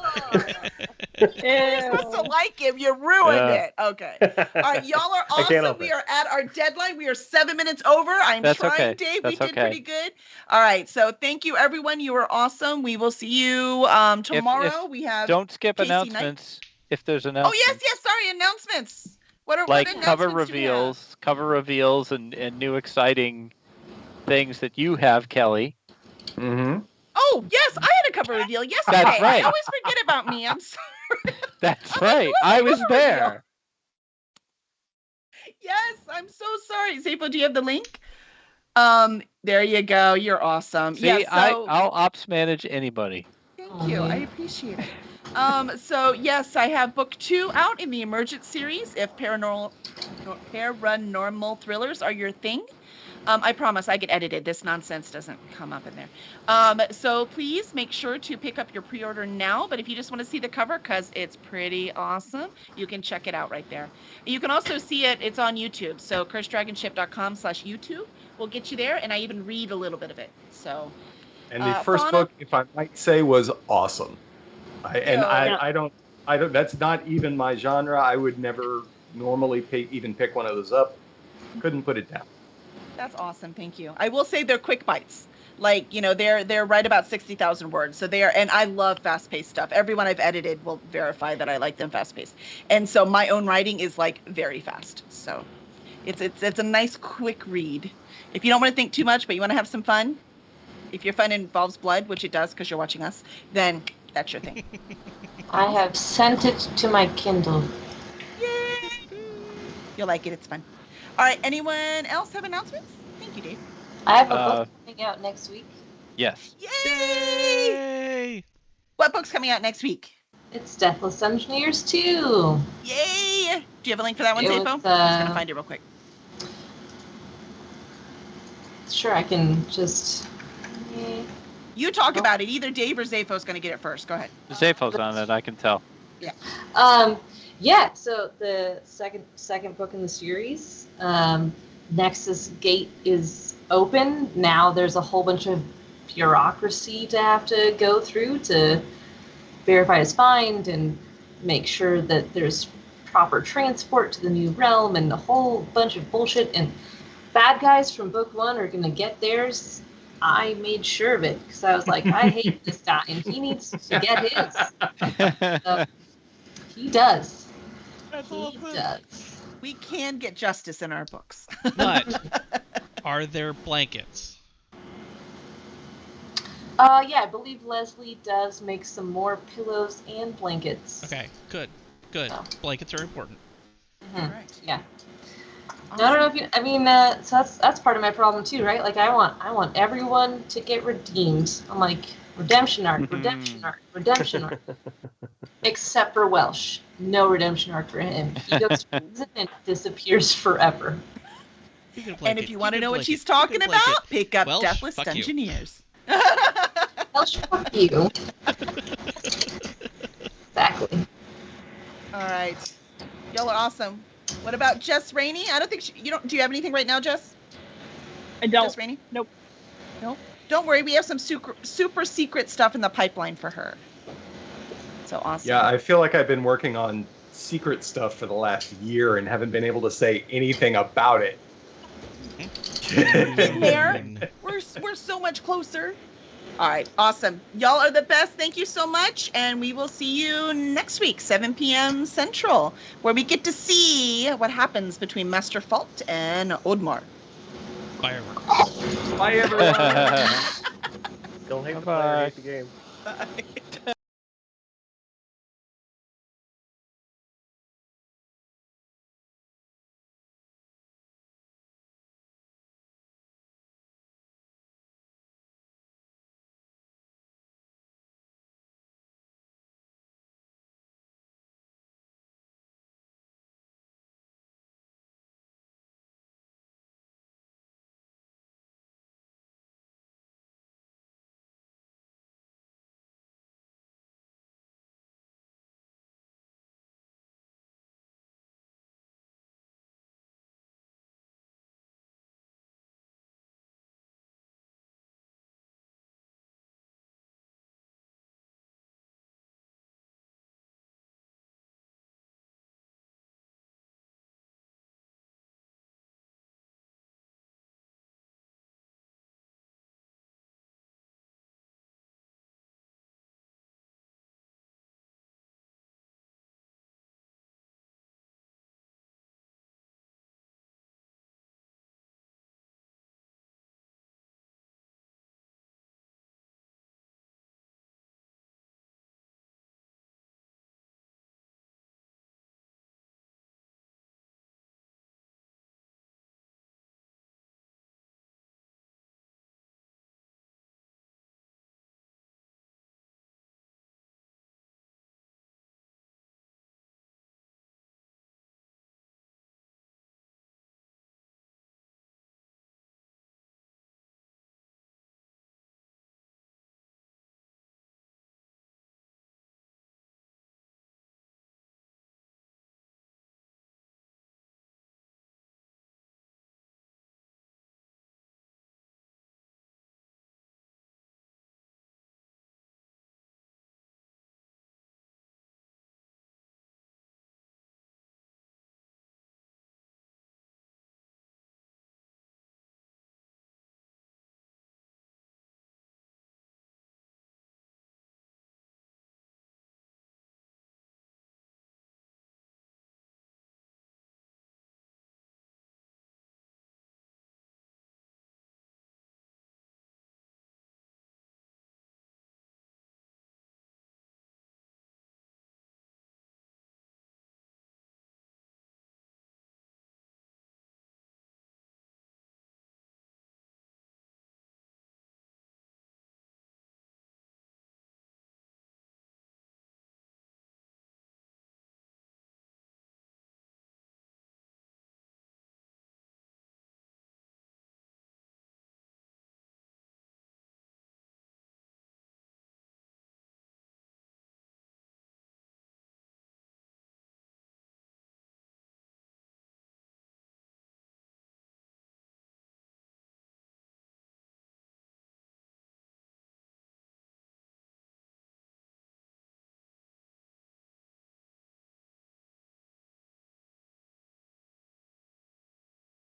you're supposed to like him. You ruined Yeah. it. Okay. All right, y'all are I can't awesome. help We it. are at our deadline. We are 7 minutes over. I'm That's trying, okay. Dave. That's We did okay. pretty good. All right. So thank you, everyone. You were awesome. We will see you tomorrow. We have. Don't skip Casey Knight. announcements if there's Oh announcements. yes. Sorry, announcements. What Like cover announcements do we have? reveals, and new exciting things that you have, Kelly. Mm-hmm. Oh yes, I had a cover reveal yesterday. That's right. I always forget about me. I'm sorry. That's Oh, right. what's I the was cover there. Yes, I'm so sorry. Zapo, do you have the link? There you go. You're awesome. See, Yeah, so I'll ops manage anybody. thank you. I appreciate it. So yes, I have book 2 out in the Emergent series. If paranormal thrillers are your thing, I promise I get edited. This nonsense doesn't come up in there. So please make sure to pick up your pre-order now. But if you just want to see the cover, because it's pretty awesome, you can check it out right there. You can also see it. It's on YouTube. So curseddragonship.com/YouTube will get you there. And I even read a little bit of it. So And the first Fauna? book, if I might say, was awesome. Yeah. I don't. That's not even my genre. I would never normally pick one of those up. Couldn't put it down. that's awesome. Thank you. I will say they're quick bites. Like, you know, they're right about 60,000 words. So they are, and I love fast-paced stuff. Everyone I've edited will verify that I like them fast-paced. And so my own writing is like very fast. So it's a nice quick read. If you don't want to think too much, but you want to have some fun, if your fun involves blood, which it does because you're watching us, then that's your thing. I have sent it to my Kindle. Yay! You'll like it. It's fun. All right. Anyone else have announcements? Thank you, Dave. I have a book coming out next week. Yes. Yay! Yay! What book's coming out next week? It's Deathless Engineers 2. Yay! Do you have a link for that one, It Zapo? was, I'm just gonna find it real quick. Sure, I can just. You talk about it. Either Dave or Zapo's gonna get it first. Go ahead. Zapho's on it, I can tell. Yeah. So the second book in the series, Nexus Gate is open now. There's a whole bunch of bureaucracy to have to go through to verify his find and make sure that there's proper transport to the new realm and a whole bunch of bullshit. And bad guys from book 1 are gonna get theirs. I made sure of it because I was like, I hate this guy and he needs to get his. So, he does. He does. We can get justice in our books. But are there blankets? Yeah, I believe Leslie does make some more pillows and blankets. Okay, good. Oh. Blankets are important. Mhm. All right. Yeah. I don't know if you. I mean, so that's part of my problem too, right? Like, I want everyone to get redeemed. I'm like, redemption arc, redemption arc, redemption arc. Except for Welsh, no redemption arc for him. He goes to prison and disappears forever. And if you want to know what she's talking about, pick up Welsh, Deathless fuck you. Engineers. Welsh, fuck you. Exactly. All right. Y'all are awesome. What about Jess Rainey? I don't think you don't. Do you have anything right now, Jess? I don't. Jess Rainey? Nope. No. Don't worry. We have some super secret stuff in the pipeline for her. So awesome. Yeah, I feel like I've been working on secret stuff for the last year and haven't been able to say anything about it. Been there. We're so much closer. All right, awesome. Y'all are the best. Thank you so much. And we will see you next week, 7 p.m. Central, where we get to see what happens between Master Fault and Odmar. Fireworks. Bye, everyone. Don't hate the Bye-bye. player, hate the game. Bye.